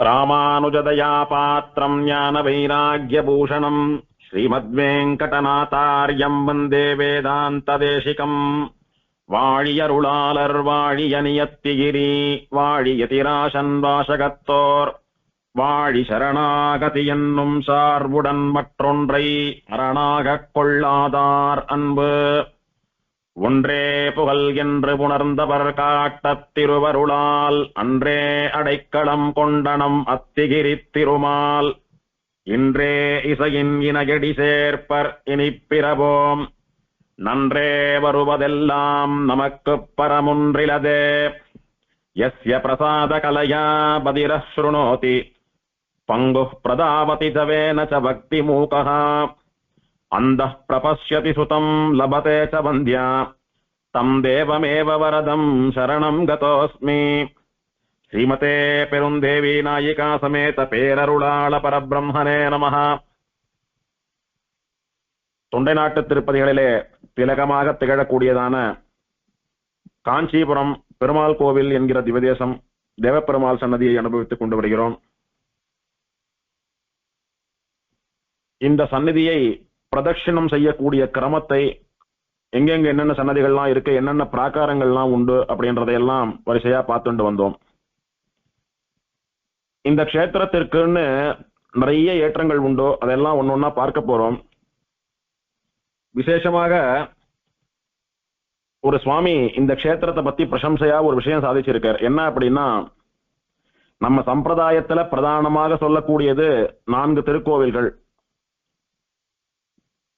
ராமானுஜதயா பாத்திரம் ஞான வைராக்யபூஷணம் ஸ்ரீமத்வேங்கடநாதார்யம் வந்தே வேதாந்ததேசிகம். வாழியருளாளர் வாழிய நியத்திகிரி வாழியதிராசன் வாசகத்தோர் வாழி சரணாகதி என்னும் சார்புடன் மற்றொன்றை அரணாகக் கொள்ளாதார் அன்பு ஒன்றே புகழ் என்று உணர்ந்தவர் காட்டத் திருவருளால் அன்றே அடைக்கலம் கொண்டனம் அத்திகிரி திருமால் இன்றே இசையின் இனகெடி சேர்ப்பர் இனிப்பிரவோம் நன்றே வருவதெல்லாம் நமக்குப் பரமுன்றிலதே. யஸ்ய பிரசாத கலயா பதிரः ஸ்ருணோதி பங்குः பிரதாவதி சவேன ச பக்தி மூகः அந்தः பிரபஷ்யதி சுதம் லபதே ச வந்தியா தம் தேவமேவ வரதம் சரணம் கதோஸ்மி. ஸ்ரீமதே பெருந்தேவி நாயிகா சமேத பேரருளாள பரபிரம்மனே நமஹ. தொண்டை நாட்டு திருப்பதிகளிலே திலகமாக திகழக்கூடியதான காஞ்சிபுரம் பெருமாள் கோவில் என்கிற திவதேசம் தேவப்பெருமாள் சன்னதியை அனுபவித்துக் கொண்டு வருகிறோம். இந்த சன்னதியை பிரதட்சிணம் செய்யக்கூடிய கிரமத்தை, எங்கெங்க என்னென்ன சன்னதிகள்லாம் இருக்கு, என்னென்ன பிராகாரங்கள்லாம் உண்டு அப்படின்றதையெல்லாம் வரிசையா பார்த்துட்டு வந்தோம். இந்த க்ஷேத்திரத்திற்குன்னு நிறைய ஏற்றங்கள் உண்டோ, அதெல்லாம் ஒன்னொன்னா பார்க்க போறோம். விசேஷமாக ஒரு சுவாமி இந்த க்ஷேத்திரத்தை பத்தி பிரசம்சையா ஒரு விஷயம் சாதிச்சிருக்கார். என்ன அப்படின்னா, நம்ம சம்பிரதாயத்துல பிரதானமாக சொல்லக்கூடியது 4 திருக்கோவில்கள்: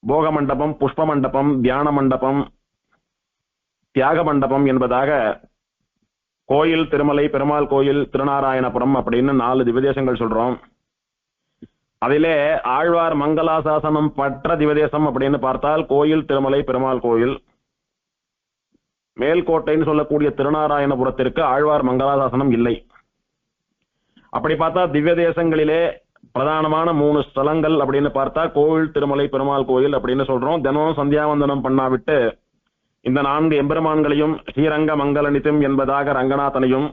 போக மண்டபம், புஷ்ப மண்டபம், தியான மண்டபம், தியாக மண்டபம் என்பதாக கோயில், திருமலை, பெருமாள் கோயில், திருநாராயணபுரம் அப்படின்னு 4 திவதேசங்கள் சொல்றோம். அதிலே ஆழ்வார் மங்களாசாசனம் பற்ற திவதேசம் அப்படின்னு பார்த்தால் கோயில், திருமலை, பெருமாள் கோயில். மேல்கோட்டைன்னு சொல்லக்கூடிய திருநாராயணபுரத்திற்கு ஆழ்வார் மங்களாசாசனம் இல்லை. அப்படி பார்த்தா திவ்ய தேசங்களிலே பிரதானமான 3 ஸ்தலங்கள் அப்படின்னு பார்த்தா கோவில், திருமலை, பெருமாள் கோயில் அப்படின்னு சொல்றோம். தினம் சந்தியாவந்தனம் பண்ணாவிட்டு இந்த 4 எம்பெருமான்களையும் ஸ்ரீரங்க மங்களநிதிம் என்பதாக ரங்கநாதனையும்,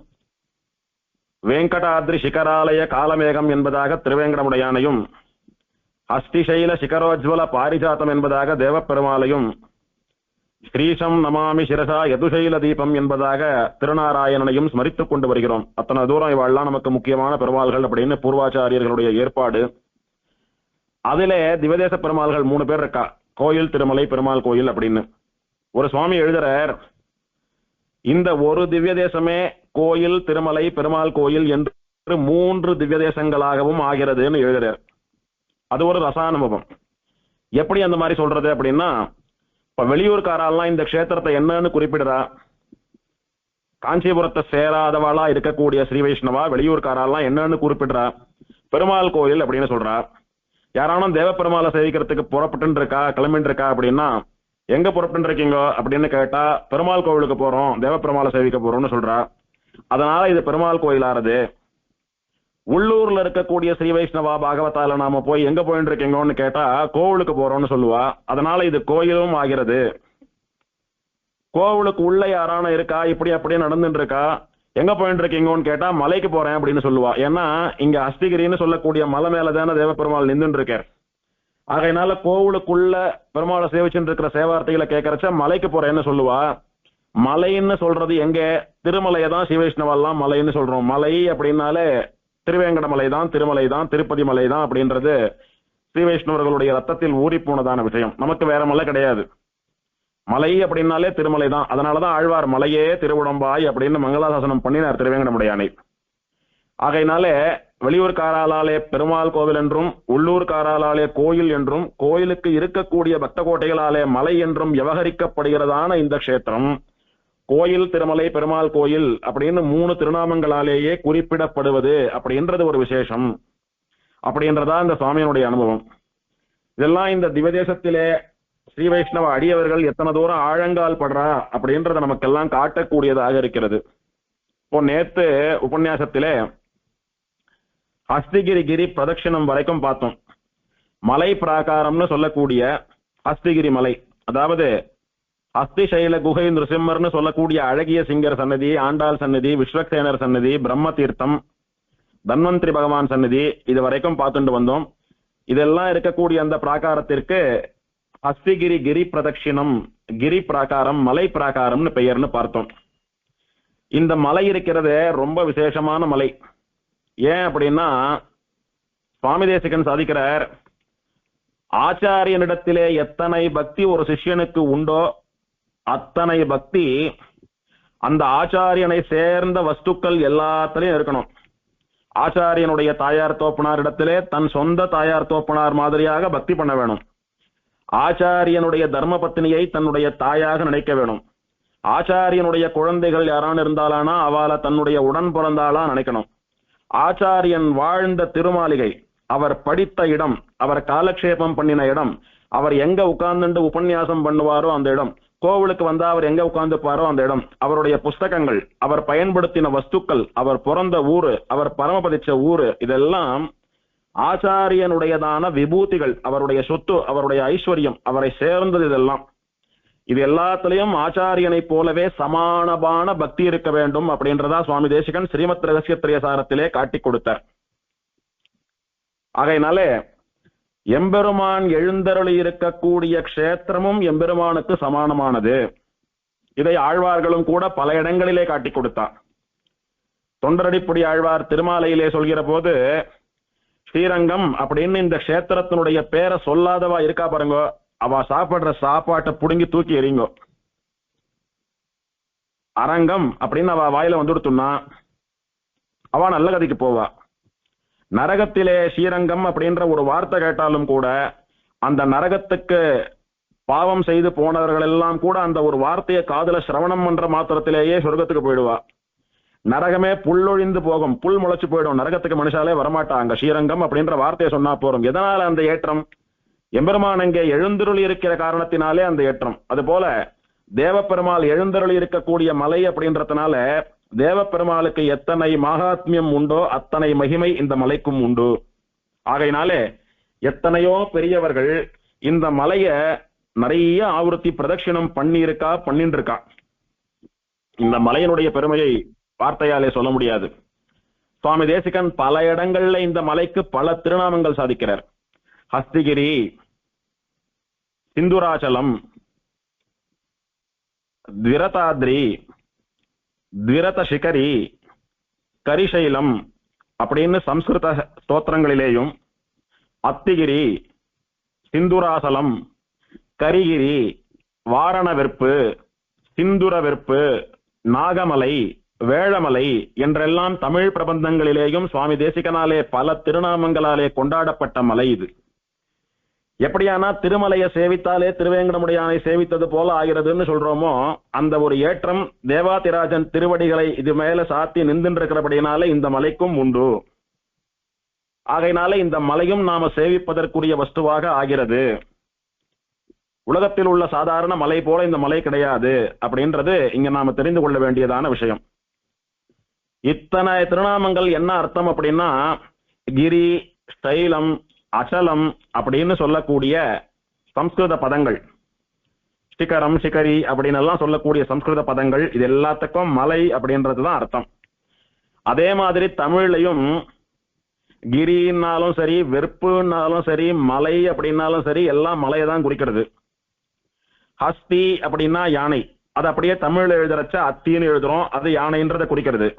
வேங்கடாத்ரி சிகராலய காலமேகம் என்பதாக திருவேங்கடமுடையானையும், அஸ்திசைல சிகரோஜ்வல பாரிஜாத்தம் என்பதாக தேவப்பெருமாளையும், ஸ்ரீசம் நமாமி சிரசா யதுசைல தீபம் என்பதாக திருநாராயணனையும் ஸ்மரித்துக் கொண்டு வருகிறோம். அத்தனை தூரம் இவாள்லாம் நமக்கு முக்கியமான பெருமாள்கள் அப்படின்னு பூர்வாச்சாரியர்களுடைய ஏற்பாடு. அதிலே திவதேச பெருமாள்கள் 3 பேர் இருக்கா, கோயில், திருமலை, பெருமாள் கோயில் அப்படின்னு. ஒரு சுவாமி எழுதுறார், இந்த ஒரு திவ்ய தேசமே கோயில், திருமலை, பெருமாள் கோயில் என்று 3 திவ்ய தேசங்களாகவும் ஆகிறதுன்னு எழுதுறார். அது ஒரு ரசானுபவம். எப்படி அந்த மாதிரி சொல்றது அப்படின்னா, இப்ப வெளியூர்காரெல்லாம் இந்த க்ஷேத்திரத்தை என்னன்னு குறிப்பிடுறா. காஞ்சிபுரத்தை சேராதவாளா இருக்கக்கூடிய ஸ்ரீ வைஷ்ணவா வெளியூர்காரெல்லாம் என்னன்னு குறிப்பிடுறா. பெருமாள் கோயில் அப்படின்னு சொல்றா. யாரானும் தேவப்பெருமாளை சேவிக்கிறதுக்கு புறப்பட்டு இருக்கா, கிளம்பிட்டு இருக்கா அப்படின்னா, எங்க புறப்பட்டு இருக்கீங்க அப்படின்னு கேட்டா, பெருமாள் கோவிலுக்கு போறோம், தேவப்பெருமாளை சேவிக்க போறோம்னு சொல்றா. அதனால இது பெருமாள் கோயிலாறது. உள்ளூர்ல இருக்கக்கூடிய ஸ்ரீ வைஷ்ணவா பாகவதால நாம போய் எங்க போயிட்டு இருக்கீங்கன்னு கேட்டா கோவிலுக்கு போறோம்னு சொல்லுவா. அதனால இது கோயிலும் ஆகிறது. கோவிலுக்கு உள்ள யாரான இருக்கா, இப்படி அப்படியே நடந்துட்டு இருக்கா, எங்க போயிட்டு இருக்கீங்கன்னு கேட்டா மலைக்கு போறேன் அப்படின்னு சொல்லுவா. ஏன்னா இங்க அஸ்திகிரின்னு சொல்லக்கூடிய மலை மேலதான தேவப்பெருமாள் நின்றுட்டு இருக்கார். ஆகையினால கோவிலுக்குள்ள பெருமாளை சேவிச்சுட்டு இருக்கிற சேவார்த்திகளை கேட்கறச்ச மலைக்கு போறேன்னு சொல்லுவா. மலைன்னு சொல்றது எங்க? திருமலையை தான் ஸ்ரீ வைஷ்ணவெல்லாம் மலைன்னு சொல்றோம். மலை அப்படின்னாலே திருவேங்கட மலை தான், திருமலை தான், திருப்பதி மலை தான் அப்படின்றது ஸ்ரீ வைஷ்ணவர்களுடைய ரத்தத்தில் ஊறி போனதான விஷயம். நமக்கு வேற மலை கிடையாது. மலை அப்படின்னாலே திருமலை தான். அதனாலதான் ஆழ்வார் மலையே திருவுடம்பாய் அப்படின்னு மங்களாசாசனம் பண்ணினார் திருவேங்கடமுடையானை. ஆகையினாலே வெளியூர்காராலே பெருமாள் கோவில் என்றும், உள்ளூர்காராலே கோயில் என்றும், கோயிலுக்கு இருக்கக்கூடிய பக்த கோட்டைகளாலே மலை என்றும் விவகரிக்கப்படுகிறதான இந்த க்ஷேத்திரம் கோயில், திருமலை, பெருமாள் கோயில் அப்படின்னு 3 திருநாமங்களாலேயே குறிப்பிடப்படுவது அப்படின்றது ஒரு விசேஷம். அப்படின்றதா இந்த சுவாமியினுடைய அனுபவம். இதெல்லாம் இந்த திவதேசத்திலே ஸ்ரீ வைஷ்ணவ அடியவர்கள் எத்தனை தூரம் ஆழங்கால் படுறா அப்படின்றத நமக்கெல்லாம் காட்டக்கூடியதாக இருக்கிறது. இப்போ நேத்து உபன்யாசத்திலே அஸ்திகிரி பிரதட்சிணம் வரைக்கும் பார்த்தோம். மலை பிராகாரம்னு சொல்லக்கூடிய அஸ்திகிரி மலை, அதாவது அஸ்திசைல குகை நிருசிம்மர்னு சொல்லக்கூடிய அழகிய சிங்கர் சன்னதி, ஆண்டாள் சன்னதி, விஸ்வக்சேனர் சன்னதி, பிரம்ம தீர்த்தம், தன்வந்திரி பகவான் சந்நிதி, இது வரைக்கும் பார்த்துட்டு வந்தோம். இதெல்லாம் இருக்கக்கூடிய அந்த பிராகாரத்திற்கு ஹஸ்திகிரி கிரி பிரதட்சிணம், கிரி பிராகாரம், மலை பிராகாரம்னு பெயர்னு பார்த்தோம். இந்த மலை இருக்கிறது ரொம்ப விசேஷமான மலை. ஏன் அப்படின்னா சுவாமி தேசிகன் சாதிக்கிறார், ஆச்சாரியனிடத்திலே எத்தனை பக்தி ஒரு சிஷ்யனுக்கு உண்டோ அத்தனை பக்தி அந்த ஆச்சாரியனை சேர்ந்த வஸ்துக்கள் எல்லாத்திலையும் இருக்கணும். ஆச்சாரியனுடைய தாயார் தோப்பனார் இடத்திலே தன் சொந்த தாயார் தோப்பனார் மாதிரியாக பக்தி பண்ண வேணும். ஆச்சாரியனுடைய தர்ம பத்னியை தன்னுடைய தாயாக நினைக்க வேணும். ஆச்சாரியனுடைய குழந்தைகள் யாரான இருந்தாலானா அவளை தன்னுடைய உடன் பிறந்தாளா நினைக்கணும். ஆச்சாரியன் வாழ்ந்த திருமாளிகை, அவர் படித்த இடம், அவர் காலக்ஷேபம் பண்ணின இடம், அவர் எங்க உட்கார்ந்து உபன்யாசம் பண்ணுவாரோ அந்த இடம், கோவிலுக்கு வந்தா அவர் எங்க உட்கார்ந்துப்பாரோ அந்த இடம், அவருடைய புஸ்தகங்கள், அவர் பயன்படுத்தின வஸ்துக்கள், அவர் பிறந்த ஊரு, அவர் பரமபதிச்ச ஊரு, இதெல்லாம் ஆச்சாரியனுடையதான விபூதிகள், அவருடைய சொத்து, அவருடைய ஐஸ்வர்யம், அவரை சேர்ந்தது. இதெல்லாம் இது எல்லாத்திலையும் ஆச்சாரியனை போலவே சமானமான பக்தி இருக்க வேண்டும் அப்படின்றதா சுவாமி தேசிகன் ஸ்ரீமத் ரகசிய சாரத்திலே காட்டி கொடுத்தார். ஆகையினாலே எம்பெருமான் எழுந்தருளி இருக்கக்கூடிய க்ஷேத்திரமும் எம்பெருமானுக்கு சமானமானது. இதை ஆழ்வார்களும் கூட பல இடங்களிலே காட்டி கொடுத்தார். தொண்டரடிப்படி ஆழ்வார் திருமாலையிலே சொல்கிற போது ஸ்ரீரங்கம் அப்படின்னு இந்த க்ஷேத்திரத்தினுடைய பேரை சொல்லாதவா இருக்கா பாருங்க, அவ சாப்பிடுற சாப்பாட்டை புடுங்கி தூக்கி எறிங்கோ. அரங்கம் அப்படின்னு அவ வாயில வந்துடுத்துன்னா அவ நல்ல கதைக்கு போவா. நரகத்திலே ஸ்ரீரங்கம் அப்படின்ற ஒரு வார்த்தை கேட்டாலும் கூட அந்த நரகத்துக்கு பாவம் செய்து போனவர்கள் எல்லாம் கூட அந்த ஒரு வார்த்தையை காதுல சிரவணம் பண்ற மாத்திரத்திலேயே சொர்க்கத்துக்கு போயிடுவா. நரகமே புல்லொழிந்து போகும், புல் முளைச்சு போயிடும், நரகத்துக்கு மனுஷாலே வரமாட்டாங்க. ஸ்ரீரங்கம் அப்படின்ற வார்த்தையை சொன்னா போறோம். எதனால அந்த ஏற்றம்? எம்பெருமான் அங்கே எழுந்தருளி இருக்கிற காரணத்தினாலே அந்த ஏற்றம். அது போல தேவப்பெருமாள் எழுந்தருளி இருக்கக்கூடிய மலை அப்படின்றதுனால தேவப்பெருமாளுக்கு எத்தனை மகாத்மியம் உண்டோ அத்தனை மகிமை இந்த மலைக்கும் உண்டு. ஆகையினாலே எத்தனையோ பெரியவர்கள் இந்த மலைய நிறைய ஆவருத்தி பிரதட்சிணம் பண்ணிட்டு இருக்கா. இந்த மலையினுடைய பெருமையை வார்த்தையாலே சொல்ல முடியாது. சுவாமி தேசிகன் பல இடங்கள்ல இந்த மலைக்கு பல திருநாமங்கள் சாதிக்கிறார். ஹஸ்திகிரி, சிந்துராச்சலம், த்விரதாத்ரி, த்விரத சிகரி, கரிசைலம் அப்படின்னு சம்ஸ்கிருத ஸ்தோத்திரங்களிலேயும் அத்திகிரி, சிந்துராசலம், கரிகிரி, வாரண வெற்பு, சிந்துர வெற்பு, நாகமலை, வேழமலை என்றெல்லாம் தமிழ் பிரபந்தங்களிலேயும் சுவாமி தேசிகனாலே பல திருநாமங்களாலே கொண்டாடப்பட்ட மலை இது. எப்படியானா திருமலையை சேவித்தாலே திருவேங்கடமுடையானை சேவித்தது போல ஆகிறதுன்னு சொல்றோமோ அந்த ஒரு ஏற்றம் தேவாதிராஜன் திருவடிகளை இது மேல சாத்தி நின்றுருக்கிறபடினாலே இந்த மலைக்கும் உண்டு. ஆகையினாலே இந்த மலையும் நாம சேவிப்பதற்குரிய வஸ்துவாக ஆகிறது. உலகத்தில் உள்ள சாதாரண மலை போல இந்த மலை கிடையாது அப்படின்றது இங்க நாம தெரிந்து கொள்ள வேண்டியதான விஷயம். இத்தனை திருநாமங்கள் என்ன அர்த்தம் அப்படின்னா கிரி, ஸ்டைலம், அச்சலம் அப்படின்னு சொல்லக்கூடிய சம்ஸ்கிருத பதங்கள், சிகரம், சிகரி அப்படின்னு எல்லாம் சொல்லக்கூடிய சம்ஸ்கிருத பதங்கள், இது எல்லாத்துக்கும் மலை அப்படின்றதுதான் அர்த்தம். அதே மாதிரி தமிழ்லையும் கிரின்னாலும் சரி, வெறுப்புன்னாலும் சரி, மலை அப்படின்னாலும் சரி, எல்லாம் மலையை தான் குறிக்கிறது. ஹஸ்தி அப்படின்னா யானை, அது அப்படியே தமிழ்ல எழுதுறச்ச அத்தின்னு எழுதுறோம், அது யானைன்றதை குறிக்கிறது.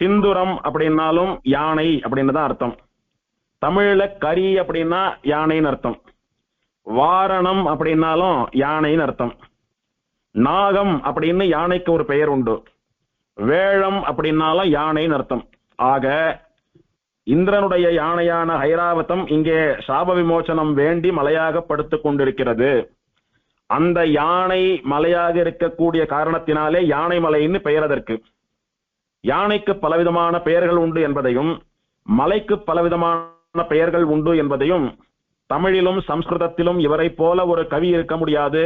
சிந்துரம் அப்படின்னாலும் யானை அப்படின்னு தான் அர்த்தம். தமிழ்ல கரி அப்படின்னா யானைன்னு அர்த்தம். வாரணம் அப்படின்னாலும் யானைன்னு அர்த்தம். நாகம் அப்படின்னு யானைக்கு ஒரு பெயர் உண்டு. வேழம் அப்படின்னாலும் யானைன்னு அர்த்தம். ஆக இந்திரனுடைய யானையான ஐராவதம் இங்கே சாப விமோசனம் வேண்டி மலையாக படுத்துக் கொண்டிருக்கிறது. அந்த யானை மலையாக இருக்கக்கூடிய காரணத்தினாலே யானை மலைன்னு பெயர் அதற்கு. யானைக்கு பலவிதமான பெயர்கள் உண்டு என்பதையும் மலைக்கு பலவிதமான பெயர்கள் உண்டு என்பதையும் தமிழிலும் சம்ஸ்கிருதத்திலும் இவரை போல ஒரு கவி இருக்க முடியாது,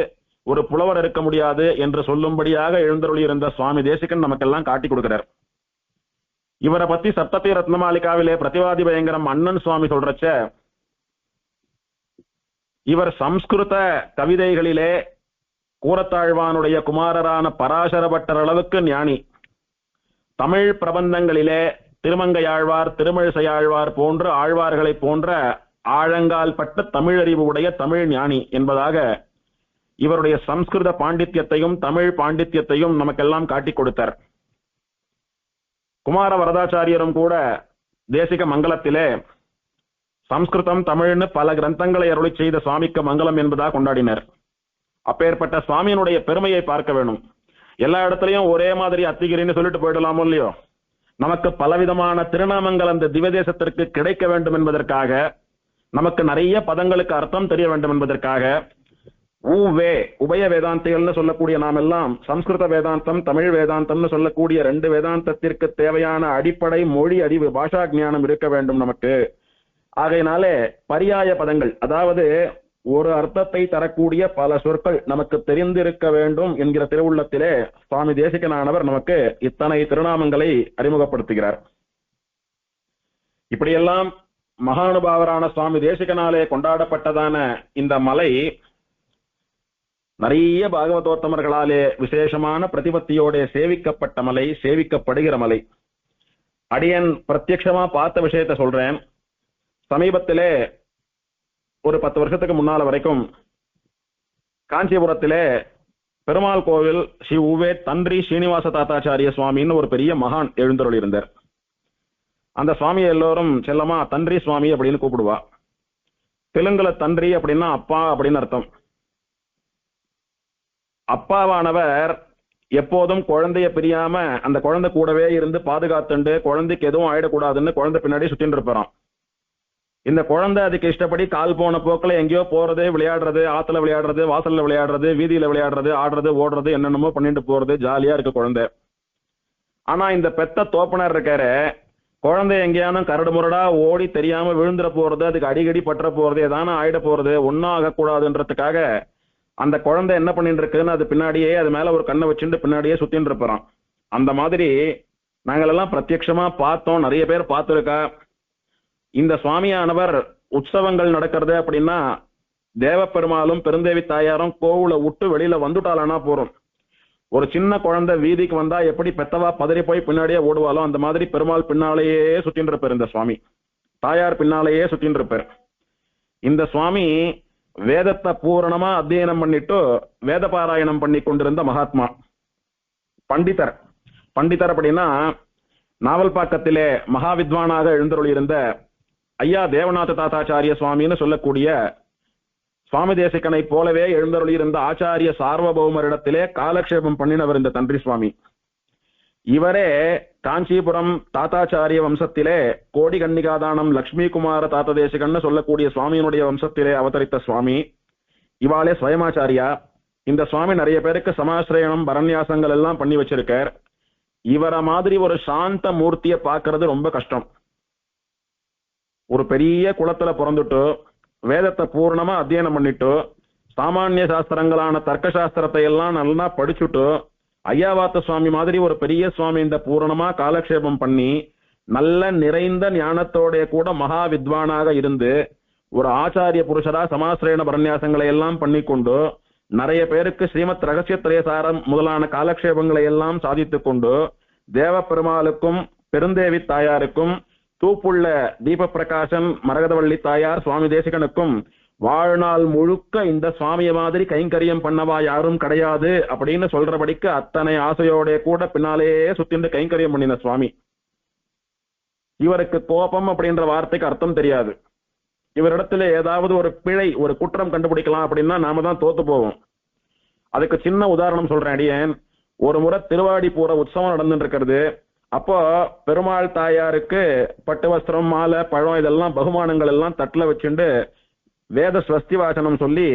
ஒரு புலவர் இருக்க முடியாது என்று சொல்லும்படியாக எழுந்தருளி இருந்த சுவாமி தேசிகன் நமக்கெல்லாம் காட்டி கொடுக்கிறார். இவரை பத்தி சப்ததி ரத்னமாலிகாவிலே பிரதிவாதி பயங்கரம் அண்ணன் சுவாமி சொல்றச்ச, இவர் சம்ஸ்கிருத கவிதைகளிலே கூரத்தாழ்வானுடைய குமாரரான பராசர பட்டர் அளவுக்கு ஞானி. தமிழ் பிரபந்தங்களிலே திருமங்கையாழ்வார், திருமிழிசையாழ்வார் போன்ற ஆழ்வார்களை போன்ற ஆழங்கால் பட்ட தமிழறிவு உடைய தமிழ் ஞானி என்பதாக இவருடைய சம்ஸ்கிருத பாண்டித்யத்தையும் தமிழ் பாண்டித்யத்தையும் நமக்கெல்லாம் காட்டிக் கொடுத்தார். குமார வரதாச்சாரியரும் கூட தேசிக மங்கலத்திலே சம்ஸ்கிருதம் தமிழ்னு பல கிரந்தங்களை அருளி செய்த சுவாமிக்கு மங்கலம் என்பதாக கொண்டாடினர். அப்பேற்பட்ட சுவாமியினுடைய பெருமையை பார்க்க வேணும். எல்லா இடத்துலயும் ஒரே மாதிரி அத்திகிரின்னு சொல்லிட்டு போயிடலாமோ இல்லையோ? நமக்கு பலவிதமான திருநாமங்கள் அந்த திவ்யதேசத்திற்கு கிடைக்க வேண்டும் என்பதற்காக, நமக்கு நிறைய பதங்களுக்கு அர்த்தம் தெரிய வேண்டும் என்பதற்காக உபய வேதாந்திகள்னு சொல்லக்கூடிய நாம் எல்லாம் சம்ஸ்கிருத வேதாந்தம், தமிழ் வேதாந்தம்னு சொல்லக்கூடிய ரெண்டு வேதாந்தத்திற்கு தேவையான அடிப்படை மொழி அறிவு, பாஷா ஞானம் இருக்க வேண்டும் நமக்கு. ஆகையினாலே பரியாய பதங்கள், அதாவது ஒரு அர்த்தத்தை தரக்கூடிய பல சொற்கள் நமக்கு தெரிந்திருக்க வேண்டும் என்கிற திருவுள்ளத்திலே சுவாமி தேசிகனானவர் நமக்கு இத்தனை திருநாமங்களை அறிமுகப்படுத்துகிறார். இப்படியெல்லாம் மகானுபாவரான சுவாமி தேசிகனாலே கொண்டாடப்பட்டதான இந்த மலை நிறைய பாகவதோத்தமர்களாலே விசேஷமான பிரதிபத்தியோட சேவிக்கப்பட்ட மலை, சேவிக்கப்படுகிற மலை. அடியன் பிரத்யட்சமா பார்த்த விஷயத்த சொல்றேன். சமீபத்திலே ஒரு 10 வருஷத்துக்கு முன்னால வரைக்கும் காஞ்சிபுரத்திலே பெருமாள் கோவில் ஸ்ரீ உவே தன்றி ஸ்ரீனிவாச தாத்தாச்சாரிய சுவாமின்னு ஒரு பெரிய மகான் எழுந்தருள் இருந்தார். அந்த சுவாமியை எல்லோரும் செல்லமா தன்றி சுவாமி அப்படின்னு கூப்பிடுவா. தெலுங்குல தன்றி அப்படின்னா அப்பா அப்படின்னு அர்த்தம். அப்பாவானவர் எப்போதும் குழந்தைய பிரியாம அந்த குழந்தை கூடவே இருந்து பாதுகாத்துண்டு குழந்தைக்கு எதுவும் ஆயிடக்கூடாதுன்னு குழந்தை பின்னாடி சுத்தின்னு இருப்பாராம். இந்த குழந்தை அதுக்கு இஷ்டப்படி கால் போன போக்கில் எங்கேயோ போறது, விளையாடுறது, ஆத்துல விளையாடுறது, வாசல்ல விளையாடுறது, வீதியில விளையாடுறது, ஆடுறது, ஓடுறது, என்னென்னமோ பண்ணிட்டு போறது, ஜாலியா இருக்கு குழந்தை. ஆனா இந்த பெத்த தோப்பனர் இருக்காரு, குழந்தை எங்கேயானும் கரடு முரடா ஓடி தெரியாம விழுந்துட போறது, அதுக்கு அடிக்கடி பற்ற போறது, ஏதான ஆயிட போறது, ஒன்னும் ஆகக்கூடாதுன்றதுக்காக அந்த குழந்தை என்ன பண்ணிட்டு இருக்குன்னு அது பின்னாடியே அது மேல ஒரு கண்ணை வச்சுட்டு பின்னாடியே சுத்தின்னு இருப்பாராம். அந்த மாதிரி நாங்களெல்லாம் பிரத்யட்சமா பார்த்தோம், நிறைய பேர் பார்த்துருக்கா. இந்த சுவாமியானவர் உற்சவங்கள் நடக்கிறது அப்படின்னா தேவப்பெருமாளும் பெருந்தேவி தாயாரும் கோவிலை விட்டு வெளியில வந்துட்டாலனா போறோம். ஒரு சின்ன குழந்தை வீதிக்கு வந்தா எப்படி பெத்தவா பதறி போய் பின்னாடியே ஓடுவாலோ அந்த மாதிரி பெருமாள் பின்னாலேயே சுத்தின்னு இருப்பார் இந்த சுவாமி, தாயார் பின்னாலேயே சுத்தின்னு இருப்பார். இந்த சுவாமி வேதத்தை பூரணமா அத்தியனம் பண்ணிட்டு வேத பாராயணம் பண்ணி கொண்டிருந்த மகாத்மா, பண்டிதர். பண்டிதர் அப்படின்னா நாவல்பாக்கத்திலே மகாவித்வானாக எழுந்தருள் இருந்த ஐயா தேவநாத தாத்தாச்சாரிய சுவாமின்னு சொல்லக்கூடிய சுவாமி தேசிகனை போலவே எழுந்தருளி இருந்த ஆச்சாரிய சார்வபௌமரிடத்திலே காலக்ஷேபம் பண்ணினவர் இந்த தன்றி சுவாமி. இவரே காஞ்சிபுரம் தாத்தாச்சாரிய வம்சத்திலே கோடி கன்னிகாதானம் லட்சுமி குமார தாத்த தேசிகன்னு சொல்லக்கூடிய சுவாமியினுடைய வம்சத்திலே அவதரித்த சுவாமி. இவாளே ஸ்வயமாச்சாரியா. இந்த சுவாமி நிறைய பேருக்கு சமாசிரயணம் பரநியாசங்கள் எல்லாம் பண்ணி வச்சிருக்கார். இவரை மாதிரி ஒரு சாந்த மூர்த்தியை பார்க்கறது ரொம்ப கஷ்டம். ஒரு பெரிய குளத்துல பிறந்துட்டு வேதத்தை பூர்ணமா அத்தியனம் பண்ணிட்டு சாமானிய சாஸ்திரங்களான தர்க்க சாஸ்திரத்தை எல்லாம் நல்லா படிச்சுட்டு ஐயாவாத்த சுவாமி மாதிரி ஒரு பெரிய சுவாமி இந்த பூரணமா காலக்ஷேபம் பண்ணி நல்ல நிறைந்த ஞானத்தோட கூட மகா வித்வானாக இருந்து ஒரு ஆச்சாரிய புருஷரா சமாசிரயண பரநியாசங்களை எல்லாம் பண்ணி கொண்டு நிறைய பேருக்கு ஸ்ரீமத் ரகசிய திரேசாரம் முதலான காலக்ஷேபங்களை எல்லாம் சாதித்துக் கொண்டு தேவ பெருமாளுக்கும் பெருந்தேவி தாயாருக்கும் தூப்புள்ள தீப பிரகாசன் மரகதவள்ளி தாயார் சுவாமி தேசிகனுக்கும் வாழ்நாள் முழுக்க இந்த சுவாமிய மாதிரி கைங்கரியம் பண்ணவா யாரும் கிடையாது அப்படின்னு சொல்றபடிக்கு அத்தனை ஆசையோட கூட பின்னாலேயே சுத்திண்டு கைங்கரியம் பண்ணின சுவாமி. இவருக்கு கோபம் அப்படின்ற வார்த்தைக்கு அர்த்தம் தெரியாது. இவரிடத்துல ஏதாவது ஒரு பிழை, ஒரு குற்றம் கண்டுபிடிக்கலாம் அப்படின்னா நாம தான் தோத்து போவோம். அதுக்கு சின்ன உதாரணம் சொல்றேன் அடியேன். ஒரு முறை திருவாடி பூர உற்சவம் நடந்துட்டு இருக்கிறது. அப்போ பெருமாள் தாயாருக்கு பட்டு வஸ்திரம், மாலை, பழம் இதெல்லாம் பகுமானங்கள் எல்லாம் தட்டுல வச்சுண்டு வேத ஸ்வஸ்தி வாசனம் சொல்லி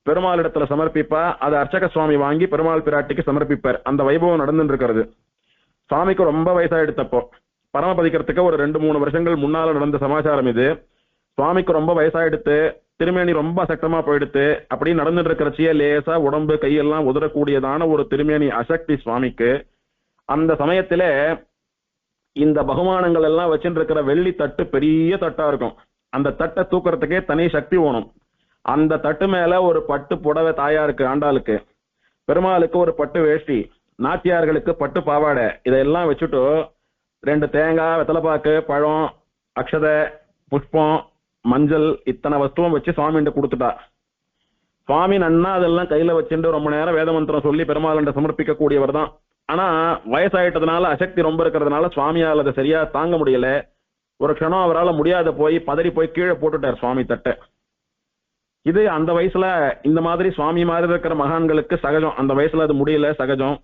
பெருமாள் இடத்துல சமர்ப்பிப்பா. அதை அர்ச்சக சுவாமி வாங்கி பெருமாள் பிராட்டிக்கு சமர்ப்பிப்பார். அந்த வைபவம் நடந்துட்டு இருக்கிறது. சுவாமிக்கு ரொம்ப வயசாயிடுத்தப்போ, பரமபதிக்கிறதுக்கு ஒரு 2-3 வருஷங்கள் முன்னால நடந்த சமாச்சாரம் இது. சுவாமிக்கு ரொம்ப வயசாயிடுத்து, திருமேனி ரொம்ப அசக்தமா போயிடுத்து. அப்படி நடந்துட்டு இருக்கிறச்சியே லேசா உடம்பு கையெல்லாம் உதறக்கூடியதான ஒரு திருமேனி அசக்தி சுவாமிக்கு. அந்த சமயத்தில இந்த பகுமானங்கள் எல்லாம் வச்சுட்டு இருக்கிற வெள்ளி தட்டு பெரிய தட்டா இருக்கும். அந்த தட்டை தூக்குறதுக்கே தனி சக்தி வேணும். அந்த தட்டு மேல ஒரு பட்டு புடவை தாயாருக்கு, ஆண்டாளுக்கு, பெருமாளுக்கு ஒரு பட்டு வேஷ்டி, நாச்சியார்களுக்கு பட்டு பாவாடை, இதெல்லாம் வச்சுட்டு 2 தேங்காய், வெத்தலைப்பாக்கு, பழம், அக்ஷதை, புஷ்பம், மஞ்சள் இத்தனை வஸ்துவம் வச்சு சுவாமிகிட்ட கொடுத்துட்டா. சுவாமி நன்னா அதெல்லாம் கையில வச்சுட்டு ரொம்ப நேரம் வேத மந்திரம் சொல்லி பெருமாள்கிட்ட சமர்ப்பிக்க கூடியவர் தான். ஆனா வயசாயிட்டதுனால அசக்தி ரொம்ப இருக்கிறதுனால சுவாமியால் அதை சரியா தாங்க முடியல. ஒரு க்ஷணம் அவரால் முடியாத போய் பதறி போய் கீழே போட்டுட்டார் சுவாமி தட்டை. இது அந்த வயசுல இந்த மாதிரி சுவாமி மாதிரி இருக்கிற மகான்களுக்கு சகஜம். அந்த வயசுல அது முடியல, சகஜம்.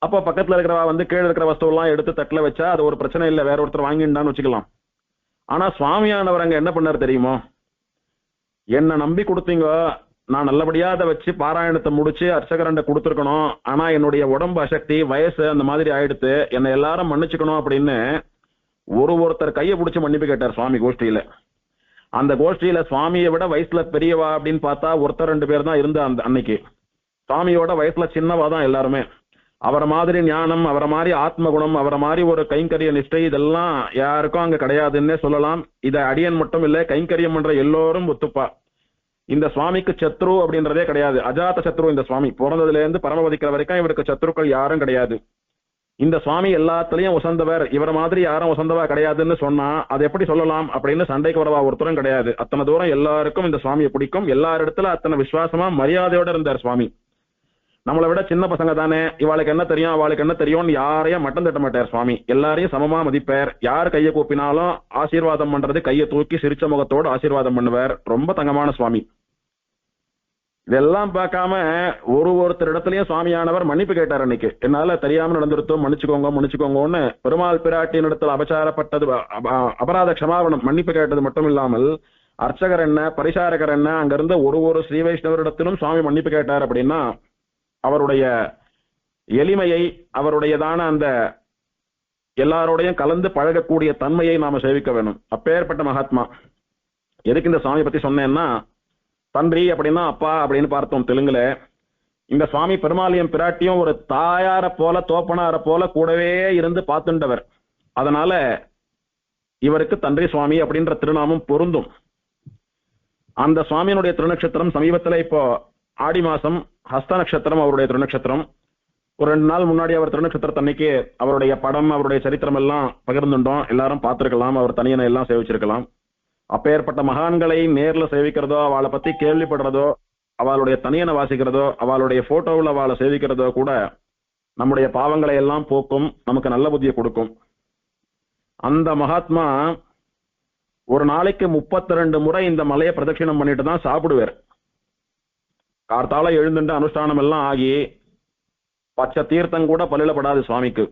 அப்போ பக்கத்துல இருக்கிறவா வந்து கீழே இருக்கிற வஸ்துவெல்லாம் எடுத்து தட்டில் வச்சா அது ஒரு பிரச்சனை இல்லை, வேற ஒருத்தர் வாங்கிட்டான்னு வச்சுக்கலாம். ஆனா சுவாமியானவர் அங்க என்ன பண்ணார் தெரியுமோ? என்ன நம்பி கொடுத்தீங்க, நான் நல்லபடியா அதை வச்சு பாராயணத்தை முடிச்சு அர்ச்சகரண்ட கொடுத்துருக்கணும். ஆனா என்னுடைய உடம்பு அசக்தி, வயசு அந்த மாதிரி ஆயிடுத்து, என்னை எல்லாரும் மன்னிச்சுக்கணும் அப்படின்னு ஒருத்தர் கையை பிடிச்சி மன்னிப்பு கேட்டார் சுவாமி கோஷ்டியில. அந்த கோஷ்டியில சுவாமியை விட வயசுல பெரியவா அப்படின்னு பார்த்தா ஒருத்தர் 2 பேர் தான் இருந்தா அந்த அன்னைக்கு. சுவாமியோட வயசுல சின்னவா தான் எல்லாருமே. அவரை மாதிரி ஞானம், அவரை மாதிரி ஆத்ம குணம், அவரை மாதிரி ஒரு கைங்கரிய நிஷ்டை இதெல்லாம் யாருக்கும் அங்க கிடையாதுன்னே சொல்லலாம். இதை அடியன் மட்டும் இல்ல, கைங்கரியம் பண்ற எல்லோரும் ஒத்துப்பா. இந்த சுவாமிக்கு சத்ரு அப்படின்றதே கிடையாது, அஜாத சத்ரு. இந்த சுவாமி பிறந்ததுல இருந்து பரமவதிக்கிற வரைக்கும் இவருக்கு சத்ருக்கள் யாரும் கிடையாது. இந்த சுவாமி எல்லாத்துலயும் உசந்தவர், இவர மாதிரி யாரும் உசந்தவா கிடையாதுன்னு சொன்னா அது எப்படி சொல்லலாம் அப்படின்னு சண்டைக்கு வரவா ஒருத்தரும் கிடையாது. அத்தனை தூரம் எல்லாருக்கும் இந்த சுவாமியை பிடிக்கும். எல்லாரிடத்துல அத்தனை விசுவாசமா மரியாதையோட இருந்தார் சுவாமி. நம்மளை விட சின்ன பசங்க தானே, இவாளுக்கு என்ன தெரியும் அவளுக்கு என்ன தெரியும்னு யாரையும் மட்டம் தட்ட மாட்டார் சுவாமி. எல்லாரையும் சமமா மதிப்பார். யார் கையை கூப்பினாலும் ஆசீர்வாதம் பண்றது கையை தூக்கி சிரிச்ச முகத்தோடு ஆசீர்வாதம் பண்ணுவார். ரொம்ப தங்கமான சுவாமி. இதெல்லாம் பார்க்காம ஒருத்தர் இடத்துலயும் சுவாமியானவர் மன்னிப்பு கேட்டார். அன்னைக்கு என்னால தெரியாம நடந்துருத்தோம், மன்னிச்சுக்கோங்கன்னு பெருமாள் பிராட்டியின் இடத்துல அபச்சாரப்பட்டது, அபராத க்ஷமாபணம் மன்னிப்பு கேட்டது மட்டும் இல்லாமல் அர்ச்சகர் என்ன, பரிசாரகர் என்ன, அங்கிருந்த ஒரு ஸ்ரீ வைஷ்ணவரிடத்திலும் சுவாமி மன்னிப்பு கேட்டார். அப்படின்னா அவருடைய எளிமையை, அவருடையதான அந்த எல்லாரோடையும் கலந்து பழகக்கூடிய தன்மையை நாம சேவிக்க வேணும். அப்பேற்பட்ட மகாத்மா. எதுக்கு இந்த சுவாமி பத்தி சொன்னேன்னா, தன்றி அப்படின்னா அப்பா அப்படின்னு பார்த்தோம் தெலுங்குல. இந்த சுவாமி பெருமாளியம் பிராட்டியும் ஒரு தாயார போல தோப்பனார போல கூடவே இருந்து பார்த்துண்டவர். அதனால இவருக்கு தன்றி சுவாமி அப்படின்ற திருநாமம் பொருந்தும். அந்த சுவாமியினுடைய திருநட்சத்திரம் சமீபத்தில் இப்போ ஆடி மாசம் ஹஸ்த நட்சத்திரம் அவருடைய திருநட்சத்திரம். ஒரு 2 நாள் முன்னாடி அவர் திருநட்சத்திரத்தன்னைக்கு அவருடைய படம், அவருடைய சரித்திரம் எல்லாம் பகிர்ந்துட்டோம். எல்லாரும் பார்த்திருக்கலாம், அவர் தனியனை எல்லாம் சேவிச்சிருக்கலாம். அப்பேற்பட்ட மகான்களை நேர்ல சேவிக்கிறதோ, அவளை பத்தி கேள்விப்படுறதோ, அவளுடைய தனியனை வாசிக்கிறதோ, அவளுடைய போட்டோவில் அவளை சேவிக்கிறதோ கூட நம்முடைய பாவங்களை எல்லாம் போக்கும், நமக்கு நல்ல புத்தியை கொடுக்கும். அந்த மகாத்மா ஒரு நாளைக்கு 32 முறை இந்த மலையை பிரதட்சிணம் பண்ணிட்டு தான் சாப்பிடுவார். கார்த்தால எழுந்துட்டு அனுஷ்டானம் எல்லாம் ஆகி பச்சை தீர்த்தம் கூட பல்லிடப்படாது சுவாமிக்கு.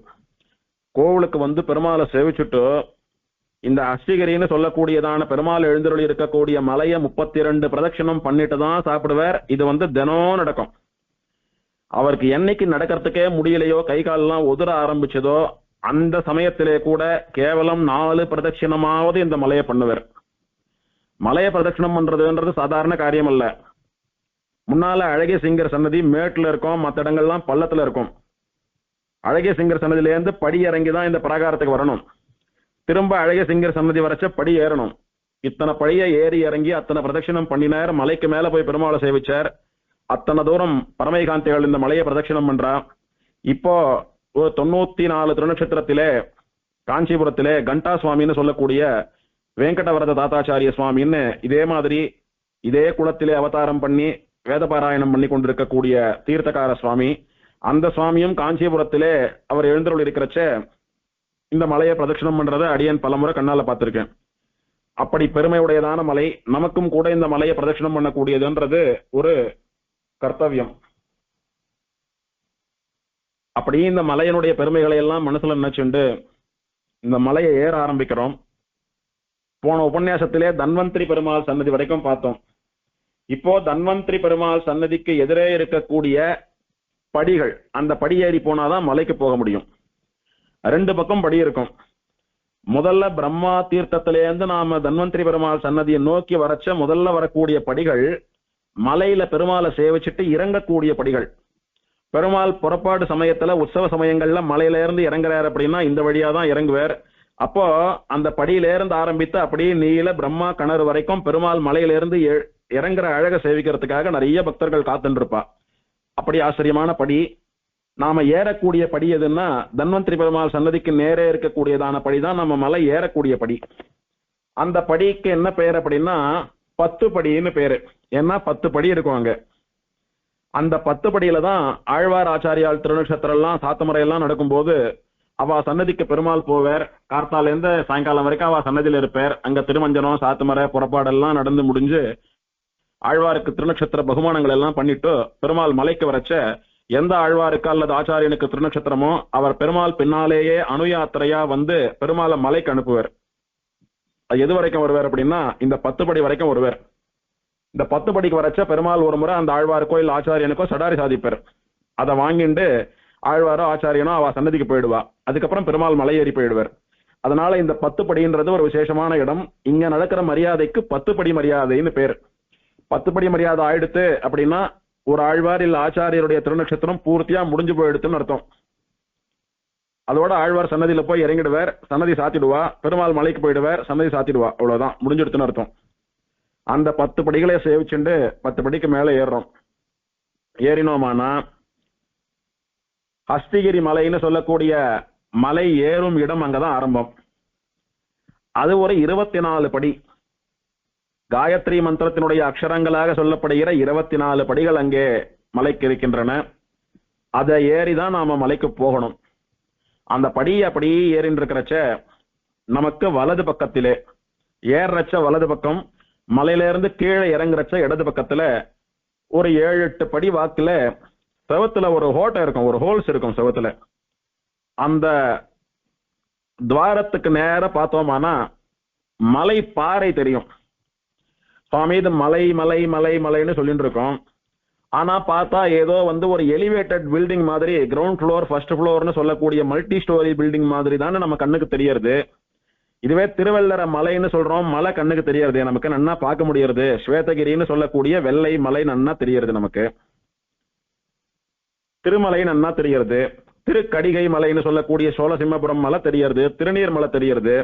கோவிலுக்கு வந்து பெருமாளை சேவிச்சுட்டு இந்த அஷ்டிகிரின்னு சொல்லக்கூடியதான பெருமாள் எழுந்தருளி இருக்கக்கூடிய மலையை 32 பிரதட்சிணம் பண்ணிட்டு தான் சாப்பிடுவார். இது வந்து தினம் நடக்கும். அவருக்கு என்னைக்கு நடக்கிறதுக்கே முடியலையோ, கை காலெல்லாம் உதிர ஆரம்பிச்சதோ, அந்த சமயத்திலே கூட கேவலம் 4 பிரதட்சிணமாவது இந்த மலையை பண்ணுவார். மலையை பிரதட்சிணம் பண்றதுன்றது சாதாரண காரியம் அல்ல. முன்னால அழகிய சிங்கர் சன்னதி மேட்டுல இருக்கும், மற்ற இடங்கள்லாம் பள்ளத்துல இருக்கும். அழகிய சிங்கர் சன்னதியிலேருந்து படி இறங்கி தான் இந்த பிரகாரத்துக்கு வரணும். திரும்ப அழகிய சிங்கர் சன்னதி வரைச்ச படி ஏறணும். இத்தனை படியை ஏறி இறங்கி அத்தனை பிரதட்சிணம் பண்ணினார். மலைக்கு மேல போய் பெருமாளை சேவிச்சார். அத்தனை தூரம் பரமைகாந்திகள் இந்த மலையை பிரதட்சிணம் பண்றா. இப்போ ஒரு 94 திருநட்சத்திரத்திலே காஞ்சிபுரத்திலே கண்டா சுவாமின்னு சொல்லக்கூடிய வெங்கடவரத தாத்தாச்சாரிய சுவாமின்னு இதே மாதிரி இதே குளத்திலே அவதாரம் பண்ணி வேதபாராயணம் பண்ணி கொண்டிருக்கக்கூடிய தீர்த்தகார சுவாமி. அந்த சுவாமியும் காஞ்சிபுரத்திலே அவர் எழுந்தருள் இருக்கிறச்ச இந்த மலையை பிரதட்சிணம் பண்றதை அடியன் பலமுறை கண்ணால பார்த்திருக்கேன். அப்படி பெருமையுடையதான மலை. நமக்கும் கூட இந்த மலையை பிரதட்சிணம் பண்ணக்கூடியதுன்றது ஒரு கர்த்தவியம். அப்படி இந்த மலையினுடைய பெருமைகளை எல்லாம் மனசுல நினைச்சுண்டு இந்த மலையை ஏற ஆரம்பிக்கிறோம். போன உபன்யாசத்திலே தன்வந்திரி பெருமாள் சன்னதி வரைக்கும் பார்த்தோம். இப்போ தன்வந்திரி பெருமாள் சன்னதிக்கு எதிரே இருக்கக்கூடிய படிகள், அந்த படி ஏறி போனாதான் மலைக்கு போக முடியும். 2 பக்கம் படி இருக்கும். முதல்ல பிரம்மா தீர்த்தத்திலேருந்து நாம தன்வந்திரி பெருமாள் சன்னதியை நோக்கி வரச்ச முதல்ல வரக்கூடிய படிகள் மலையில பெருமாளை சேவிச்சுட்டு இறங்கக்கூடிய படிகள். பெருமாள் புறப்பாடு சமயத்துல உற்சவ சமயங்கள்ல மலையில இருந்து இறங்குறாரு அப்படின்னா இந்த வழியா தான் இறங்குவார். அப்போ அந்த படியில இருந்து ஆரம்பித்து அப்படியே நீல பிரம்மா கிணறு வரைக்கும் பெருமாள் மலையில இருந்து இறங்குற அழக சேவிக்கிறதுக்காக நிறைய பக்தர்கள் காத்துட்டு இருப்பா. அப்படி ஆச்சரியமான படி. நாம ஏறக்கூடிய படி எதுன்னா தன்வந்திரி பெருமாள் சன்னதிக்கு நேரே இருக்கக்கூடியதான படிதான் நம்ம மலை ஏறக்கூடிய படி. அந்த படிக்கு என்ன பெயர் அப்படின்னா 10 படின்னு பேரு. ஏன்னா 10 படி இருக்கும் அங்க. அந்த 10 படியில தான் ஆழ்வார் ஆச்சாரியால் திருநட்சத்திரம் எல்லாம் சாத்தமரை எல்லாம் நடக்கும்போது அவ சன்னதிக்கு பெருமாள் போவார். கார்த்தால இருந்து சாயங்காலம் வரைக்கும் அவ சன்னதியில இருப்பார். அங்க திருமஞ்சனம் சாத்துமரை புறப்பாடெல்லாம் நடந்து முடிஞ்சு ஆழ்வாருக்கு திருநட்சத்திர பகுமானங்கள் எல்லாம் பண்ணிட்டு பெருமாள் மலைக்கு வரச்ச எந்த ஆழ்வாருக்கு அல்லது ஆச்சாரியனுக்கு திருநட்சத்திரமோ அவர் பெருமாள் பின்னாலேயே அணுயாத்திரையா வந்து பெருமாளை மலைக்கு அனுப்புவார். அது எது வரைக்கும் வருவார் அப்படின்னா இந்த 10 படி வரைக்கும் வருவார். இந்த 10 படிக்கு வரச்ச பெருமாள் ஒரு முறை அந்த ஆழ்வாருக்கோ இல்ல ஆச்சாரியனுக்கோ சடாரி சாதிப்பார். அதை வாங்கிட்டு ஆழ்வாரோ ஆச்சாரியனோ அவ சன்னதிக்கு போயிடுவா. அதுக்கப்புறம் பெருமாள் மலை ஏறி போயிடுவார். அதனால இந்த 10 படின்றது ஒரு விசேஷமான இடம். இங்க நடக்கிற மரியாதைக்கு 10 படி மரியாதைன்னு பேர். 10 படி மரியாதை ஆயிடுத்து அப்படின்னா ஒரு ஆழ்வார் இல்ல ஆச்சாரியருடைய திருநட்சத்திரம் பூர்த்தியா முடிஞ்சு போயிடுத்துன்னு அர்த்தம். அதோட ஆழ்வார் சன்னதியில போய் இறங்கிடுவார், சன்னதி சாத்திடுவா, பெருமாள் மலைக்கு போயிடுவார், சன்னதி சாத்திடுவா, அவ்வளவுதான் முடிஞ்சிடுத்துன்னு அர்த்தம். அந்த 10 படிகளை சேவிச்சுண்டு 10 படிக்கு மேல ஏறுறோம். ஏறினோமானா ஹஸ்திகிரி மலைன்னு சொல்லக்கூடிய மலை ஏறும் இடம் அங்கதான் ஆரம்பம். அது ஒரு 24 படி. காயத்ரி மந்திரத்தினுடைய அக்ஷரங்களாக சொல்லப்படுகிற 24 படிகள் அங்கே மலைக்கு இருக்கின்றன. அதை ஏறிதான் நாம மலைக்கு போகணும். அந்த படி அப்படி ஏறின்னு இருக்கிறச்ச நமக்கு வலது பக்கத்திலே ஏறச்ச வலது பக்கம், மலையில இருந்து கீழே இறங்குறச்ச இடது பக்கத்துல ஒரு 7-8 படி வாக்குல செவத்துல ஒரு ஹோட்டை இருக்கும், ஒரு ஹோல்ஸ் இருக்கும் செவத்துல. அந்த துவாரத்துக்கு நேர பார்த்தோமானா மலை பாறை தெரியும். சுவாமி இது மலை மலை மலை மலைன்னு சொல்லிட்டு இருக்கோம். ஆனா பார்த்தா ஏதோ வந்து ஒரு எலிவேட்டட் பில்டிங் மாதிரி, கிரவுண்ட் ஃப்ளோர் ஃபர்ஸ்ட் ஃப்ளோர்னு சொல்லக்கூடிய மல்டி ஸ்டோரி பில்டிங் மாதிரி தானே நம்ம கண்ணுக்கு தெரியறது. இதுவே திருவள்ளர மலைன்னு சொல்றோம், மலை கண்ணுக்கு தெரியறது, நமக்கு நன்னா பார்க்க முடியறது. ஸ்வேதகிரின்னு சொல்லக்கூடிய வெள்ளை மலை நன்னா தெரியறது நமக்கு. திருமலை நன்னா தெரியறது. திருக்கடிகை மலைன்னு சொல்லக்கூடிய சோழசிம்மபுரம் மலை தெரியறது, திருநீர் மலை தெரியறது.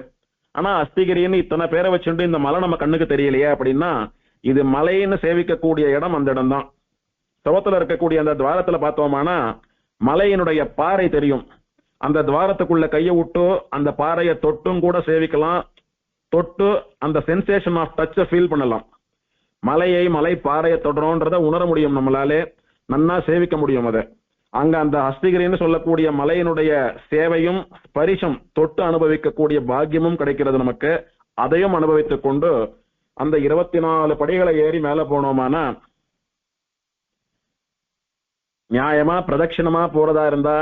ஆனா அஸ்திகிரின்னு இத்தனை பேரை வச்சுட்டு இந்த மலை நம்ம கண்ணுக்கு தெரியலையே அப்படின்னா இது மலைன்னு சேவிக்கக்கூடிய இடம் அந்த இடம் தான். சவத்துல இருக்கக்கூடிய அந்த துவாரத்துல பார்த்தோமானா மலையினுடைய பாறை தெரியும். அந்த துவாரத்துக்குள்ள கையை விட்டு அந்த பாறையை தொட்டும் கூட சேவிக்கலாம். தொட்டு அந்த சென்சேஷன் ஆஃப் டச்சை ஃபீல் பண்ணலாம். மலையை மலை பாறையை தொடுறோன்றத உணர முடியும், நம்மளாலே நன்னா சேவிக்க முடியும். அதை அங்க அந்த ஹஸ்திகிரின்னு சொல்லக்கூடிய மலையினுடைய சேவையும் பரிசம் தொட்டு அனுபவிக்கக்கூடிய பாக்கியமும் கிடைக்கிறது நமக்கு. அதையும் அனுபவித்துக் கொண்டு அந்த 24 படிகளை ஏறி மேல போனோமானா நியாயமா பிரதட்சிணமா போறதா இருந்தா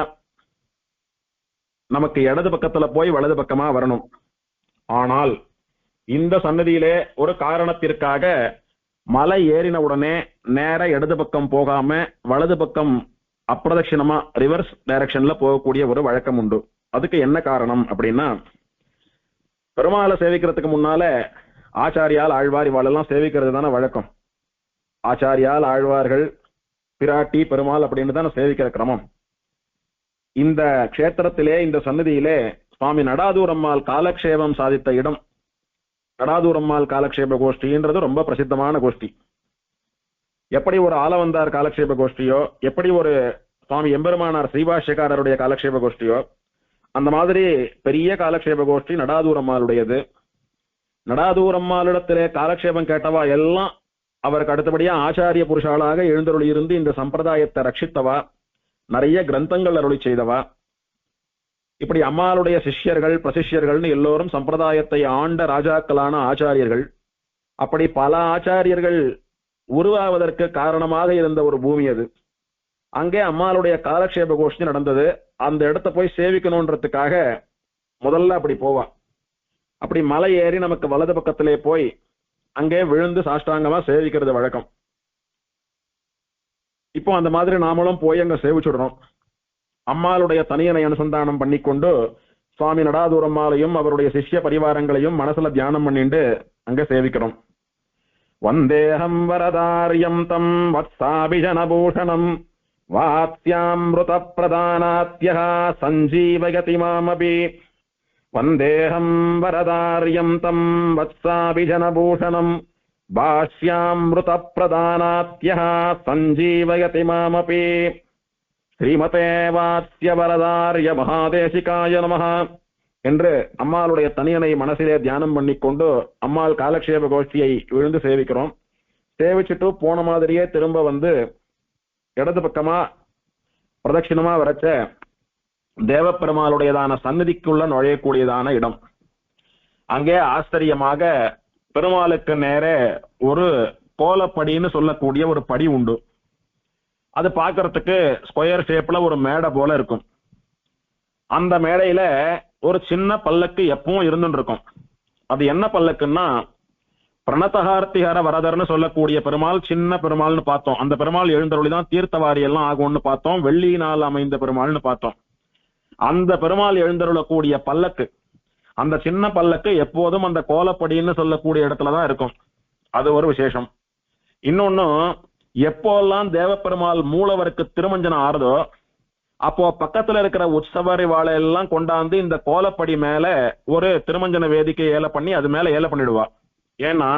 நமக்கு இடது பக்கத்துல போய் வலது பக்கமா வரணும். ஆனால் இந்த சன்னதியிலே ஒரு காரணத்திற்காக மலை ஏறின உடனே நேர இடது பக்கம் போகாம வலது பக்கம் அப்பிரதட்சிணமா ரிவர்ஸ் டைரக்ஷன்ல போகக்கூடிய ஒரு வழக்கம் உண்டு. அதுக்கு என்ன காரணம் அப்படின்னா பெருமாளை சேவிக்கிறதுக்கு முன்னால ஆச்சாரியால் ஆழ்வார் இவாளெல்லாம் சேவிக்கிறது தானே வழக்கம். ஆச்சாரியால் ஆழ்வார்கள் பிராட்டி பெருமாள் அப்படின்னு தானே சேவிக்கிற கிரமம். இந்த க்ஷேத்திரத்திலே இந்த சன்னதியிலே சுவாமி நடாதூரம்மாள் காலக்ஷேபம் சாதித்த இடம். நடாதூரம்மாள் காலக்ஷேப கோஷ்டின்றது ரொம்ப பிரசித்தமான கோஷ்டி. எப்படி ஒரு ஆலவந்தார் காலக்ஷேப கோஷ்டியோ, எப்படி ஒரு சுவாமி எம்பெருமானார் ஸ்ரீபாஷ்யக்காரருடைய காலக்ஷேப கோஷ்டியோ, அந்த மாதிரி பெரிய காலக்ஷேப கோஷ்டி நடாதூரம்மாளுடையது. நடாதூரம்மாளிடத்திலே காலக்ஷேபம் கேட்டவா எல்லாம் அவருக்கு அடுத்தபடியா ஆச்சாரிய புருஷாளாக எழுந்தருளி இருந்து இந்த சம்பிரதாயத்தை ரட்சித்தவா, நிறைய கிரந்தங்கள் அருளி செய்தவா. இப்படி அம்மாளுடைய சிஷ்யர்கள் பிரசிஷ்யர்கள்னு எல்லோரும் சம்பிரதாயத்தை ஆண்ட ராஜாக்களான ஆச்சாரியர்கள். அப்படி பல ஆச்சாரியர்கள் உருவாவதற்கு காரணமாக இருந்த ஒரு பூமி அது. அங்கே அம்மாளுடைய காலக்ஷேப கோஷ்டி நடந்தது. அந்த இடத்த போய் சேவிக்கணும்ன்றதுக்காக முதல்ல அப்படி போவா. அப்படி மலை ஏறி நமக்கு வலது பக்கத்திலே போய் அங்கே விழுந்து சாஷ்டாங்கமா சேவிக்கிறது வழக்கம். இப்போ அந்த மாதிரி நாமளும் போய் அங்க சேவிச்சுடுறோம். அம்மாளுடைய தனியனை அனுசந்தானம் பண்ணிக்கொண்டு சுவாமி நடாதூரம்மாளையும் அவருடைய சிஷ்ய பரிவாரங்களையும் மனசுல தியானம் பண்ணிட்டு அங்க சேவிக்கிறோம். வந்தேகம் வரதாரியம் தம் வத்சாபிஜனபூஷணம் வாத்ஸ்யாம்ருத பிரதானாத்யஹ சஞ்சீவயதி மாமபி. வந்தேகம் வரதாரியம் தம் வத்சாபிஜனபூஷணம் பாஷ்யாம்ருத பிரதானாத்யஹ சஞ்சீவயதி மாமபி. ஸ்ரீமதே வாத்ய வரதார்ய மகாதேசிகாய நமஹ என்று அம்மாளுடைய தனியனை மனசிலே தியானம் பண்ணிக்கொண்டு அம்மாள் காலக்ஷேப கோஷ்டியை விழுந்து சேவிக்கிறோம். சேவிச்சுட்டு போன மாதிரியே திரும்ப வந்து இடது பக்கமா பிரதட்சிணமா வரைச்ச தேவப்பெருமாளுடையதான சந்நிதிக்குள்ள நுழையக்கூடியதான இடம். அங்கே ஆச்சரியமாக பெருமாளுக்கு நேரே ஒரு கோலப்படின்னு சொல்லக்கூடிய ஒரு படி உண்டு. அது பார்க்கறதுக்கு ஸ்கொயர் ஷேப்ல ஒரு மேடை போல இருக்கும். அந்த மேடையில ஒரு சின்ன பல்லக்கு எப்பவும் இருந்துட்டு இருக்கும். அது என்ன பல்லக்குன்னா, பிரணதஹார்த்திஹர வரதர்னு சொல்லக்கூடிய பெருமாள் சின்ன பெருமாள்னு பார்த்தோம். அந்த பெருமாள் எழுந்தருளிதான் தீர்த்தவாரி எல்லாம் ஆகும்னு பார்த்தோம். வெள்ளியினால் அமைந்த பெருமாள்னு பார்த்தோம். அந்த பெருமாள் எழுந்தருளக்கூடிய பல்லக்கு, அந்த சின்ன பல்லக்கு எப்போதும் அந்த கோலப்படின்னு சொல்லக்கூடிய இடத்துலதான் இருக்கும். அது ஒரு விசேஷம். இன்னொன்னு, எப்போல்லாம் தேவப்பெருமாள் மூலவருக்கு திருமஞ்சனம் ஆறுதோ அப்போ பக்கத்துல இருக்கிற உற்சவர் வாழை எல்லாம் கொண்டாந்து இந்த கோலப்படி மேல ஒரு திருமஞ்சன வேதிக்கை ஏல பண்ணி அது மேல ஏல பண்ணிடுவா. ஏன்னா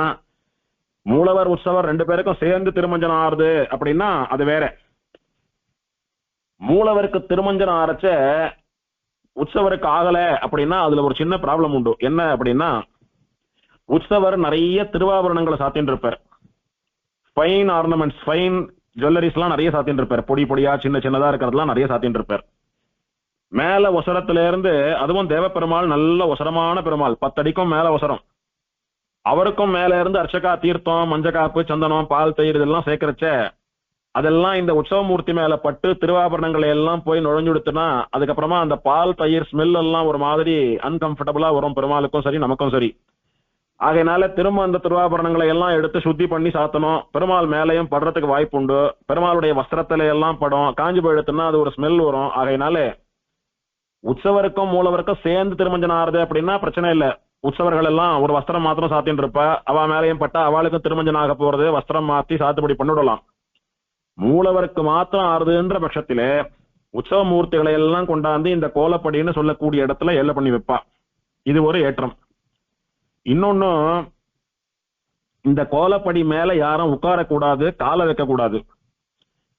மூலவர் உற்சவர் ரெண்டு பேருக்கும் சேர்ந்து திருமஞ்சனம் ஆறுது அப்படின்னா அது வேற. மூலவருக்கு திருமஞ்சனம் ஆரச்ச உற்சவருக்கு ஆகல அப்படின்னா அதுல ஒரு சின்ன ப்ராப்ளம் உண்டு. என்ன அப்படின்னா, உற்சவர் நிறைய திருவாபரணங்களை சாத்தின்னு இருப்பார். ஃபைன் ஆர்னமெண்ட்ஸ், ஃபைன் ஜுவல்லரிஸ் எல்லாம் நிறைய சாத்தின்னு இருப்பார். பொடி பொடியா சின்ன சின்னதா இருக்கிறதுலாம் நிறைய சாத்தின்னு இருப்பார். மேல ஒசரத்துல இருந்து, அதுவும் தேவப்பெருமாள் நல்ல ஒசரமான பெருமாள், 10 அடிக்கும் மேல ஒசரம். அவருக்கும் மேல இருந்து அர்ச்சகா தீர்த்தம், மஞ்சக்காப்பு, சந்தனம், பால், தயிர் இதெல்லாம் சேர்க்கிறச்ச அதெல்லாம் இந்த உற்சவமூர்த்தி மேல பட்டு திருவாபரணங்களை எல்லாம் போய் நுழைஞ்சுடுத்துனா அதுக்கப்புறமா அந்த பால் தயிர் ஸ்மெல் எல்லாம் ஒரு மாதிரி அன்கம்ஃபர்டபுளா வரும் பெருமாளுக்கும் சரி நமக்கும் சரி. ஆகையினால திரும்ப அந்த திருவாபரணங்களை எல்லாம் எடுத்து சுத்தி பண்ணி சாத்தணும். பெருமாள் மேலையும் படுறதுக்கு வாய்ப்பு உண்டு. பெருமாளுடைய வஸ்திரத்தில எல்லாம் படும். காஞ்சி போயிடுத்துன்னா அது ஒரு ஸ்மெல் வரும். ஆகையினால உற்சவருக்கும் மூலவருக்கும் சேர்ந்து திருமஞ்சனம் ஆறுது அப்படின்னா பிரச்சனை இல்லை. உற்சவர்கள் எல்லாம் ஒரு வஸ்திரம் மாத்திரம் சாத்தின்னு இருப்பா. அவ மேலையும் பட்டா அவளுக்கும் திருமஞ்சனம் ஆக போறது, வஸ்திரம் மாத்தி சாத்துப்படி பண்ணிவிடலாம். மூலவருக்கு மாத்திரம் ஆறுதுன்ற பட்சத்திலே உற்சவ மூர்த்திகளை எல்லாம் கொண்டாந்து இந்த கோலப்படின்னு சொல்லக்கூடிய இடத்துல ஏல பண்ணி வைப்பா. இது ஒரு ஏற்றம். இன்னொன்னு, இந்த கோலப்படி மேல யாரும் உட்காரக்கூடாது, காலை வைக்க கூடாது.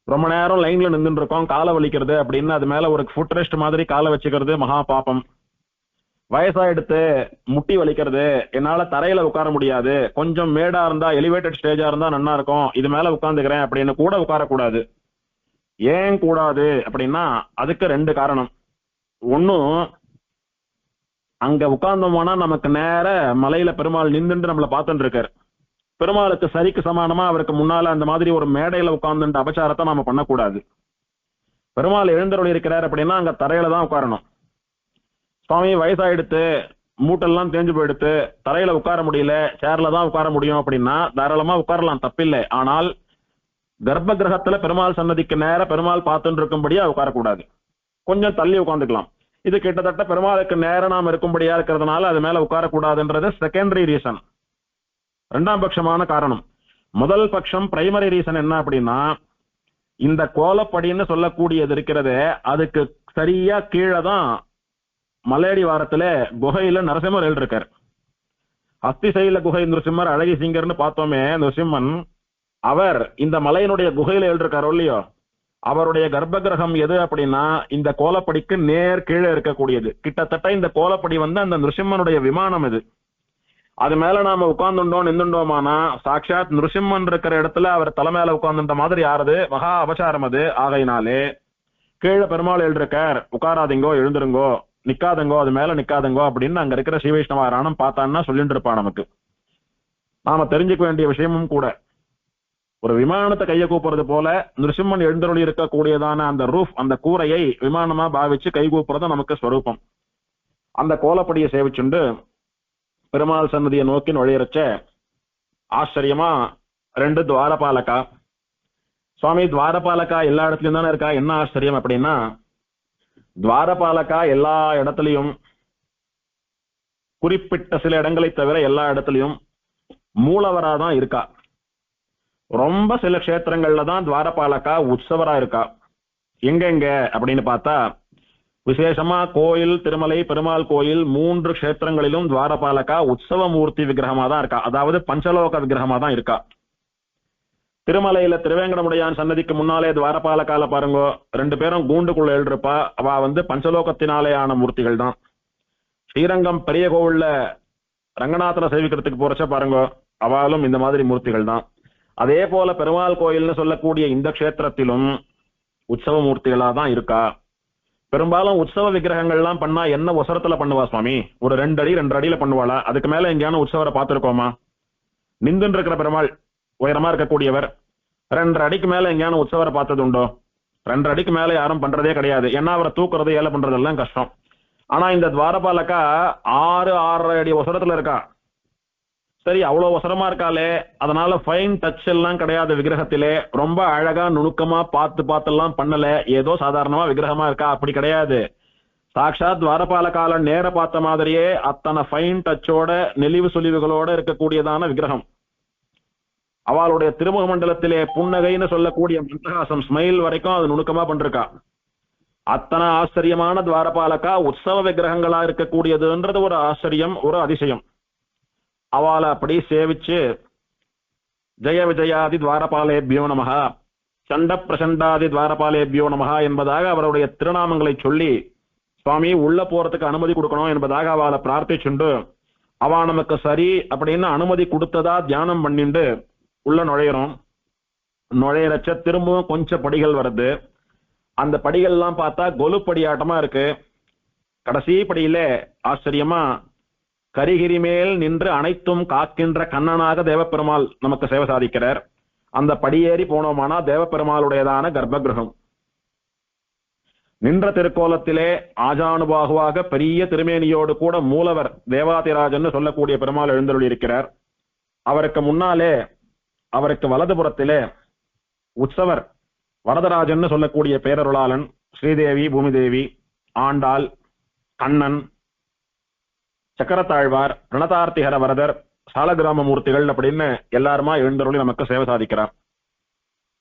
ரொம்ப நேரம் லைன்ல நின்றுட்டு இருக்கோம், காலை வலிக்கிறது அப்படின்னு அது மேல ஒரு ஃபுட் ரெஸ்ட் மாதிரி காலை வச்சுக்கிறது மகா பாப்பம். வயசாயிடுத்து முட்டி வலிக்கிறது, என்னால தரையில உட்கார முடியாது, கொஞ்சம் மேடா இருந்தா எலிவேட்டட் ஸ்டேஜா இருந்தா நல்லா இருக்கும், இது மேல உட்கார்ந்துக்கிறேன் அப்படின்னு கூட உட்காரக்கூடாது. ஏன் கூடாது அப்படின்னா அதுக்கு 2 காரணம். ஒன்னும், அங்க உட்கார்ந்தோம்னா நமக்கு நேர மலையில பெருமாள் நின்றுட்டு நம்மள பார்த்துட்டு இருக்காரு. பெருமாளுக்கு சரிக்கு சமானமா அவருக்கு முன்னால அந்த மாதிரி ஒரு மேடையில உட்கார்ந்துட்டு அபச்சாரத்தை நாம பண்ணக்கூடாது. பெருமாள் எழுந்தருளி இருக்கிறார் அப்படின்னா அங்க தரையில தான் உட்காரணும். சுவாமி வயசாயிடுத்து, மூட்டெல்லாம் தேஞ்சு போயிடுத்து, தரையில உட்கார முடியல, சேர்ல தான் உட்கார முடியும் அப்படின்னா தாராளமா உட்காரலாம், தப்பில்லை. ஆனால் கர்ப்ப கிரகத்துல பெருமாள் சன்னதிக்கு நேர பெருமாள் பார்த்துட்டு இருக்கும்படியா உட்காரக்கூடாது. கொஞ்சம் தள்ளி உட்காந்துக்கலாம். இது கிட்டத்தட்ட பெருமாளுக்கு நேரம் நாம் இருக்கும்படியா இருக்கிறதுனால அது மேல உட்காரக்கூடாதுன்றது செகண்டரி ரீசன், 2ஆம் பட்சமான காரணம். முதல் பட்சம் பிரைமரி ரீசன் என்ன அப்படின்னா, இந்த கோலப்படின்னு சொல்லக்கூடியது இருக்கிறது அதுக்கு சரியா கீழே தான் மலையடி வாரத்துல குகையில நரசிம்மர் இருக்கார். அஸ்திசைல குகை நிருசிம்மர், அழகி சிங்கர்னு பார்த்தோமே நிருசிம்மன், அவர் இந்த மலையினுடைய குகையில இருக்காரோ இல்லையோ, அவருடைய கர்ப்ப கிரகம் எது அப்படின்னா இந்த கோலப்படிக்கு நேர் கீழே இருக்கக்கூடியது. கிட்டத்தட்ட இந்த கோலப்படி அந்த நிருசிம்மனுடைய விமானம் இது. அது மேல நாம உட்கார்ந்துட்டோம் நின்றுட்டோமானா சாட்சாத் நிருசிம்மன் இருக்கிற இடத்துல அவர் தலை மேல உட்கார்ந்துட்ட மாதிரி ஆறுது, மகா அபசாரம் அது. ஆகையினாலே கீழே பெருமாள் இருக்கார், உட்காராதீங்கோ, எழுந்துருங்கோ, நிக்காதங்கோ, அது மேல நிக்காதங்கோ அப்படின்னு அங்க இருக்கிற ஸ்ரீ வைஷ்ணவாரானம் பார்த்தான்னா சொல்லிட்டு இருப்பா. நமக்கு நாம தெரிஞ்சுக்க வேண்டிய விஷயமும் கூட. ஒரு விமானத்தை கையை கூப்புறது போல நிருசிம்மன் எழுந்தருளி இருக்கக்கூடியதான அந்த ரூஃப், அந்த கூரையை விமானமா பாவிச்சு கை கூப்புறது நமக்கு ஸ்வரூபம். அந்த கோலப்படியை சேவிச்சுண்டு பெருமாள் சன்னதியை நோக்கி நுழையிறச்ச ஆச்சரியமா 2 துவாரபாலகா. சுவாமி துவாரபாலகா எல்லா இடத்துலயும் தானே இருக்கா, என்ன ஆச்சரியம் அப்படின்னா, துவாரபாலகா எல்லா இடத்துலயும், குறிப்பிட்ட சில இடங்களை தவிர எல்லா இடத்துலயும் மூலவராதான் இருக்கா. ரொம்ப சில கஷேத்திரங்கள்ல தான் துவாரபாலகா உற்சவரா இருக்கா. எங்க அப்படின்னு பார்த்தா, விசேஷமா கோயில், திருமலை, பெருமாள் கோயில் 3 கஷேத்திரங்களிலும் துவாரபாலகா உற்சவ மூர்த்தி விக்கிரகமா தான் இருக்கா. அதாவது பஞ்சலோக விக்கிரகமா தான் இருக்கா. திருமலையில திருவேங்கடமுடையான் சன்னதிக்கு முன்னாலே துவாரபாலகால பாருங்கோ, 2 பேரும் கூண்டுக்குள்ள எழுதிருப்பா. அவ பஞ்சலோகத்தினாலே ஆன மூர்த்திகள் தான். ஸ்ரீரங்கம் பெரிய கோவில்ல ரங்கநாதனை சேவிக்கிறதுக்கு போறச்ச பாருங்கோ, அவளும் இந்த மாதிரி மூர்த்திகள் தான். அதே போல பெருமாள் கோயில்னு சொல்லக்கூடிய இந்த க்ஷேத்திரத்திலும் உற்சவ மூர்த்திகளா தான் இருக்கா. பெரும்பாலும் உற்சவ விக்கிரகங்கள்லாம் பண்ணா என்ன உசரத்துல பண்ணுவா சுவாமி? ஒரு 2 அடி 2 அடியில பண்ணுவாளா? அதுக்கு மேல எங்கேயான உற்சவரை பார்த்திருக்கோமா? நின்று இருக்கிற பெருமாள் உயரமா இருக்கக்கூடியவர் 2.5 அடிக்கு மேல எங்கேயான உற்சவரை பார்த்தது உண்டோ? 2.5 அடிக்கு மேல யாரும் பண்றதே கிடையாது. ஏன்னா அவரை தூக்குறது ஏல பண்றதெல்லாம் கஷ்டம். ஆனா இந்த துவாரபாலகா 6-6.5 அடி உசரத்துல இருக்கா. சரி, அவ்வளவு உசரமா இருக்காளே, அதனால ஃபைன் டச் எல்லாம் கிடையாது விக்கிரகத்திலே. ரொம்ப அழகா நுணுக்கமா பார்த்து பண்ணல, ஏதோ சாதாரணமா விக்கிரகமா இருக்கா, அப்படி கிடையாது. சாட்சாத் துவாரபாலகால நேர பார்த்த மாதிரியே அத்தனை ஃபைன் டச்சோட நெளிவு சுழிவுகளோட இருக்கக்கூடியதான விக்கிரகம். அவளுடைய திருமுக மண்டலத்திலே புன்னகைன்னு சொல்லக்கூடிய மந்தகாசம் ஸ்மைல் வரைக்கும் அது நுணுக்கமா பண்றா. அத்தனை ஆச்சரியமான துவாரபாலகா உற்சவ விக்கிரகங்களா இருக்கக்கூடியதுன்றது ஒரு ஆச்சரியம், ஒரு அதிசயம். அவளை அப்படி சேவிச்சு ஜெய விஜயாதி துவாரபாலேபியோ நமஹா, சண்ட பிரசண்டாதி துவாரபாலேபியோ நமஹா என்பதாக அவருடைய திருநாமங்களை சொல்லி சுவாமி உள்ள போறதுக்கு அனுமதி கொடுக்கணும் என்பதாக அவளை பிரார்த்திச்சுண்டு அவ நமக்கு சரி அப்படின்னு அனுமதி கொடுத்ததா தியானம் பண்ணிண்டு உள்ள நுழையறச்ச திரும்பவும் கொஞ்சம் படிகள் வருது. அந்த படிகள்லாம் பார்த்தா கொலுப்படியாட்டமா இருக்கு. கடைசி படியில ஆச்சரியமா கரிகிரி மேல் நின்று அனைத்தும் காக்கின்ற கண்ணனாக தேவப்பெருமாள் நமக்கு சேவை சாதிக்கிறார். அந்த படியேறி போனோமானா தேவப்பெருமாளுடையதான கர்ப்பகிரகம். நின்ற திருக்கோலத்திலே ஆஜானுபாகுவாக பெரிய திருமேனியோடு கூட மூலவர் தேவாதிராஜன் சொல்லக்கூடிய பெருமாள் எழுந்தருளி இருக்கிறார். அவருக்கு முன்னாலே அவருக்கு வலதுபுறத்திலே உற்சவர் வரதராஜன் சொல்லக்கூடிய பேரருளாளன், ஸ்ரீதேவி, பூமிதேவி, ஆண்டாள், கண்ணன், சக்கரத்தாழ்வார், பிரணதார்த்திகர வரதர், சாலகிராம மூர்த்திகள் அப்படின்னு எல்லாருமா எழுந்தருளி நமக்கு சேவை சாதிக்கிறார்.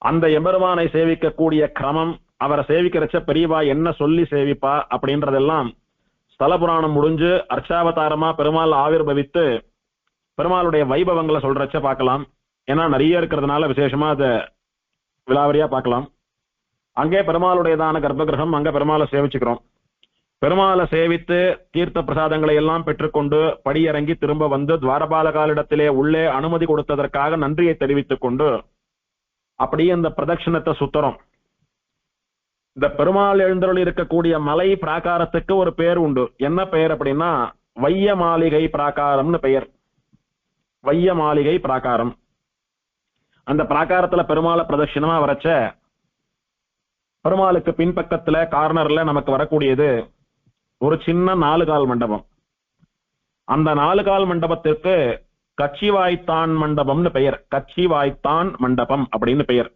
அந்த எம்பெருமானை சேவிக்கக்கூடிய கிரமம், அவரை சேவிக்கிறச்ச பெரியவா என்ன சொல்லி சேவிப்பா அப்படின்றதெல்லாம் ஸ்தல புராணம் முடிஞ்சு அர்ச்சாவதாரமா பெருமாள் ஆவிர்பவித்து பெருமாளுடைய வைபவங்களை சொல்றச்ச பார்க்கலாம். ஏன்னா நிறைய இருக்கிறதுனால விசேஷமா அதை விலாவரியா பார்க்கலாம். அங்கே பெருமாளுடையதான கர்ப்பகிரகம், அங்க பெருமாளை சேவிச்சுக்கிறோம். பெருமாளை சேவித்து தீர்த்த பிரசாதங்களை எல்லாம் பெற்றுக்கொண்டு படியிறங்கி திரும்ப வந்து துவாரபாலகாலிடத்திலே உள்ளே அனுமதி கொடுத்ததற்காக நன்றியை தெரிவித்துக் கொண்டு அப்படியே இந்த பிரதட்சணத்தை சுத்தரம். இந்த பெருமாள் எழுந்தருளி இருக்கக்கூடிய மலை பிராகாரத்துக்கு ஒரு பெயர் உண்டு. என்ன பெயர் அப்படின்னா வைய மாளிகை பிராகாரம்னு பெயர். வைய மாளிகை பிராகாரம். அந்த பிராகாரத்துல பெருமாளை பிரதட்சிணமா வரச்ச பெருமாளுக்கு பின்பக்கத்துல கார்னர்ல நமக்கு வரக்கூடியது ஒரு சின்ன 4 கால் மண்டபம். அந்த 4 கால் மண்டபத்திற்கு கச்சிவாய்த்தான் மண்டபம்னு பெயர். கச்சிவாய்த்தான் மண்டபம் அப்படின்னு பெயர்.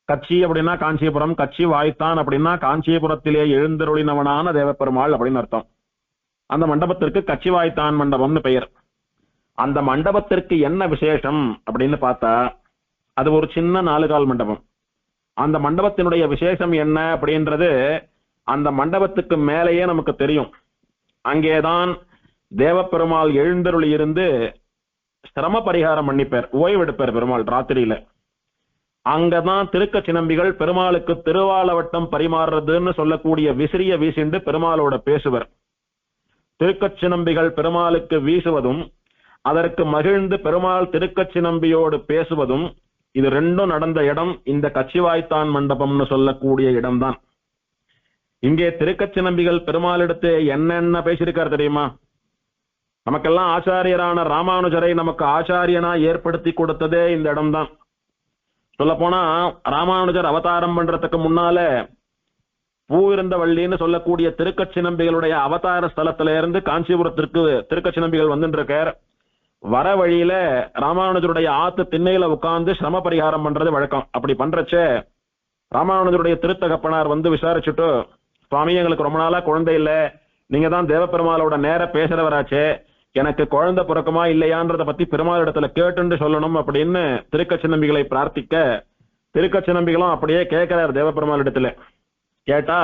கச்சி அப்படின்னா காஞ்சிபுரம், கச்சி வாய்த்தான் அப்படின்னா காஞ்சிபுரத்திலே எழுந்தருளினவனான தேவப்பெருமாள் அப்படின்னு அர்த்தம். அந்த மண்டபத்திற்கு கச்சிவாய்த்தான் மண்டபம்னு பெயர். அந்த மண்டபத்திற்கு என்ன விசேஷம் அப்படின்னு பார்த்தா அது ஒரு சின்ன 4 கால் மண்டபம். அந்த மண்டபத்தினுடைய விசேஷம் என்ன அப்படின்றது அந்த மண்டபத்துக்கு மேலேயே நமக்கு தெரியும். அங்கேதான் தேவப்பெருமாள் எழுந்தருளி இருந்து சிரம பரிகாரம் பண்ணிப்பார், ஓய்வெடுப்பார் பெருமாள் ராத்திரியில. அங்கதான் திருக்க சினம்பிகள் பெருமாளுக்கு திருவாலவட்டம் பரிமாறுறதுன்னு சொல்லக்கூடிய விசிறிய வீசிண்டு பெருமாளோட பேசுவர். திருக்கச் சினம்பிகள் பெருமாளுக்கு வீசுவதும் அதற்கு மகிழ்ந்து பெருமாள் திருக்கச் சினம்பியோடு பேசுவதும் இது ரெண்டும் நடந்த இடம் இந்த கச்சிவாய்த்தான் மண்டபம்னு சொல்லக்கூடிய இடம்தான். இங்கே திருக்கச்சினம்பிகள் பெருமாளிடத்து என்னென்ன பேசியிருக்காரு தெரியுமா? நமக்கெல்லாம் ஆச்சாரியரான ராமானுஜரை நமக்கு ஆச்சாரியனா ஏற்படுத்தி கொடுத்ததே இந்த இடம்தான். சொல்ல போனா ராமானுஜர் அவதாரம் பண்றதுக்கு முன்னால பூவிருந்தவள்ளின்னு சொல்லக்கூடிய திருக்கச்சினம்பிகளுடைய அவதார ஸ்தலத்தில இருந்து காஞ்சிபுரத்திற்கு திருக்கச்சினம்பிகள் வந்துட்டு இருக்கார். வர வழியில ராமானுஜருடைய ஆத்து திண்ணையில உட்கார்ந்து சிரம பரிகாரம் பண்றது வழக்கம். அப்படி பண்றச்சே ராமானுஜருடைய திருத்தகப்பனார் வந்து விசாரிச்சுட்டு, சுவாமி எங்களுக்கு ரொம்ப நாளா குழந்தை இல்ல, நீங்க தான் தேவப்பெருமாளோட நேர பேசுறவராச்சே, எனக்கு குழந்தை பிறக்குமா இல்லையான்றத பத்தி பெருமாள் இடத்துல கேட்டுன்னு சொல்லணும் அப்படின்னு திருக்கச்சினம்பிகளை பிரார்த்திக்க, திருக்கச்சினம்பிகளும் அப்படியே கேட்கிறார் தேவப்பெருமாள் இடத்துல. கேட்டா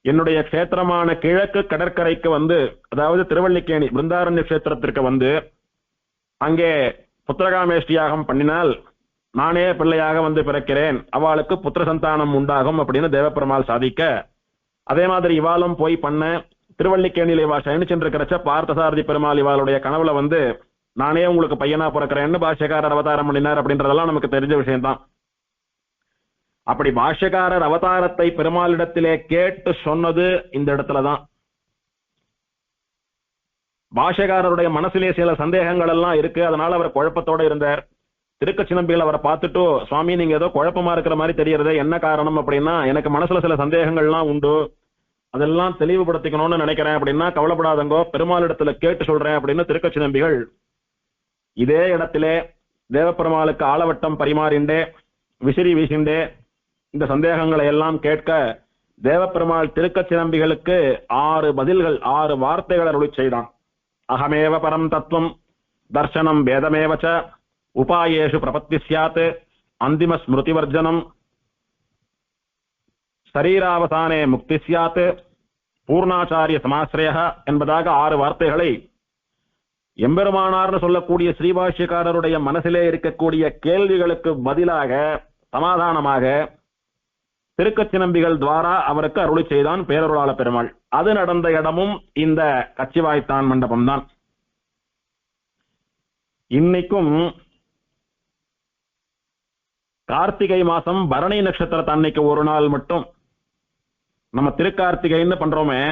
என்னுடைய கஷேத்திரமான கிழக்கு கடற்கரைக்கு வந்து, அதாவது திருவள்ளிக்கேணி பிருந்தாரண்ய கஷேத்திரத்திற்கு வந்து அங்கே புத்திரகாமேஷ்டி யாகம் பண்ணினால் நானே பிள்ளையாக வந்து பிறக்கிறேன், அவளுக்கு புத்திர சந்தானம் உண்டாகும் அப்படின்னு தேவப்பெருமாள் சாதிக்க, அதே மாதிரி இவாளும் போய் பண்ண திருவள்ளிக்கேணியில இவா சயனிச்சென்றிருக்கிறச்ச பார்த்தசாரதி பெருமாள் இவாளுடைய கனவுல வந்து நானே உங்களுக்கு பையனா பிறக்கிறேன்னு பாஷ்யக்காரர் அவதாரம் பண்ணினார் அப்படின்றதெல்லாம் நமக்கு தெரிஞ்ச விஷயம்தான். அப்படி பாஷ்யக்காரர் அவதாரத்தை பெருமாளிடத்திலே கேட்டு சொன்னது இந்த இடத்துலதான். பாஷ்யக்காரருடைய மனசிலே சில சந்தேகங்கள் எல்லாம் இருக்கு, அதனால அவர் குழப்பத்தோட இருந்தார். திருக்கச்சினம்பிகள் அவரை பார்த்துட்டு, சுவாமி நீங்க ஏதோ குழப்பமா இருக்கிற மாதிரி தெரியறது, என்ன காரணம் அப்படின்னா, எனக்கு மனசுல சில சந்தேகங்கள்லாம் உண்டு, அதெல்லாம் தெளிவுபடுத்திக்கணும்னு நினைக்கிறேன் அப்படின்னா, கவலைப்படாதங்கோ பெருமாளிடத்துல கேட்டு சொல்றேன் அப்படின்னு திருக்கச்சினம்பிகள் இதே இடத்திலே தேவப்பெருமாளுக்கு ஆளவட்டம் பரிமாறிண்டே விசிறி வீசிண்டே இந்த சந்தேகங்களை எல்லாம் கேட்க, தேவப்பெருமாள் திருக்கச்சினம்பிகளுக்கு 6 பதில்கள் 6 வார்த்தைகள் அருளி செய்தான். அகமேவ பரம் தத்துவம் தர்சனம் வேதமேவச்ச உபாயேஷு பிரபத்தி சியாத் அந்திம ஸ்மிருதிவர்ஜனம் சரீராவசானே முக்தி சியாத் பூர்ணாச்சாரிய சமாசிரய என்பதாக 6 வார்த்தைகளை எம்பெருமானார்னு சொல்லக்கூடிய ஸ்ரீபாஷ்யக்காரருடைய மனசிலே இருக்கக்கூடிய கேள்விகளுக்கு பதிலாக சமாதானமாக திருக்கச்சினம்பிகள் துவாரா அவருக்கு அருளி செய்தான் பேரருளாள பெருமாள். அது நடந்த இடமும் இந்த கச்சிவாய்த்தான் மண்டபம் தான். இன்னைக்கும் கார்த்திகை மாசம் பரணி நட்சத்திரத்தை அன்னைக்கு ஒரு நாள் மட்டும் நம்ம திருக்கார்த்திகைன்னு பண்றோமே,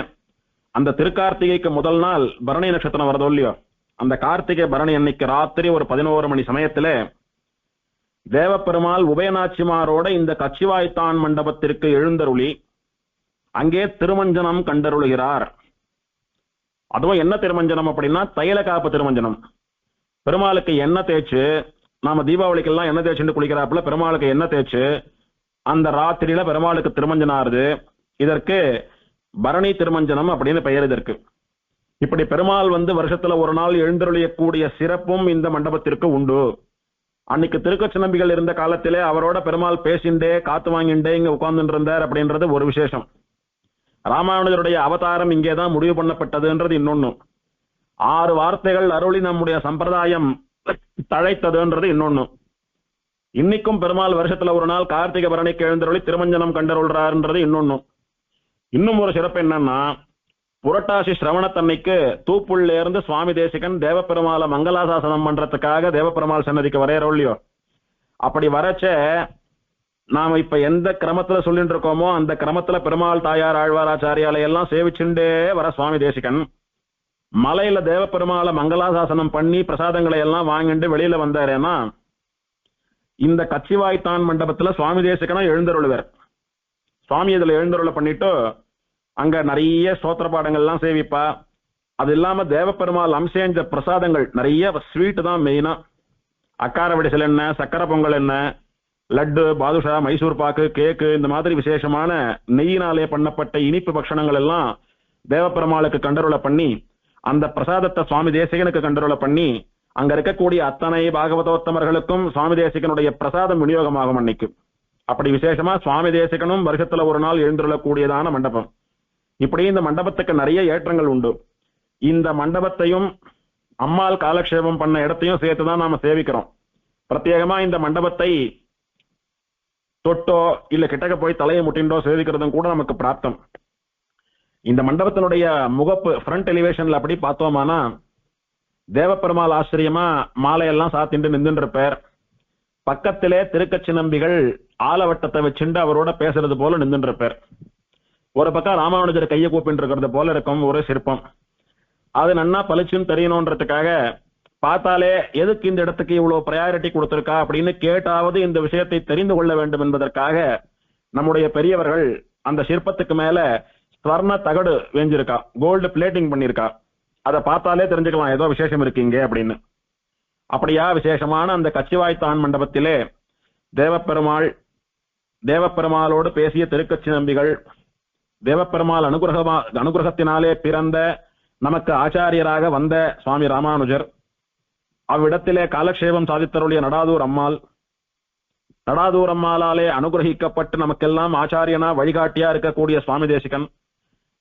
அந்த திருக்கார்த்திகைக்கு முதல் நாள் பரணி நட்சத்திரம் வரதோ இல்லையோ, அந்த கார்த்திகை பரணி அன்னைக்கு ராத்திரி ஒரு 11 மணி சமயத்துல தேவப்பெருமாள் உபயநாச்சிமாரோட இந்த கச்சிவாய்த்தான் மண்டபத்திற்கு எழுந்தருளி அங்கே திருமஞ்சனம் கண்டருளுகிறார். அதுவும் என்ன திருமஞ்சனம் அப்படின்னா, தைல காப்பு திருமஞ்சனம். பெருமாளுக்கு எண்ணெய் தேய்ச்சு, நாம தீபாவளிக்கெல்லாம் எண்ணெய் தேய்ச்சுட்டு குளிக்கிறாப்புல பெருமாளுக்கு எண்ணெய் தேய்ச்சு அந்த ராத்திரியில பெருமாளுக்கு திருமஞ்சனம் ஆறுது. இதற்கு பரணி திருமஞ்சனம் அப்படின்னு பெயர் இதற்கு. இப்படி பெருமாள் வந்து வருஷத்துல ஒரு நாள் எழுந்தருளியக்கூடிய சிறப்பும் இந்த மண்டபத்திற்கு உண்டு. அன்னைக்கு திருக்கச்சினம்பிகள் இருந்த காலத்திலே அவரோட பெருமாள் பேசிண்டே காத்து வாங்கிண்டே இங்க உட்கார்ந்து இருந்தார் அப்படின்றது ஒரு விசேஷம். ராமானுஜருடைய அவதாரம் இங்கேதான் முடிவு பண்ணப்பட்டதுன்றது இன்னொன்னு. 6 வார்த்தைகள் அருளி நம்முடைய சம்பிரதாயம் தழைத்ததுன்றது இன்னொன்னு. இன்னைக்கும் பெருமாள் வருஷத்துல ஒரு நாள் கார்த்திகை பரணிக்கு எழுந்தருளி திருமஞ்சனம் கண்டருள்றாருன்றது இன்னொன்னு. இன்னும் ஒரு சிறப்பு என்னன்னா, புரட்டாசி சிரவணத்தன்னைக்கு தூப்புள்ள இருந்து சுவாமி தேசிகன் தேவப்பெருமாளை மங்களாசாசனம் பண்றதுக்காக தேவப்பெருமாள் சன்னதிக்கு வரையறோம் இல்லையோ, அப்படி வரச்ச நாம இப்ப எந்த கிரமத்துல சொல்லிட்டு இருக்கோமோ அந்த கிரமத்துல பெருமாள் தாயார் ஆழ்வாராச்சாரியாலை எல்லாம் சேவிச்சுண்டே வர சுவாமி தேசிகன் மலையில தேவப்பெருமாளை மங்களாசாசனம் பண்ணி பிரசாதங்களை எல்லாம் வாங்கிட்டு வெளியில வந்தாரேன்னா, இந்த கச்சிவாய்த்தான் மண்டபத்துல சுவாமி தேசிகனா எழுந்தருளுவர். சுவாமி இதுல எழுந்தருளை பண்ணிட்டு அங்க நிறைய ஸ்தோத்திர பாடங்கள்லாம் சேவிப்பா. அது இல்லாம தேவப்பெருமாள் அம்சேஞ்ச பிரசாதங்கள் நிறைய ஸ்வீட் தான் மெயினா. அக்கார விடிசல் என்ன, சக்கரை பொங்கல் என்ன, லட்டு, பாதுஷா, மைசூர் பாக்கு, கேக்கு, இந்த மாதிரி விசேஷமான நெய்யினாலே பண்ணப்பட்ட இனிப்பு பக்ஷணங்கள் எல்லாம் தேவப்பெருமாளுக்கு கண்டருளை பண்ணி அந்த பிரசாதத்தை சுவாமி தேசிகனுக்கு கண்டருளை பண்ணி அங்க இருக்கக்கூடிய அத்தனை பாகவதோத்தமர்களுக்கும் சுவாமி தேசிகனுடைய பிரசாதம் விநியோகமாகும் அன்னைக்கு. அப்படி விசேஷமா சுவாமி தேசிகனும் வருஷத்துல ஒரு நாள் எழுந்துள்ளக்கூடியதான மண்டபம். இப்படி இந்த மண்டபத்துக்கு நிறைய ஏற்றங்கள் உண்டு. இந்த மண்டபத்தையும் அம்மாள் காலக்ஷேபம் பண்ண இடத்தையும் சேர்த்துதான் நாம சேவிக்கிறோம். பிரத்யேகமா இந்த மண்டபத்தை தொட்டோ இல்ல கிட்டக்க போய் தலையை முட்டின்றோ சேவிக்கிறதும் கூட நமக்கு பிராப்தம். இந்த மண்டபத்தினுடைய முகப்பு ஃப்ரண்ட் எலிவேஷன்ல அப்படி பார்த்தோமானா, தேவப்பெருமாள் ஆச்சரியமா மாலையெல்லாம் சாத்திட்டு நின்றுட்டு இருப்பார். பக்கத்திலே திருக்கச்சினம்பிகள் ஆலவட்டத்தை வச்சுண்டு அவரோட பேசுறது போல நின்றுட்டு இருப்பார். ஒரு பக்கம் ராமானுஜர் கையை கூப்பிட்டு இருக்கிறது போல இருக்கும் ஒரு சிற்பம். அது நன்னா பளிச்சுன்னு தெரியணும்ன்றதுக்காக பார்த்தாலே எதுக்கு இந்த இடத்துக்கு இவ்வளவு ப்ரையாரிட்டி கொடுத்திருக்கா அப்படின்னு கேட்டாவது இந்த விஷயத்தை தெரிந்து கொள்ள வேண்டும் என்பதற்காக நம்முடைய பெரியவர்கள் அந்த சிற்பத்துக்கு மேல ஸ்வர்ண தகடு வேஞ்சிருக்கா, கோல்டு பிளேட்டிங் பண்ணிருக்கா. அதை பார்த்தாலே தெரிஞ்சுக்கலாம் ஏதோ விசேஷம் இருக்கீங்க அப்படின்னு. அப்படியா விசேஷமான அந்த கச்சிவாய்த்தான் மண்டபத்திலே தேவப்பெருமாளோடு பேசிய திருக்கச்சினம்பிகள், தேவப்பெருமாள் அனுகிரகத்தினாலே பிறந்த நமக்கு ஆச்சாரியராக வந்த சுவாமி ராமானுஜர், அவ்விடத்திலே காலக்ஷேபம் சாதித்தருடைய நடாதூர் அம்மாளாலே அனுகிரகிக்கப்பட்டு நமக்கெல்லாம் ஆச்சாரியனா வழிகாட்டியா இருக்கக்கூடிய சுவாமி தேசிகன்,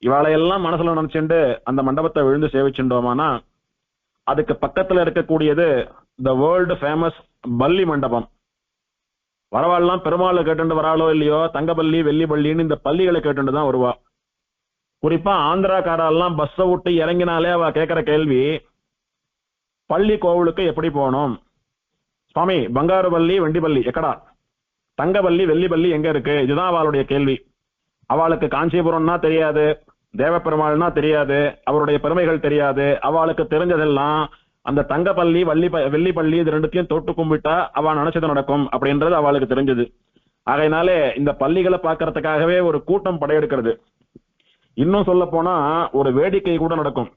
இவாளையெல்லாம் மனசுல நினைச்சுண்டு அந்த மண்டபத்தை விழுந்து சேவிச்சுட்டோமானா, அதுக்கு பக்கத்துல இருக்கக்கூடியது த வேர்ல்டு ஃபேமஸ் பல்லி மண்டபம். வரவாள்லாம் பெருமாளை கேட்டுண்டு வராளோ இல்லையோ தங்கபல்லி வெள்ளி பள்ளின்னு இந்த பள்ளிகளை கேட்டுண்டு தான் வருவா. குறிப்பா ஆந்திராக்காரெல்லாம் பஸ்ஸை விட்டு இறங்கினாலே அவ கேட்கிற கேள்வி, பள்ளி கோவிலுக்கு எப்படி போகணும் சுவாமி, பங்காரு பள்ளி வெண்டி பள்ளி எக்கடா, தங்கபல்லி வெள்ளி பள்ளி எங்க இருக்கு, இதுதான் அவளுடைய கேள்வி. அவளுக்கு காஞ்சிபுரம்னா தெரியாது, தேவப்பெருமாள்னா தெரியாது, அவருடைய பெருமைகள் தெரியாது. அவளுக்கு தெரிஞ்சதெல்லாம் அந்த தங்கப்பள்ளி வெள்ளி பள்ளி இது ரெண்டுத்தையும் தொட்டு கும்பிட்டா அவ நினைச்சது நடக்கும் அப்படின்றது அவளுக்கு தெரிஞ்சது. ஆகையினாலே இந்த பள்ளிகளை பார்க்கறதுக்காகவே ஒரு கூட்டம் படையெடுக்கிறது. இன்னும் சொல்ல போனா ஒரு வேடிக்கை கூட நடக்கும்.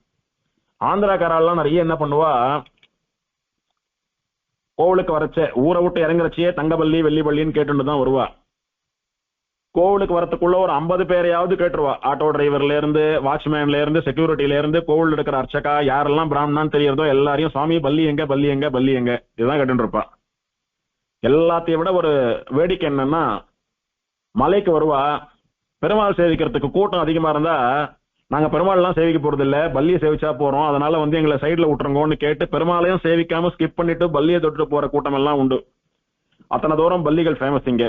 ஆந்திராக்காரெல்லாம் நிறைய என்ன பண்ணுவா, கோவிலுக்கு வரச்சே ஊரை விட்டு இறங்குறச்சியே தங்கபல்லி வெள்ளி பள்ளின்னு கேட்டுட்டு தான் வருவா. கோவிலுக்கு வரத்துக்குள்ள ஒரு 50 பேரையாவது கேட்டுருவா. ஆட்டோ டிரைவர்ல இருந்து, வாட்ச்மேன்ல இருந்து, செக்யூரிட்டில இருந்து, கோவில் இருக்கிற அர்ச்சகா யாரெல்லாம் பிராமணான்னு தெரியறதோ எல்லாரையும் சுவாமி பள்ளி எங்க பள்ளி எங்க பள்ளி எங்க இதுதான் கேட்டு இருப்பா. எல்லாத்தையும் விட ஒரு வேடிக்கை என்னன்னா, மலைக்கு வருவா, பெருமாள் சேவிக்கிறதுக்கு கூட்டம் அதிகமா இருந்தா நாங்க பெருமாள் எல்லாம் சேவிக்க போறது இல்ல, பள்ளியை சேவிச்சா போறோம், அதனால எங்களை சைட்ல விட்டுருங்கோன்னு கேட்டு பெருமாளையும் சேவிக்காம ஸ்கிப் பண்ணிட்டு பள்ளியை தொட்டு போற கூட்டம் எல்லாம் உண்டு. அத்தனை தூரம் பள்ளிகள் ஃபேமஸ் இங்க.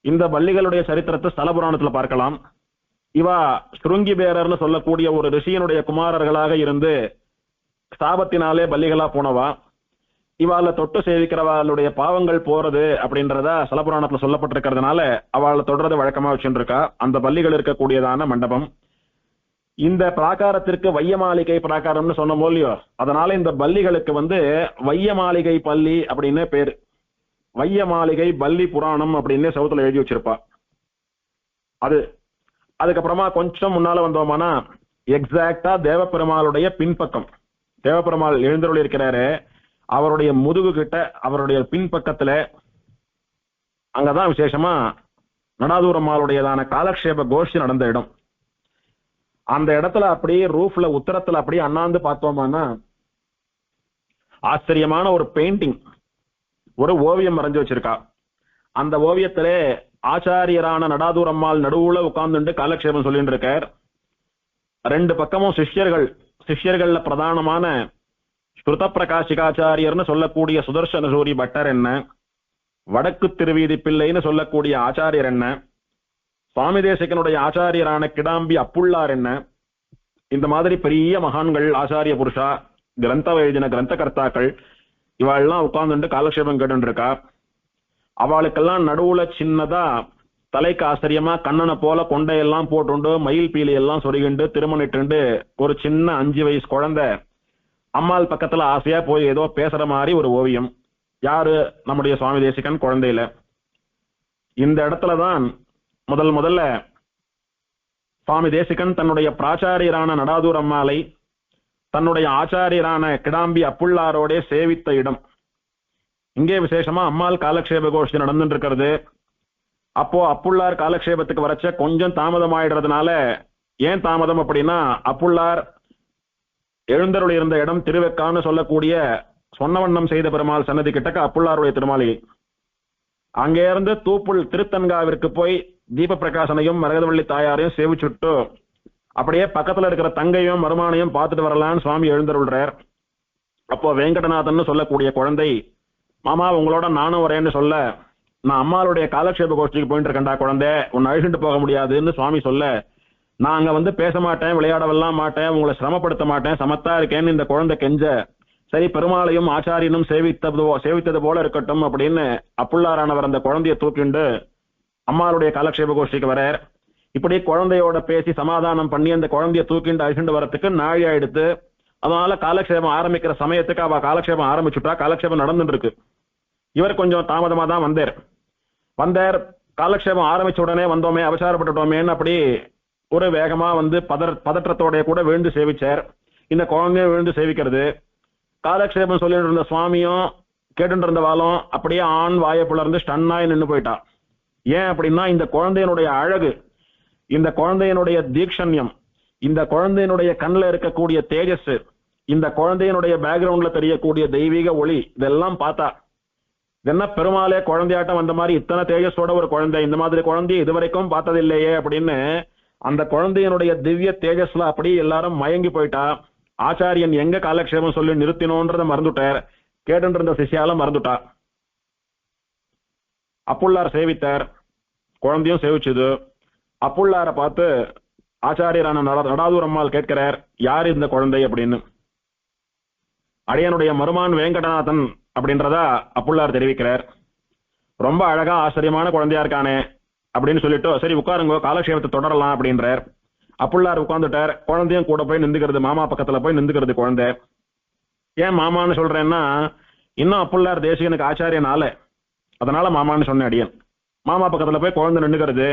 இந்த பள்ளிகளுடைய சரித்திரத்தை ஸ்தல புராணத்துல பார்க்கலாம். இவா ஸ்ருங்கி பேரர்னு சொல்லக்கூடிய ஒரு ரிஷியனுடைய குமாரர்களாக இருந்து சாபத்தினாலே பள்ளிகளா போனவா. இவாள தொட்டு சேவிக்கிறவாளுடைய பாவங்கள் போறது அப்படின்றதா ஸ்தல புராணத்துல சொல்லப்பட்டிருக்கிறதுனால அவளை தொடர்றது வழக்கமா வச்சுட்டு இருக்கா. அந்த பள்ளிகள் இருக்கக்கூடியதான மண்டபம். இந்த பிராகாரத்திற்கு வைய மாளிகை பிராகாரம்னு சொன்ன போலியோ, அதனால இந்த பள்ளிகளுக்கு வைய மாளிகை பள்ளி அப்படின்னு பேரு. வைய மாளிகை பள்ளி புராணம் அப்படின்னு சவுத்துல எழுதி வச்சிருப்பா. அதுக்கப்புறமா கொஞ்சம் முன்னால வந்தோம்னா எக்ஸாக்டா தேவப்பெருமாளுடைய பின்பக்கம், தேவப்பெருமாள் எழுந்தருள் இருக்கிறாரு, அவருடைய முதுகு கிட்ட அவருடைய பின்பக்கத்துல அங்கதான் விசேஷமா நடாதூரம்மாளுடையதான காலக்ஷேப கோஷ்டி நடந்த இடம். அந்த இடத்துல அப்படியே ரூஃப்ல உத்தரத்துல அப்படியே அண்ணாந்து பார்த்தோம்னா ஆச்சரியமான ஒரு பெயிண்டிங், ஒரு ஓவியம் வரைஞ்சு வச்சிருக்கா. அந்த ஓவியத்திலே ஆச்சாரியரான நடாதூரம்மாள் நடுவுல உட்கார்ந்துட்டு காலக்ஷேபம் சொல்லிட்டு இருக்கார். 2 பக்கமும் சிஷ்யர்கள்ல பிரதானமான ஸ்ருத பிரகாசிகாச்சாரியர்னு சொல்லக்கூடிய சுதர்சன சூரி பட்டர் என்ன, வடக்கு திருவீதி பிள்ளைன்னு சொல்லக்கூடிய ஆச்சாரியர் என்ன, சுவாமி தேசிகனுடைய ஆச்சாரியரான கிடாம்பி அப்புள்ளார் என்ன, இந்த மாதிரி பெரிய மகான்கள், ஆச்சாரிய புருஷா, கிரந்த எழுதின கிரந்த கர்த்தாக்கள் இவாள்லாம் உட்கார்ந்துட்டு காலக்ஷேபம் கேட்டு இருக்கா. அவளுக்கெல்லாம் நடுவுல சின்னதா தலைக்கு ஆச்சரியமா கண்ணனை போல கொண்டையெல்லாம் போட்டுண்டு மயில் பீலி எல்லாம் சொருகிண்டு திருமணிட்டு ஒரு சின்ன 5 வயசு குழந்தை அம்மாள் பக்கத்துல ஆசையா போய் ஏதோ பேசுற மாதிரி ஒரு ஓவியம். யாரு? நம்முடைய சுவாமி தேசிகன் குழந்தையில. இந்த இடத்துலதான் முதல்ல சுவாமி தேசிகன் தன்னுடைய பிராச்சாரியரான நடாதூர் அம்மாளை தன்னுடைய ஆச்சாரியரான கிடாம்பி அப்புள்ளாரோட சேவித்த இடம். இங்கே விசேஷமா அம்மாள் காலக்ஷேப கோஷ்டி நடந்துட்டு இருக்கிறது. அப்போ அப்புள்ளார் காலக்ஷேபத்துக்கு வரச்ச கொஞ்சம் தாமதம் ஆயிடுறதுனால, ஏன் தாமதம் அப்படின்னா, அப்புள்ளார் எழுந்தருள் இருந்த இடம் திருவெக்கான்னு சொல்லக்கூடிய சொன்னவண்ணம் செய்த பெருமாள் சன்னதி கிட்டக்க அப்புள்ளாருடைய திருமாளிகை. அங்கே இருந்து தூப்புள் திருத்தன்காவிற்கு போய் தீப பிரகாசனையும் மரகதவள்ளி தாயாரையும் சேவிச்சுட்டு அப்படியே பக்கத்துல இருக்கிற தங்கையும் மருமானையும் பார்த்துட்டு வரலான்னு சுவாமி எழுந்தருள்றார். அப்போ வெங்கடநாதன் சொல்லக்கூடிய குழந்தை, மாமா உங்களோட நானும் வரேன்னு சொல்ல, நான் அம்மாளுடைய காலக்ஷேப கோஷ்டிக்கு போயிட்டு இருக்கேன்டா குழந்தை, உன்னை அழிச்சுட்டு போக முடியாதுன்னு சுவாமி சொல்ல, நான் அங்க பேச மாட்டேன், விளையாடவெல்லாம் மாட்டேன், உங்களை சிரமப்படுத்த மாட்டேன், சமத்தா இருக்கேன்னு இந்த குழந்தை கெஞ்ச, சரி பெருமாளையும் ஆச்சாரியனும் சேவித்தது போல இருக்கட்டும் அப்படின்னு அப்புள்ளாரானவர் அந்த குழந்தைய தூக்கிண்டு அம்மாளுடைய காலக்ஷேப கோஷ்டிக்கு வரார். இப்படி குழந்தையோட பேசி சமாதானம் பண்ணி அந்த குழந்தைய தூக்கிண்டு அழிச்சுட்டு வரத்துக்கு நாழி ஆயிடுத்து. அதனால காலக்ஷேபம் ஆரம்பிக்கிற சமயத்துக்கு அவ காலக்ஷேபம் ஆரம்பிச்சுட்டா. காலக்ஷேபம் நடந்துட்டு இருக்கு. இவர் கொஞ்சம் தாமதமா தான் வந்தார். காலக்ஷேபம் ஆரம்பிச்ச உடனே வந்தோமே, அவசாரப்பட்டுட்டோமேன்னு அப்படி ஒரு வேகமா பதற்றத்தோடைய கூட விழுந்து சேவிச்சார். இந்த குழந்தையும் விழுந்து சேவிக்கிறது. காலக்ஷேபம் சொல்லிட்டு இருந்த சுவாமியும் கேட்டு இருந்தவாலும் அப்படியே ஆண் வாயை புலர்ந்து ஸ்டன்னாய் நின்று போயிட்டா. ஏன் அப்படின்னா, இந்த குழந்தையினுடைய அழகு, இந்த குழந்தையினுடைய தீக்ஷண்யம், இந்த குழந்தையினுடைய கண்ணில் இருக்கக்கூடிய தேஜஸ், இந்த குழந்தையினுடைய பேக்ரவுண்ட்ல தெரியக்கூடிய தெய்வீக ஒளி, இதெல்லாம் பார்த்தா என்ன பெருமாளே குழந்தையாட்டம் வந்த மாதிரி இத்தனை தேஜஸோட ஒரு குழந்தை, இந்த மாதிரி குழந்தைய இதுவரைக்கும் பார்த்ததில்லையே அப்படின்னு அந்த குழந்தையினுடைய திவ்ய தேஜஸ்ல அப்படியே எல்லாரும் மயங்கி போயிட்டா. ஆச்சாரியன் எங்க காலக்ஷேபம் சொல்லி நிறுத்தினோன்றதை மறந்துட்டார். கேட்டு இருந்த சிஷ்யால மறந்துட்டா. அப்புள்ளார் சேவித்தார், குழந்தையும் சேவிச்சது. அப்புள்ளாரை பார்த்து ஆச்சாரியரான நடாதூர் அம்மாள் கேட்கிறார், யார் இந்த குழந்தை அப்படின்னு. அடியனுடைய மருமான் வேங்கடநாதன் அப்படின்றதா அப்புள்ளார் தெரிவிக்கிறார். ரொம்ப அழகா ஆச்சரியமான குழந்தையா இருக்கானே அப்படின்னு சொல்லிட்டு, சரி உட்காருங்க காலக்ஷேபத்தை தொடரலாம் அப்படின்றார். அப்புள்ளார் உட்கார்ந்துட்டார். குழந்தையும் கூட போய் நின்றுக்கிறது, மாமா பக்கத்துல போய் நின்றுக்கிறது குழந்தை. ஏன் மாமான்னு சொல்றேன்னா, இன்னும் அப்புள்ளார் தேசிகனுக்கு ஆச்சாரியன் ஆல, அதனால மாமான்னு சொன்னேன் அடியன். மாமா பக்கத்துல போய் குழந்தை நின்றுக்கிறது.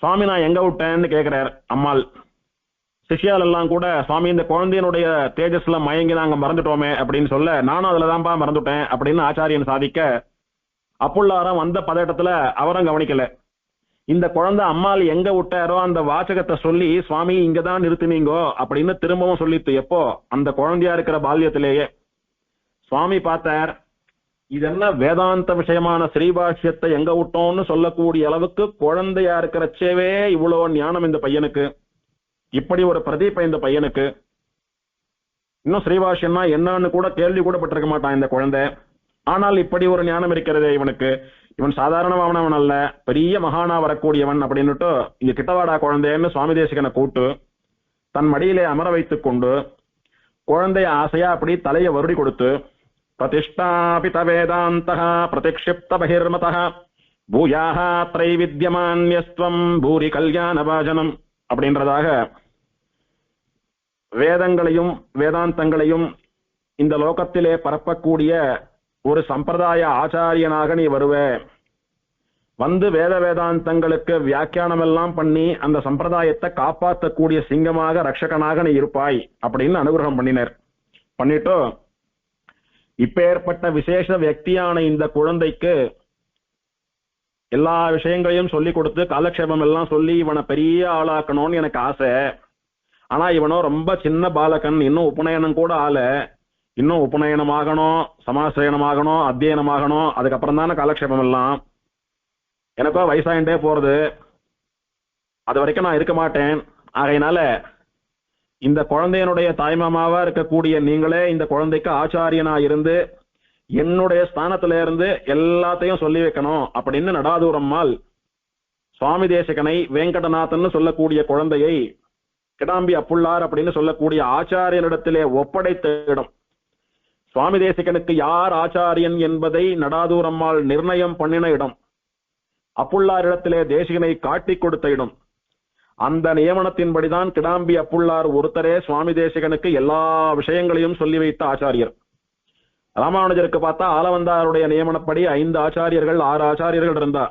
சுவாமி நான் எங்க விட்டேன்னு கேட்கிறார் அம்மாள். சிஷியால் எல்லாம் கூட, சுவாமி இந்த குழந்தையினுடைய தேஜஸ்ல மயங்கி நாங்க மறந்துட்டோமே அப்படின்னு சொல்ல, நானும் அதுலதான்ப்பா மறந்துட்டேன் அப்படின்னு ஆச்சாரியன் சாதிக்க, அப்புள்ளாரம் வந்த பதட்டத்துல அவரும் கவனிக்கல. இந்த குழந்தை அம்மாள் எங்க விட்டாரோ அந்த வாசகத்தை சொல்லி, சுவாமி இங்கதான் நிறுத்தினீங்கோ அப்படின்னு திரும்பவும் சொல்லிட்டு, எப்போ அந்த குழந்தையா இருக்கிற பால்யத்திலேயே. சுவாமி பார்த்தார், இதெல்லாம் வேதாந்த விஷயமான ஸ்ரீபாஷ்யத்தை எங்க விட்டோம்னு சொல்லக்கூடிய அளவுக்கு குழந்தையா இருக்கிறச்சேவே இவ்வளவு ஞானம் இந்த பையனுக்கு, இப்படி ஒரு பிரதீப இந்த பையனுக்கு. இன்னும் ஸ்ரீபாஷ்யம்னா என்னன்னு கூட கேள்வி கூட பட்டிருக்க மாட்டான் இந்த குழந்தை. ஆனால் இப்படி ஒரு ஞானம் இருக்கிறதே இவனுக்கு, இவன் சாதாரணமானவன் அல்ல, பெரிய மகானா வரக்கூடியவன் அப்படின்னுட்டு இங்க கிட்டவாடா குழந்தைன்னு சுவாமி தேசிகனை கூட்டு தன் மடியிலே அமர வைத்துக் கொண்டு குழந்தைய ஆசையா அப்படி தலையை வருடி கொடுத்து, பிரதிஷ்டாபித வேதாந்தः பிரதிக்ஷிப்த பகிர்மதः பூயாஹ த்ரைவித்யமான்யஸ்த்வம் பூரி கல்யாண பாஜனம் அப்படின்றதாக வேதங்களையும் வேதாந்தங்களையும் இந்த லோகத்திலே பரப்பக்கூடிய ஒரு சம்பிரதாய ஆச்சாரியனாக நீ வருவே, வந்து வேத வேதாந்தங்களுக்கு வியாக்கியானம் எல்லாம் பண்ணி அந்த சம்பிரதாயத்தை காப்பாற்றக்கூடிய சிங்கமாக ரட்சகனாக நீ இருப்பாய் அப்படின்னு அனுகிரகம் பண்ணினர். பண்ணிட்டு இப்பேற்பட்ட விசேஷ வியக்தியான இந்த குழந்தைக்கு எல்லா விஷயங்களையும் சொல்லி கொடுத்து காலக்ஷேபம் எல்லாம் சொல்லி இவனை பெரிய ஆளாக்கணும்னு எனக்கு ஆசை. ஆனா இவனோ ரொம்ப சின்ன பாலகன், இன்னும் உபநயனம் கூட ஆல, இன்னும் உபநயனமாகணும், சமாசிரயணமாகணும், அத்தியனமாகணும், அதுக்கப்புறம் தானே காலக்ஷேபம் எல்லாம். எனக்கோ வயசாயிண்டே போறது, அது வரைக்கும் நான் இருக்க மாட்டேன். ஆகையினால இந்த குழந்தையனுடைய தாய்மாமாவா இருக்கக்கூடிய நீங்களே இந்த குழந்தைக்கு ஆச்சாரியனா இருந்து என்னுடைய ஸ்தானத்துல இருந்து எல்லாத்தையும் சொல்லி வைக்கணும் அப்படின்னு நடாதூர் அம்மாள் சுவாமி தேசிகனை வேங்கடநாதன் சொல்லக்கூடிய குழந்தையை கிடாம்பி அப்புள்ளார் அப்படின்னு சொல்லக்கூடிய ஆச்சாரியனிடத்திலே ஒப்படைத்த இடம். சுவாமி தேசிகனுக்கு யார் ஆச்சாரியன் என்பதை நடாதூர் அம்மாள் நிர்ணயம் பண்ணின இடம், அப்புள்ளாரிடத்திலே தேசிகனை காட்டிக் கொடுத்த இடம். அந்த நியமனத்தின்படிதான் கிடாம்பி அப்புள்ளார் ஒருத்தரே சுவாமி தேசிகனுக்கு எல்லா விஷயங்களையும் சொல்லி வைத்த ஆச்சாரியர். ராமானுஜருக்கு பார்த்தா ஆலவந்தாருடைய நியமனப்படி 5 ஆச்சாரியர்கள் 6 ஆச்சாரியர்கள் இருந்தா.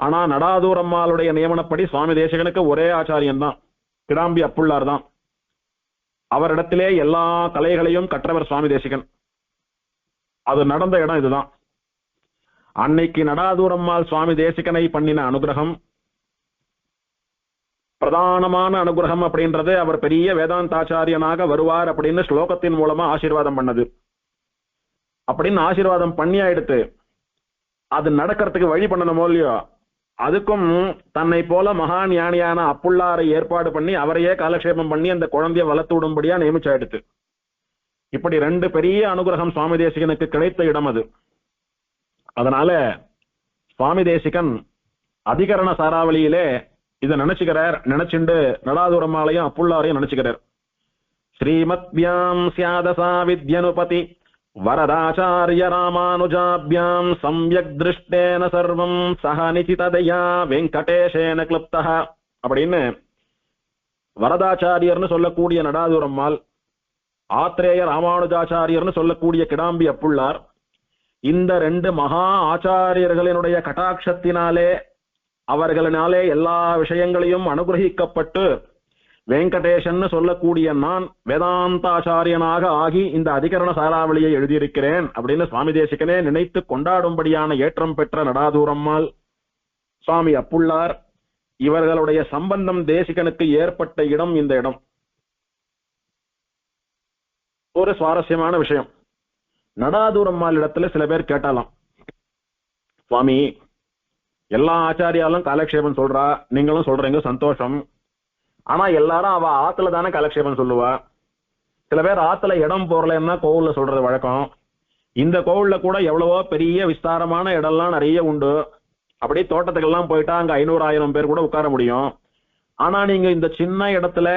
ஆனா நடாதூர் அம்மாளுடைய நியமனப்படி சுவாமி தேசிகனுக்கு ஒரே ஆச்சாரியன் தான், கிடாம்பி அப்புள்ளார் தான். அவரிடத்திலே எல்லா கலைகளையும் கற்றவர் சுவாமி தேசிகன். அது நடந்த இடம் இதுதான். அன்னைக்கு நடாதூர் அம்மாள் சுவாமி தேசிகனை பண்ணின அனுகிரகம் பிரதானமான அனுகிரகம் அப்படின்றது, அவர் பெரிய வேதாந்தாச்சாரியனாக வருவார் அப்படின்னு ஸ்லோகத்தின் மூலமா ஆசீர்வாதம் பண்ணது. அப்படின்னு ஆசீர்வாதம் பண்ணி ஆயிடுத்து. அது நடக்கிறதுக்கு வழி பண்ணணுமோ இல்லையோ, அதுக்கும் தன்னை போல மகா ஞானியான அப்புள்ளாரை ஏற்பாடு பண்ணி அவரையே காலக்ஷேபம் பண்ணி அந்த குழந்தைய வளர்த்து விடும்படியா நியமிச்சாயிடுத்து. இப்படி 2 பெரிய அனுகிரகம் சுவாமி தேசிகனுக்கு கிடைத்த இடம் அது. அதனால சுவாமி தேசிகன் அதிகரண சாராவளியிலே இதை நினைச்சுக்கிறார். நினைச்சுண்டு நடாதூர் அம்மாளையும் அப்புள்ளாரையும் நினைச்சுக்கிறார். ஸ்ரீமத்யாம் சியாதசா வித்யனுபதி வரதாச்சாரிய ராமானுஜாபியாம் சம்யக் திருஷ்டேன சர்வம் சஹ நிசிததயா வெங்கடேஷேன கிளுப்தஹ அப்படின்னு வரதாச்சாரியர்னு சொல்லக்கூடிய நடாதூர் அம்மாள், ஆத்ரேய ராமானுஜாச்சாரியர்னு சொல்லக்கூடிய கிடாம்பி அப்புள்ளார், இந்த 2 மகா ஆச்சாரியர்களினுடைய கட்டாட்சத்தினாலே அவர்களினாலே எல்லா விஷயங்களையும் அனுகிரகிக்கப்பட்டு வெங்கடேஷன் சொல்லக்கூடிய நான் வேதாந்தாச்சாரியனாக ஆகி இந்த அதிகரண சாராவளியை எழுதியிருக்கிறேன் அப்படின்னு சுவாமி தேசிகனே நினைத்து கொண்டாடும்படியான ஏற்றம் பெற்ற நடாதூர் அம்மாள், சுவாமி அப்புள்ளார், இவர்களுடைய சம்பந்தம் தேசிகனுக்கு ஏற்பட்ட இடம் இந்த இடம். ஒரு சுவாரஸ்யமான விஷயம், நடாதூர் அம்மாள் இடத்துல சில பேர் கேட்டாலாம், சுவாமி எல்லா ஆச்சாரியாலும் காலக்ஷேபம் சொல்றா, நீங்களும் சொல்றீங்க சந்தோஷம், ஆனா எல்லாரும் அவ ஆத்துல தானே காலக்ஷேபம் சொல்லுவா. சில பேர் ஆத்துல இடம் போறலன்னா கோவில்ல சொல்றது வழக்கம். இந்த கோவில்ல கூட எவ்வளவோ பெரிய விஸ்தாரமான இடம்லாம் நிறைய உண்டு. அப்படியே தோட்டத்துக்கெல்லாம் போயிட்டா அங்க 500-1000 பேர் கூட உட்கார முடியும். ஆனா நீங்க இந்த சின்ன இடத்துல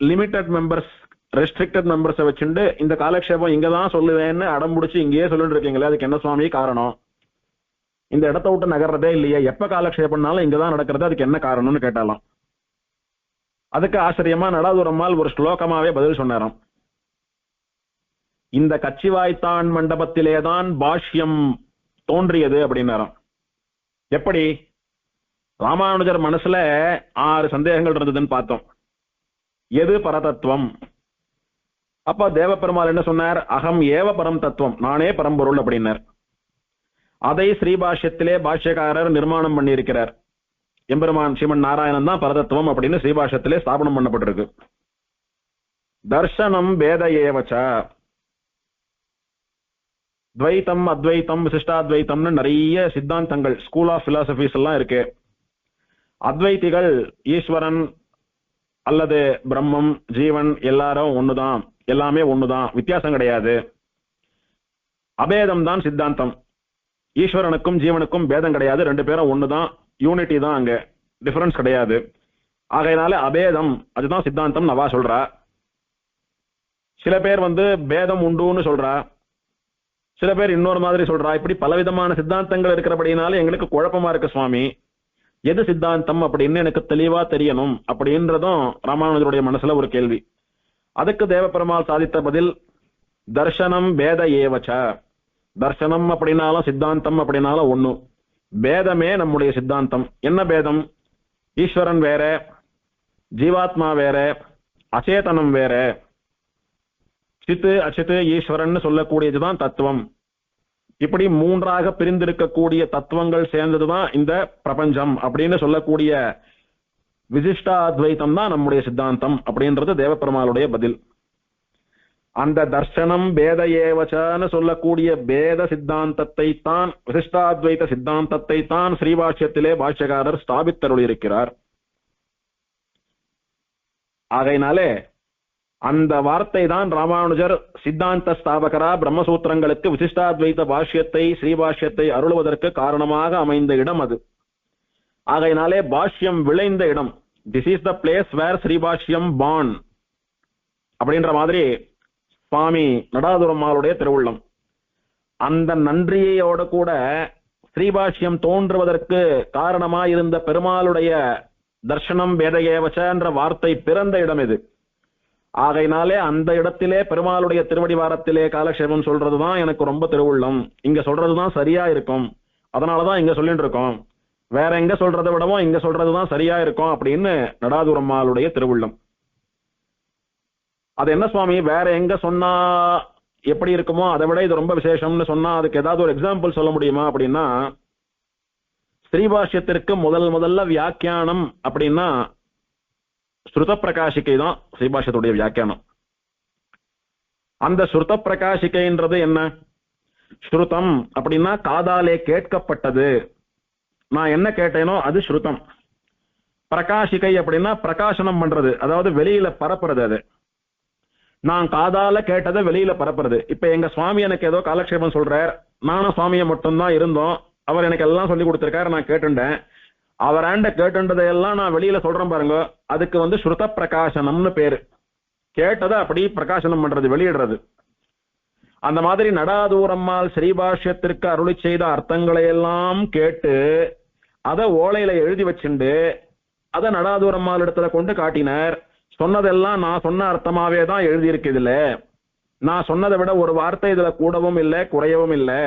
லிமிடெட் மெம்பர்ஸ், ரெஸ்ட்ரிக்டட் மெம்பர்ஸை வச்சுட்டு இந்த காலக்ஷேபம் இங்கதான் சொல்லுவேன்னு அடம்பிடிச்சு இங்கேயே சொல்லிட்டு இருக்கீங்களே, அதுக்கு என்ன சுவாமி காரணம்? இந்த இடத்த விட்டு நகர்றதே இல்லையே, எப்ப காலக்ஷேபம்னாலும் இங்கதான் நடக்கிறது, அதுக்கு என்ன காரணம்னு கேட்டாலாம். அதுக்கு ஆச்சரியமா நடாதுரம்மாள் ஒரு ஸ்லோகமாவே பதில் சொன்னாராம். இந்த கச்சிவாய்த்தான் மண்டபத்திலேதான் பாஷ்யம் தோன்றியது அப்படின்னாராம். எப்படி? ராமானுஜர் மனசுல 6 சந்தேகங்கள் இருந்ததுன்னு பார்த்தோம். எது பரதத்துவம்? அப்ப தேவபெருமாள் என்ன சொன்னார்? அகம் ஏவ பரம் தத்துவம், நானே பரம்பொருள் அப்படின்னார். அதை ஸ்ரீபாஷ்யத்திலே பாஷ்யக்காரர் நிர்மாணம் பண்ணியிருக்கிறார். எம்பெருமான் ஸ்ரீமன் நாராயணன் தான் பரதத்துவம் அப்படின்னு ஸ்ரீபாஷ்யத்திலே ஸ்தாபனம் பண்ணப்பட்டிருக்கு. தர்சனம் வேத ஏவச்ச, துவைத்தம் அத்வைத்தம் விசிஷ்டாத்வைத்தம்னு நிறைய சித்தாந்தங்கள், ஸ்கூல் ஆஃப் பிலாசபிஸ் எல்லாம் இருக்கு. அத்வைத்திகள் ஈஸ்வரன் அல்லது பிரம்மம் ஜீவன் எல்லாரும் ஒண்ணுதான், எல்லாமே ஒண்ணுதான், வித்தியாசம் கிடையாது. அபேதம் தான் சித்தாந்தம். ஈஸ்வரனுக்கும் ஜீவனுக்கும் பேதம் கிடையாது, 2 பேரும் ஒண்ணுதான், யூனிட்டி தான், அங்க டிஃபரன்ஸ் கிடையாது. ஆகையினால அபேதம் அதுதான் சித்தாந்தம் நவா சொல்றா. சில பேர் பேதம் உண்டுன்னு சொல்றா, சில பேர் இன்னொரு மாதிரி சொல்றா. இப்படி பலவிதமான சித்தாந்தங்கள் இருக்கிறபடினால எங்களுக்கு குழப்பமா இருக்கு சுவாமி. எது சித்தாந்தம் அப்படின்னு எனக்கு தெளிவா தெரியணும் அப்படின்றதும் ராமானுஜருடைய மனசுல ஒரு கேள்வி. அதுக்கு தேவபெருமாள் சாதித்த பதில் தர்சனம் வேத ஏவச்ச. தர்சனம் அப்படின்னாலும் சித்தாந்தம் அப்படின்னாலும் ஒண்ணு. பேதமே நம்முடைய சித்தாந்தம். என்ன பேதம்? ஈஸ்வரன் வேற, ஜீவாத்மா வேற, அச்சேதனம் வேற. சித்து அச்சித்து ஈஸ்வரன் சொல்லக்கூடியதுதான் தத்துவம். இப்படி 3ஆக பிரிந்திருக்கக்கூடிய தத்துவங்கள் சேர்ந்ததுதான் இந்த பிரபஞ்சம் அப்படின்னு சொல்லக்கூடிய விசிஷ்டாத்வைத்தம் தான் நம்முடைய சித்தாந்தம் அப்படின்றது தேவபெருமாளுடைய பதில். அந்த தர்சனம் பேத ஏவச்சன்னு சொல்லக்கூடிய பேத சித்தாந்தத்தை தான், விசிஷ்டாத்வைத சித்தாந்தத்தை தான் ஸ்ரீபாஷ்யத்திலே பாஷ்யக்காரர் ஸ்தாபித்தருள் இருக்கிறார். ஆகையினாலே அந்த வார்த்தை தான் ராமானுஜர் சித்தாந்த ஸ்தாபகரா பிரம்மசூத்திரங்களுக்கு விசிஷ்டாத்வைத பாஷ்யத்தை ஸ்ரீபாஷ்யத்தை அருளுவதற்கு காரணமாக அமைந்த இடம் அது. ஆகையினாலே பாஷ்யம் விளைந்த இடம். This is the place where Sribhashyam born அப்படின்ற மாதிரி சுவாமி நடாதுரம்மாளுடைய திருவுள்ளம். அந்த நன்றியோட கூட ஸ்ரீபாஷ்யம் தோன்றுவதற்கு காரணமாயிருந்த பெருமாளுடைய தர்சனம் வேதகேவச்ச என்ற வார்த்தை பிறந்த இடம் இது. ஆகையினாலே அந்த இடத்திலே பெருமாளுடைய திருவடி வாரத்திலே காலக்ஷேபம் சொல்றதுதான் எனக்கு ரொம்ப திருவுள்ளம். இங்க சொல்றதுதான் சரியா இருக்கும், அதனாலதான் இங்க சொல்லிட்டு இருக்கோம். வேற எங்க சொல்றதை விடவும் இங்க சொல்றதுதான் சரியா இருக்கும் அப்படின்னு நடாதுரம்மாளுடைய திருவுள்ளம். அது என்ன சுவாமி, வேற எங்க சொன்னா எப்படி இருக்குமோ அதை விட இது ரொம்ப விசேஷம்னு சொன்னா அதுக்கு ஏதாவது ஒரு எக்ஸாம்பிள் சொல்ல முடியுமா அப்படின்னா, ஸ்ரீபாஷ்யத்திற்கு முதல்ல வியாக்கியானம் அப்படின்னா ஸ்ருத பிரகாசிக்கை தான் ஸ்ரீபாஷ்யத்துடைய வியாக்கியானம். அந்த ஸ்ருத பிரகாசிக்கைன்றது என்ன? ஸ்ருதம் அப்படின்னா காதாலே கேட்கப்பட்டது, நான் என்ன கேட்டேனோ அது ஸ்ருதம். பிரகாசிக்கை அப்படின்னா பிரகாசனம் பண்றது, அதாவது வெளியில பரப்புறது. அது நான் காதால கேட்டதை வெளியில பரப்புறது. இப்ப எங்க சுவாமி எனக்கு ஏதோ காலக்ஷேபம் சொல்றார், நானும் சுவாமியை மட்டும்தான் இருந்தோம், அவர் எனக்கு எல்லாம் சொல்லி கொடுத்திருக்காரு, நான் கேட்டுட்டேன். அவராண்ட கேட்டுன்றதையெல்லாம் நான் வெளியில சொல்றேன் பாருங்க, அதுக்கு ஸ்ருத பிரகாசனம்னு பேரு. கேட்டதை அப்படி பிரகாசனம் பண்றது, வெளியிடுறது. அந்த மாதிரி நடாதூரம்மாள் ஸ்ரீபாஷ்யத்திற்கு அருளி செய்த அர்த்தங்களை எல்லாம் கேட்டு அதை ஓலையில எழுதி வச்சுண்டு அதை நடாதூரம்மாள் இடத்துல கொண்டு காட்டினார். சொன்னதெல்லாம் நான் சொன்ன அர்த்தமாவே தான் எழுதியிருக்கு. இதுல நான் சொன்னதை விட ஒரு வார்த்தை இதுல கூடவும் இல்லை குறையவும் இல்லை.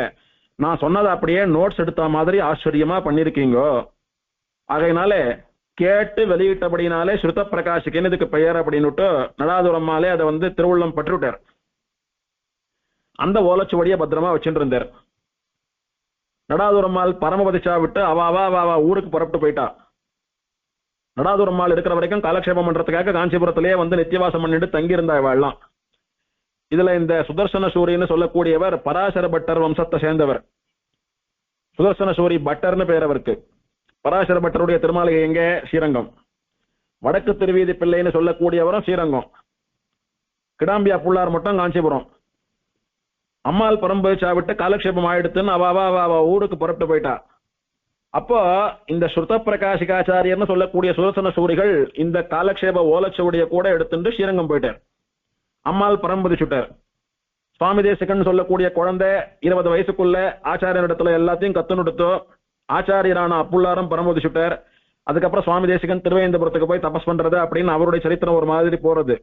நான் சொன்னதை அப்படியே நோட்ஸ் எடுத்த மாதிரி ஆச்சரியமா பண்ணிருக்கீங்க. ஆகையினால கேட்டு வெளியிட்டபடினாலே ஸ்ருத பிரகாசிக்கன்னு இதுக்கு பெயர் அப்படின்னுட்டு நடாதுரம்மாலே அதை திருவுள்ளம் பற்றுட்டார். அந்த ஓலைச்சுவடியை பத்திரமா வச்சுட்டு இருந்தார். நடாதுரம்மாள் பரமபதிச்சா விட்டு அவ ஊருக்கு புறப்பட்டு போயிட்டா. நடாதுரம்மாள் இருக்கிற வரைக்கும் காலக்ஷேபம் பண்றதுக்காக காஞ்சிபுரத்திலேயே நித்தியவாசம் பண்ணிட்டு தங்கி இருந்தா இவாள்லாம். இதுல இந்த சுதர்சன சூரின்னு சொல்லக்கூடியவர் பராசர பட்டர் வம்சத்தை சேர்ந்தவர். சுதர்சன சூரி பட்டர்னு பேர் அவருக்கு. பராசர பட்டருடைய திருமாளிகை எங்க? ஸ்ரீரங்கம். வடக்கு திருவீதி பிள்ளைன்னு சொல்லக்கூடியவரும் ஸ்ரீரங்கம். கிடாம்பியா புள்ளார் மட்டும் காஞ்சிபுரம். அம்மாள் பரம்பரிச்சா விட்டு காலக்ஷேபம் ஆயிடுத்துன்னு அவ ஊருக்கு புறப்பட்டு போயிட்டா. அப்போ இந்த ஸ்ருத பிரகாசிகாச்சாரியர்னு சொல்லக்கூடிய சுதர்சன சூரிகள் இந்த காலக்ஷேப ஓலச்சுவடிய கூட எடுத்துட்டு ஸ்ரீரங்கம் போயிட்டார். அம்மாள் பரம்பரிச்சுட்டார். சுவாமி தேசிகன் சொல்லக்கூடிய குழந்தை 20 வயசுக்குள்ள ஆச்சாரியன் இடத்துல எல்லாத்தையும் கத்துனுடுத்தோ. ஆச்சாரியரான அப்புள்ளாரும் பரம்பரிச்சுட்டார். அதுக்கப்புறம் சுவாமி தேசிகன் திருவேந்தபுரத்துக்கு போய் தபஸ் பண்றது அப்படின்னு அவருடைய சரித்திரம் ஒரு மாதிரி போறது.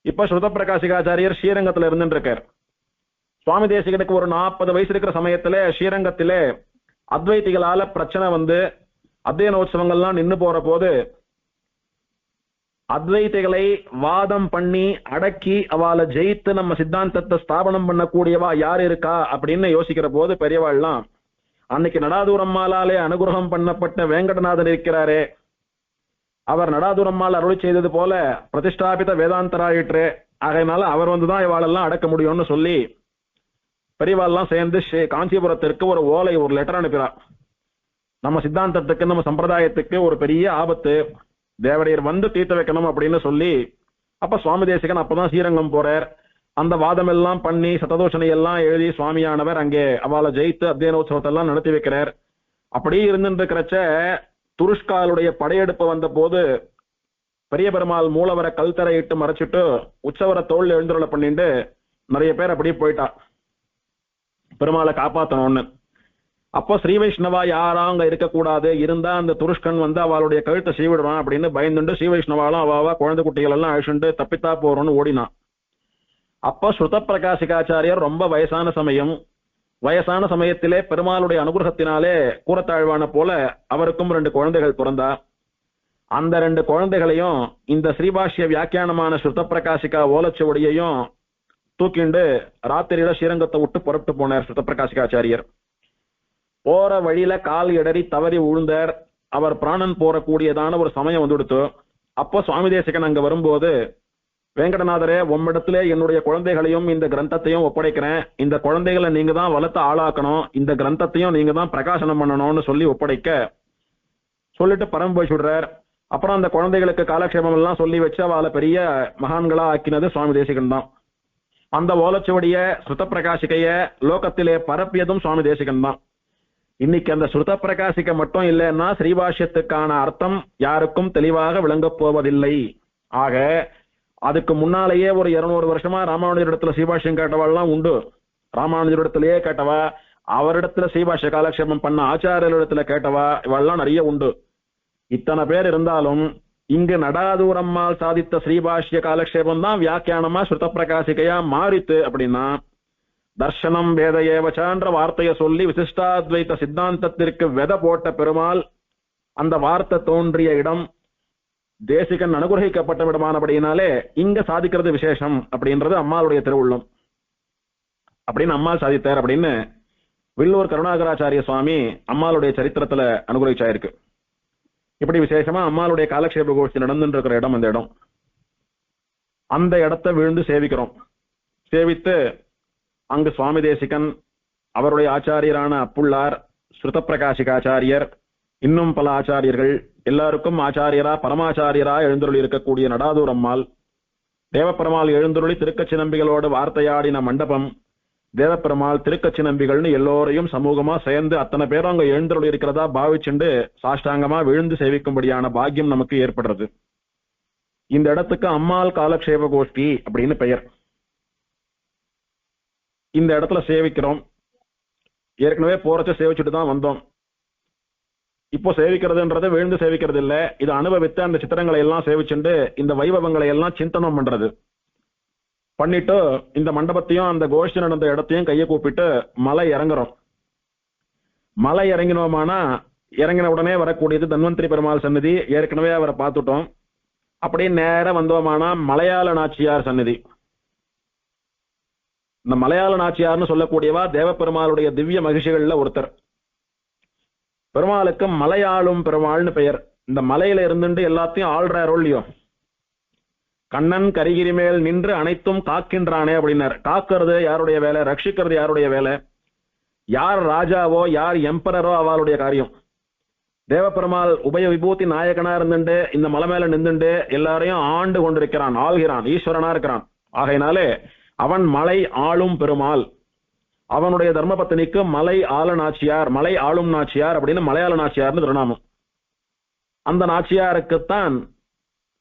இப்ப ஸ்ருத பிரகாசிகாச்சாரியர் ஸ்ரீரங்கத்துல இருந்துட்டு இருக்கார். சுவாமி தேசிகனுக்கு ஒரு 40 வயசு இருக்கிற சமயத்துல ஸ்ரீரங்கத்திலே அத்வைதிகளால பிரச்சனை வந்து அத்தியனோத்சவங்கள்லாம் நின்னு போற போது அத்வைதிகளை வாதம் பண்ணி அடக்கி அவளை ஜெயித்து நம்ம சித்தாந்தத்தை ஸ்தாபனம் பண்ணக்கூடியவா யார் இருக்கா அப்படின்னு யோசிக்கிற போது பெரியவாள்லாம் அன்னைக்கு நடாதூரம்மாளாலே அனுகிரகம் பண்ணப்பட்ட வேங்கடநாதன் இருக்கிறாரே, அவர் நடாதூரம்மாள் அருளி செய்தது போல பிரதிஷ்டாபித வேதாந்தராயிற்று, ஆகையினால அவர் வந்துதான் இவாளெல்லாம் அடக்க முடியும்னு சொல்லி பெரியவாள்லாம் சேர்ந்து காஞ்சிபுரத்திற்கு ஒரு லெட்டர் அனுப்பினார். நம்ம சித்தாந்தத்துக்கு நம்ம சம்பிரதாயத்துக்கு ஒரு பெரிய ஆபத்து, தேவரையர் வந்து தீர்த்து வைக்கணும் அப்படின்னு சொல்லி அப்ப சுவாமி தேசிகன் அப்பதான் ஸ்ரீரங்கம் போறார். அந்த வாதம் எல்லாம் பண்ணி சததோஷனை எல்லாம் எழுதி சுவாமியானவர் அங்கே அவளை ஜெயித்து அத்தியனோத்சவத்தை எல்லாம் நடத்தி வைக்கிறார். அப்படியே இருந்துருக்கிறச்ச துருஷ்காலுடைய படையெடுப்பு வந்த போது பெரிய பெருமாள் மூலவரை கல்தரையிட்டு மறைச்சிட்டு உற்சவரை தோல் எழுந்துருளை பண்ணிட்டு நிறைய பேர் அப்படியே போயிட்டா பெருமாளை காப்பாத்தணும்னு. அப்போ ஸ்ரீ வைஷ்ணவா யாரா அங்க இருக்கக்கூடாது, இருந்தா அந்த துருஷ்கன் வந்து அவளுடைய கழுத்தை சீவிடுவான் அப்படின்னு பயந்துட்டு ஸ்ரீ வைஷ்ணவாலும் அவாவா குழந்தை குட்டிகள் எல்லாம் அழிச்சுட்டு தப்பித்தா போறோம்னு ஓடினான். அப்போ ஸ்ருத பிரகாசிகாச்சாரியர் ரொம்ப வயசான சமயத்திலே பெருமாளுடைய அனுகிரகத்தினாலே கூறத்தாழ்வான போல அவருக்கும் 2 குழந்தைகள் பிறந்தா. அந்த 2 குழந்தைகளையும் இந்த ஸ்ரீபாஷ்ய வியாக்கியானமான ஸ்ருத பிரகாசிகா ஓலச்சுவடியையும் தூக்கிண்டு ராத்திரியில ஸ்ரீரங்கத்தை விட்டு புறப்பட்டு போனார் ஸ்ருத பிரகாசிகாச்சாரியர். போற வழியில கால் இடறி தவறி விழுந்தார். அவர் பிராணன் போறக்கூடியதான ஒரு சமயம் வந்துடுத்து. அப்போ சுவாமி தேசிகன் அங்க வரும்போது, வேங்கடநாதரே, உம்மிடத்திலே என்னுடைய குழந்தைகளையும் இந்த கிரந்தத்தையும் ஒப்படைக்கிறேன், இந்த குழந்தைகளை நீங்க தான் வளர்த்து ஆளாக்கணும், இந்த கிரந்தத்தையும் நீங்க தான் பிரகாசனம் பண்ணணும்னு சொல்லி ஒப்படைக்க சொல்லிட்டு பரம்பு போய் சுடுறார். அப்புறம் அந்த குழந்தைகளுக்கு காலக்ஷேபம் எல்லாம் சொல்லி வச்சு அவளை பெரிய மகான்களா ஆக்கினது சுவாமி தேசிகன் தான். அந்த ஓலச்சுவடிய ஸ்ருத பிரகாசிகைய லோகத்திலே பரப்பியதும் சுவாமி தேசிகன் தான். இன்னைக்கு அந்த ஸ்ருத பிரகாசிக்க மட்டும் இல்லைன்னா ஸ்ரீபாஷ்யத்துக்கான அர்த்தம் யாருக்கும் தெளிவாக விளங்கப் போவதில்லை. ஆக அதுக்கு முன்னாலேயே ஒரு 200 வருஷமா ராமானுஜரிடத்துல ஸ்ரீபாஷ்யம் கேட்டவாள்லாம் உண்டு. ராமானுஜரிடத்திலேயே கேட்டவா, அவரிடத்துல ஸ்ரீபாஷ்ய காலக்ஷேபம் பண்ண ஆச்சாரியரிடத்துல கேட்டவா, இவெல்லாம் நிறைய உண்டு. இத்தனை பேர் இருந்தாலும் இங்கு நடாதூரம்மாள் சாதித்த ஸ்ரீபாஷ்ய காலக்ஷேபம் தான் வியாக்கியானமா ஸ்ருத பிரகாசிகையா மாறித்து. அப்படின்னா தர்ஷனம் வேத ஏவச்சான்ற வார்த்தையை சொல்லி விசிஷ்டாத்வைத சித்தாந்தத்திற்கு வெத போட்ட பெருமாள் அந்த வார்த்தை தோன்றிய இடம் தேசிகன் அனுகிரகிக்கப்பட்ட விடமானபடியினாலே இங்க சாதிக்கிறது விசேஷம் அப்படின்றது அம்மாளுடைய திருவுள்ளம். அப்படின்னு அம்மாள் சாதித்தார் அப்படின்னு வில்லூர் கருணாகராச்சாரிய சுவாமி அம்மாளுடைய சரித்திரத்துல அனுகிரகிச்சாயிருக்கு. இப்படி விசேஷமா அம்மாளுடைய காலக்ஷேப கோஷ்டி நடந்துட்டு இருக்கிற இடம் அந்த இடம். அந்த இடத்தை விழுந்து சேவிக்கிறோம். சேவித்து அங்கு சுவாமி தேசிகன், அவருடைய ஆச்சாரியரான அப்புள்ளார், ஸ்ருத பிரகாசிகாச்சாரியர், இன்னும் பல ஆச்சாரியர்கள், எல்லாருக்கும் ஆச்சாரியரா பரமாச்சாரியரா எழுந்தருளி இருக்கக்கூடிய நடாதூர் அம்மாள், தேவப்பெருமாள் எழுந்தருளி திருக்கச்சி நம்பிகளோடு வார்த்தையாடின மண்டபம், தேவப்பெருமாள் திருக்கச்சி நம்பிகள்னு எல்லோரையும் சமூகமா சேர்ந்து அத்தனை பேரும் அங்க எழுந்தருளி இருக்கிறதா பாவிச்சுண்டு சாஷ்டாங்கமா விழுந்து சேவிக்கும்படியான பாக்கியம் நமக்கு ஏற்படுறது. இந்த இடத்துக்கு அம்மாள் காலக்ஷேப கோஷ்டி அப்படின்னு பெயர். இந்த இடத்துல சேவிக்கிறோம். ஏற்கனவே போறச்ச சேவிச்சுட்டு தான் வந்தோம். இப்போ சேவிக்கிறதுன்றது விழுந்து சேவிக்கிறது இல்ல, இது அனுபவித்து அந்த சித்திரங்களை எல்லாம் சேவிச்சுண்டு இந்த வைபவங்களை எல்லாம் சிந்தனம் பண்றது பண்ணிட்டு இந்த மண்டபத்தையும் அந்த கோஷ்டி நடந்த இடத்தையும் கையை கூப்பிட்டு மலை இறங்குறோம். மலை இறங்கினோமானா இறங்கின உடனே வரக்கூடியது தன்வந்திரி பெருமாள் சன்னதி. ஏற்கனவே அவரை பார்த்துட்டோம். அப்படியே நேரம் வந்தோமானா மலையாள நாச்சியார் சன்னதி. இந்த மலையாள நாச்சியார்னு சொல்லக்கூடியவா தேவப்பெருமாளுடைய திவ்ய மகிழ்ச்சிகள்ல ஒருத்தர். பெருமாளுக்கு மலையாளும் பெருமாள்னு பெயர். இந்த மலையில இருந்துட்டு எல்லாத்தையும் ஆள்றாரோ இல்லையோ, கண்ணன் கரிகிரி மேல் நின்று அனைத்தும் காக்கின்றானே அப்படின்னார். காக்கிறது யாருடைய வேலை, ரட்சிக்கிறது யாருடைய வேலை, யார் ராஜாவோ யார் எம்பரரோ அவளுடைய காரியம். தேவப்பெருமாள் உபய விபூதி நாயகனா இருந்துட்டு இந்த மலை மேல நின்றுண்டு எல்லாரையும் ஆண்டு கொண்டிருக்கிறான், ஆள்கிறான், ஈஸ்வரனா இருக்கிறான். ஆகையினாலே அவன் மலை ஆளும் பெருமாள். அவனுடைய தர்மபத்தினிக்கு மலை ஆள நாச்சியார், மலை ஆளும் நாச்சியார் அப்படின்னு மலையாள நாச்சியார்னு திருநாமம். அந்த நாச்சியாருக்குத்தான்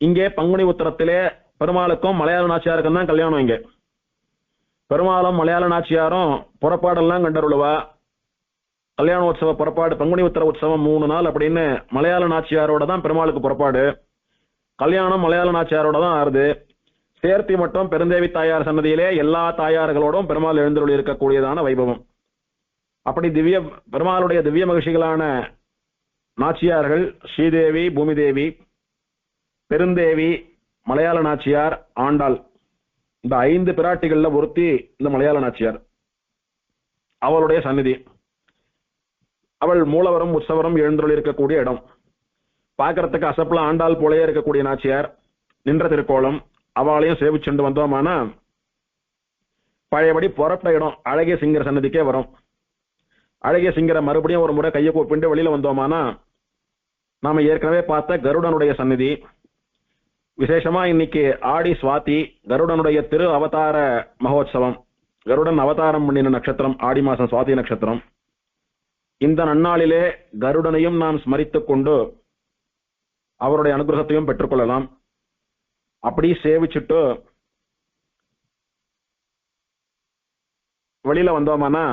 இங்கே பங்குனி உத்திரத்திலே பெருமாளுக்கும் மலையாள நாச்சியாருக்கும் தான் கல்யாணம். இங்கே பெருமாளும் மலையாள நாச்சியாரும் புறப்பாடெல்லாம் கண்டருளுவா. கல்யாணோத்சவ புறப்பாடு பங்குனி உத்திர உற்சவம் 3 நாள் அப்படின்னு மலையாள நாச்சியாரோட தான் பெருமாளுக்கு புறப்பாடு. கல்யாணம் மலையாள நாச்சியாரோட தான் ஆறுது. சேர்த்தி மட்டும் பெருந்தேவி தாயார் சன்னதியிலே எல்லா தாயார்களோடும் பெருமாள் எழுந்தருளி இருக்கக்கூடியதான வைபவம். அப்படி பெருமாளுடைய திவ்ய மகிழ்ச்சிகளான நாச்சியார்கள் ஸ்ரீதேவி, பூமிதேவி, பெருந்தேவி, மலையாள நாச்சியார், ஆண்டாள், இந்த 5 பிராட்டிகள்ல ஒருத்தி இந்த மலையாள நாச்சியார். அவளுடைய சந்நிதி, அவள் மூலவரும் உற்சவரும் எழுந்தருளி இருக்கக்கூடிய இடம். பார்க்கறதுக்கு அசப்புல ஆண்டாள் போலயே இருக்கக்கூடிய நாச்சியார், நின்ற திருக்கோலம். அவளையும் சேவிச்சுண்டு வந்தோமானா பழையபடி புறப்பட்ட இடம் அழகிய சிங்கர சன்னதிக்கே வரும். அழகிய சிங்கர மறுபடியும் ஒரு முறை கையை கூப்பிட்டு வெளியில வந்தோமானா நாம ஏற்கனவே பார்த்த கருடனுடைய சந்நிதி. விசேஷமா இன்னைக்கு ஆடி சுவாதி, கருடனுடைய திரு அவதார மகோத்சவம். கருடன் அவதாரம் பண்ணின நட்சத்திரம் ஆடி மாசம் சுவாதி நட்சத்திரம். இந்த நன்னாளிலே கருடனையும் நாம் ஸ்மரித்துக் கொண்டு அவருடைய அனுகிரகத்தையும் பெற்றுக்கொள்ளலாம். அப்படி சேவிச்சுட்டு வெளியில வந்தோமானா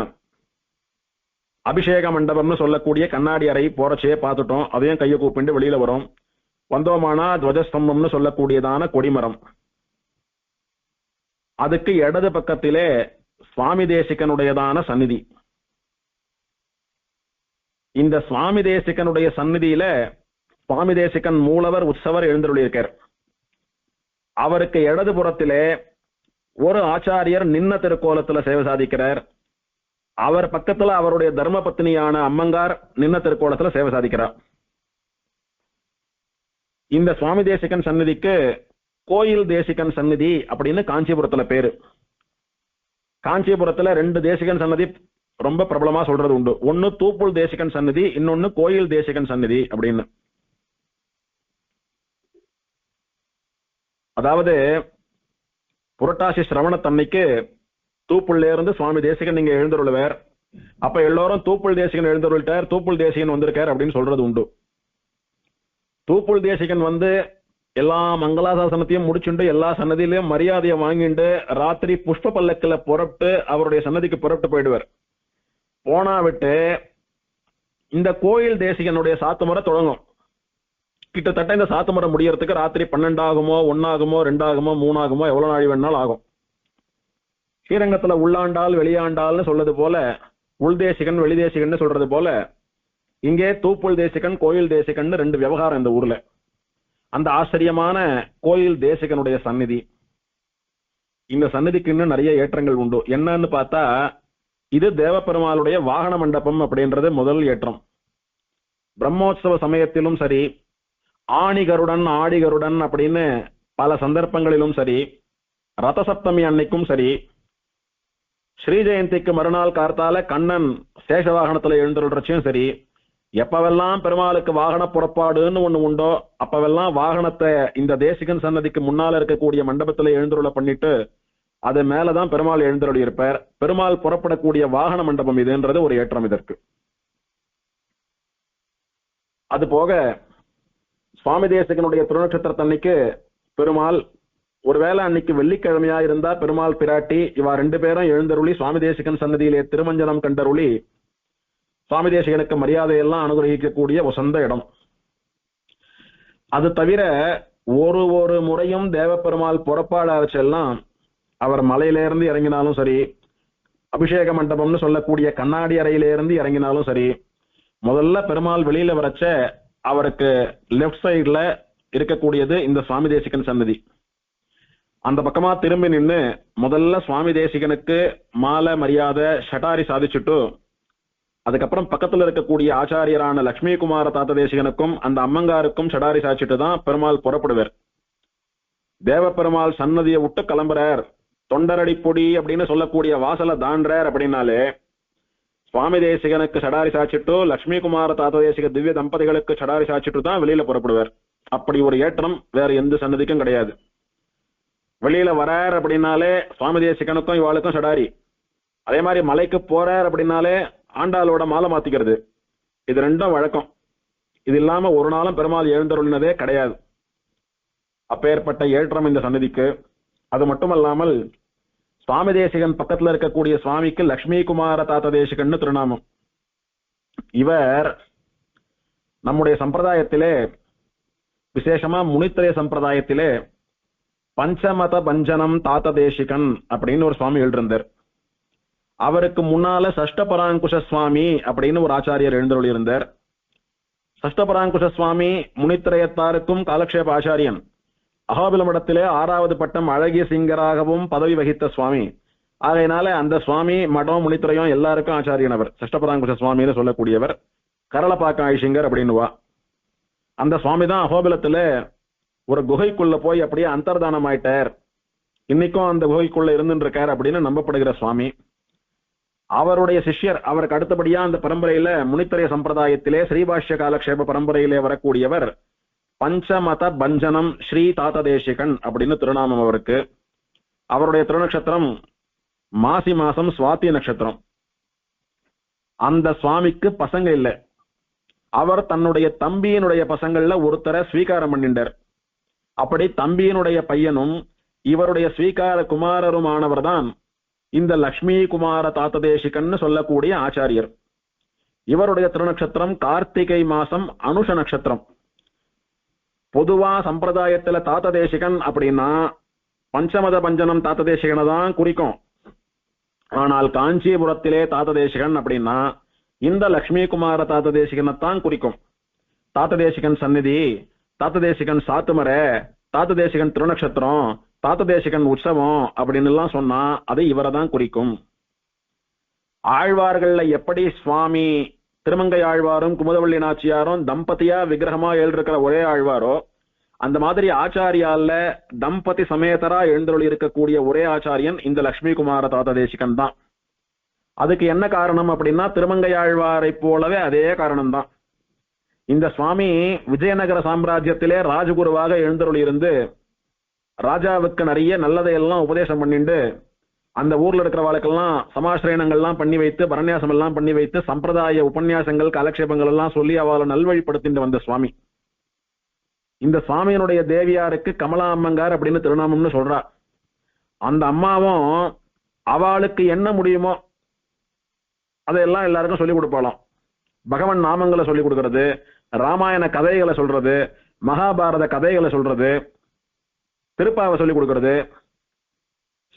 அபிஷேக மண்டபம்னு சொல்லக்கூடிய கண்ணாடி அறை போறச்சே பார்த்துட்டோம். அதையும் கையை கூப்பிட்டு வெளியில வரும். வந்தோமானா துவஜஸ்தம்பம்னு சொல்லக்கூடியதான கொடிமரம். அதுக்கு இடது பக்கத்திலே சுவாமி தேசிகனுடையதான சந்நிதி. இந்த சுவாமி தேசிகனுடைய சந்நிதியில சுவாமி தேசிகன் மூலவர் உற்சவர் எழுந்தருளியிருக்கார். அவருக்கு இடது புறத்திலே ஒரு ஆச்சாரியர் நின்ன திருக்கோலத்துல சேவை சாதிக்கிறார். அவர் பக்கத்துல அவருடைய தர்ம பத்னியான அம்மங்கார் நின்ன திருக்கோலத்துல சேவை சாதிக்கிறார். இந்த சுவாமி தேசிகன் சந்நிதிக்கு கோயில் தேசிகன் சந்நிதி அப்படின்னு காஞ்சிபுரத்துல பேரு. காஞ்சிபுரத்துல 2 தேசிகன் சன்னதி ரொம்ப பிரபலமா சொல்றது உண்டு. ஒன்னு தூப்புள் தேசிகன் சந்நிதி, இன்னொன்னு கோயில் தேசிகன் சந்நிதி அப்படின்னு. அதாவது புரட்டாசி சிரவணத்தன்னைக்கு தூப்புள்ல இருந்து சுவாமி தேசிகன் நீங்க எழுந்தருள்வார். அப்ப எல்லோரும் தூப்புள் தேசிகன் எழுந்தருள்ட்டார், தூப்புள் தேசிகன் வந்திருக்கார் அப்படின்னு சொல்றது உண்டு. தூப்புள் தேசிகன் எல்லா மங்களாசாசனத்தையும் முடிச்சுண்டு எல்லா சன்னதியிலையும் மரியாதையை வாங்கிட்டு ராத்திரி புஷ்ப பல்லக்கில புறப்பட்டு அவருடைய சன்னதிக்கு புறப்பட்டு போயிடுவார். போனா விட்டு இந்த கோயில் தேசிகனுடைய சாத்து முறை தொடங்கும். கிட்டத்தட்ட இந்த சாத்து முறை முடியறதுக்கு ராத்திரி 12 ஆகுமோ, 1 ஆகுமோ, 2 ஆகுமோ, 3 ஆகுமோ, எவ்வளவு நாள் வேணாலும் ஆகும். ஸ்ரீரங்கத்துல உள்ளாண்டால் வெளியாண்டால்னு சொல்றது போல, உள்தேசிகன் வெளிதேசிகன் சொல்றது போல, இங்கே தூப்புள் தேசிகன் கோயில் தேசிகன் 2 விவகாரம் இந்த ஊர்ல. அந்த ஆச்சரியமான கோயில் தேசிகனுடைய சந்நிதி, இந்த சந்நிதிக்கு இன்னும் நிறைய ஏற்றங்கள் உண்டு. என்னன்னு பார்த்தா, இது தேவப்பெருமாளுடைய வாகன மண்டபம் அப்படின்றது முதல் ஏற்றம். பிரம்மோற்சவ சமயத்திலும் சரி, ஆணிகருடன் ஆடிகருடன் அப்படின்னு பல சந்தர்ப்பங்களிலும் சரி, ரத சப்தமி அன்னைக்கும் சரி, ஸ்ரீ ஜெயந்திக்கு மறுநாள் கார்த்தால கண்ணன் சேஷ வாகனத்துல எழுந்துள்ளச்சும் சரி, எப்பவெல்லாம் பெருமாளுக்கு வாகன புறப்பாடுன்னு ஒண்ணு உண்டோ அப்பவெல்லாம் வாகனத்தை இந்த தேசிகன் சன்னதிக்கு முன்னால இருக்கக்கூடிய மண்டபத்துல எழுந்துருள பண்ணிட்டு அது மேலதான் பெருமாள் எழுந்தருளி இருப்பார். பெருமாள் புறப்படக்கூடிய வாகன மண்டபம் இதுன்றது ஒரு ஏற்றம் இதற்கு. அது போக சுவாமி தேசிகனுடைய திருநட்சத்திரத்தன்னைக்கு பெருமாள், ஒருவேளை அன்னைக்கு வெள்ளிக்கிழமையா இருந்தா பெருமாள் பிராட்டி இவா 2 பேரும் எழுந்தருளி சுவாமி தேசிகன் சன்னதியிலே திருமஞ்சனம் கண்டருளி சுவாமி தேசிகனுக்கு மரியாதையெல்லாம் அனுகிரகிக்கக்கூடிய வசந்த இடம். அது தவிர ஒரு முறையும் தேவப்பெருமாள் புறப்பாடாச்செல்லாம் அவர் மலையிலிருந்து இறங்கினாலும் சரி, அபிஷேக மண்டபம்னு சொல்லக்கூடிய கண்ணாடி அறையிலிருந்து இறங்கினாலும் சரி, முதல்ல பெருமாள் வெளியில வரச்ச அவருக்கு லெப்ட் சைட்ல இருக்கக்கூடியது இந்த சுவாமி தேசிகன் சன்னதி. அந்த பக்கமா திரும்பி நின்று முதல்ல சுவாமி தேசிகனுக்கு மாலை மரியாதை ஷட்டாரி சாதிச்சுட்டு, அதுக்கப்புறம் பக்கத்துல இருக்கக்கூடிய ஆச்சாரியரான லட்சுமி குமார தாத்த தேசிகனுக்கும் அந்த அம்மங்காருக்கும் ஷடாரி சாச்சிட்டு தான் பெருமாள் புறப்படுவார். தேவப்பெருமாள் சன்னதியை விட்டு கிளம்புறார், தொண்டரடி பொடி அப்படின்னு சொல்லக்கூடிய வாசலை தாண்டார் அப்படின்னாலே சுவாமி தேசிகனுக்கு ஷடாரி சாச்சிட்டு லட்சுமி குமார தாத்த தேசிக திவ்ய தம்பதிகளுக்கு ஷடாரி சாச்சிட்டு தான் வெளியில புறப்படுவார். அப்படி ஒரு ஏற்றம் வேற எந்த சன்னதிக்கும் கிடையாது. வெளியில வரார் அப்படின்னாலே சுவாமி தேசிகனுக்கும் இவாளுக்கும் சடாரி. அதே மாதிரி மலைக்கு போறார் அப்படின்னாலே ஆண்டாளோட மாலை மாத்திக்கிறது. இது ரெண்டும் வழக்கம். இது இல்லாம ஒரு நாளும் பெருமாள் எழுந்தருளினதே கிடையாது. அப்பேற்பட்ட ஏற்றம் இந்த சன்னதிக்கு. அது மட்டுமல்லாமல் சுவாமி தேசிகன் பக்கத்துல இருக்கக்கூடிய சுவாமிக்கு லட்சுமி குமார தாத்த தேசிகன்னு திருநாமம். இவர் நம்முடைய சம்பிரதாயத்திலே, விசேஷமா முனித்திரைய சம்பிரதாயத்திலே பஞ்சமத பஞ்சனம் தாத்த தேசிகன் அப்படின்னு ஒரு சுவாமி எழுந்திருந்தார். அவருக்கு முன்னால சஷ்டபராங்குஷ சுவாமி அப்படின்னு ஒரு ஆச்சாரியர் எழுந்தருளி இருந்தார். சஷ்டபராங்குஷ சுவாமி முனித்திரயத்தாருக்கும் காலக்ஷேப ஆச்சாரியன். அகோபிலமடத்திலே 6வது பட்டம் அழகிய சிங்கராகவும் பதவி வகித்த சுவாமி. ஆகையினால அந்த சுவாமி மடம் முனித்திரையும் எல்லாருக்கும் ஆச்சாரியன். அவர் சஷ்டபராங்குஷ சுவாமின்னு சொல்லக்கூடியவர். கரளப்பாக்கம் ஆயிஷிங்கர் அப்படின்னுவா. அந்த சுவாமி தான் அகோபிலத்துல ஒரு குகைக்குள்ள போய் அப்படியே அந்தர்தானம் ஆயிட்டார். இன்னைக்கும் அந்த குகைக்குள்ள இருந்துட்டு இருக்கார் அப்படின்னு நம்பப்படுகிற சுவாமி. அவருடைய சிஷ்யர், அவருக்கு அடுத்தபடியா அந்த பரம்பரையில முனித்திரைய சம்பிரதாயத்திலே ஸ்ரீபாஷ்ய காலக்ஷேப பரம்பரையிலே வரக்கூடியவர் பஞ்சமத பஞ்சனம் ஸ்ரீ தாத்த தேசிகன் அப்படின்னு திருநாமம் அவருக்கு. அவருடைய திருநக்ஷத்திரம் மாசி மாசம் சுவாதி நட்சத்திரம். அந்த சுவாமிக்கு பசங்க இல்லை. அவர் தன்னுடைய தம்பியினுடைய பசங்கள்ல ஒருத்தரை ஸ்வீகாரம் பண்ணிட்டார். அப்படி தம்பியினுடைய பையனும் இவருடைய ஸ்வீகார குமாரருமானவர் தான் இந்த லக்ஷ்மி குமார தாத்த தேசிகன்னு சொல்லக்கூடிய ஆச்சாரியர். இவருடைய திருநக்ஷத்திரம் கார்த்திகை மாசம் அனுஷ நட்சத்திரம். பொதுவா சம்பிரதாயத்துல தாத்த தேசிகன் அப்படின்னா பஞ்சமத பஞ்சனம் தாத்த தேசிகனை தான் குறிக்கும். ஆனால் காஞ்சிபுரத்திலே தாத்த தேசிகன் அப்படின்னா இந்த லக்ஷ்மி குமார தாத்த தேசிகனைத்தான் குறிக்கும். தாத்த தேசிகன் சந்நிதி, தாத்த தேசிகன் சாத்துமரை, தாத்த தேசிகன் திருநக்ஷத்திரம், தாத்த தேசிகன் உற்சவம் அப்படின்னு எல்லாம் சொன்னா அது இவரை தான் குறிக்கும். ஆழ்வார்கள்ல எப்படி சுவாமி திருமங்கை ஆழ்வாரும் குமுதவள்ளி நாச்சியாரும் தம்பதியா விக்கிரகமா எழுந்திருக்கிற ஒரே ஆழ்வாரோ, அந்த மாதிரி ஆச்சாரியால தம்பதி சமேதரா எழுந்தருளி இருக்கக்கூடிய ஒரே ஆச்சாரியன் இந்த லட்சுமி குமார தாத்த தேசிகன் தான். அதுக்கு என்ன காரணம் அப்படின்னா திருமங்கை ஆழ்வாரை போலவே அதே காரணம் தான். இந்த சுவாமி விஜயநகர சாம்ராஜ்யத்திலே ராஜகுருவாக எழுந்தருளி இருந்து ராஜாவுக்கு நிறைய நல்லதையெல்லாம் உபதேசம் பண்ணிட்டு அந்த ஊர்ல இருக்கிறவாளுக்கெல்லாம் சமாசிரயணங்கள்லாம் பண்ணி வைத்து பரநியாசம் எல்லாம் பண்ணி வைத்து சம்பிரதாய உபன்யாசங்கள் காலக்ஷேபங்கள் எல்லாம் சொல்லி அவளை நல்வழிப்படுத்திட்டு வந்த சுவாமி. இந்த சுவாமியினுடைய தேவியாருக்கு கமலா அம்மங்கார் அப்படின்னு திருநாமம்னு சொல்றா. அந்த அம்மாவும் அவளுக்கு என்ன முடியுமோ அதையெல்லாம் எல்லாருக்கும் சொல்லிக் கொடுப்பாளாம். பகவன் நாமங்களை சொல்லிக் கொடுக்கறது, ராமாயண கதைகளை சொல்றது, மகாபாரத கதைகளை சொல்றது, திருப்பாவை சொல்லிக் கொடுக்கறது,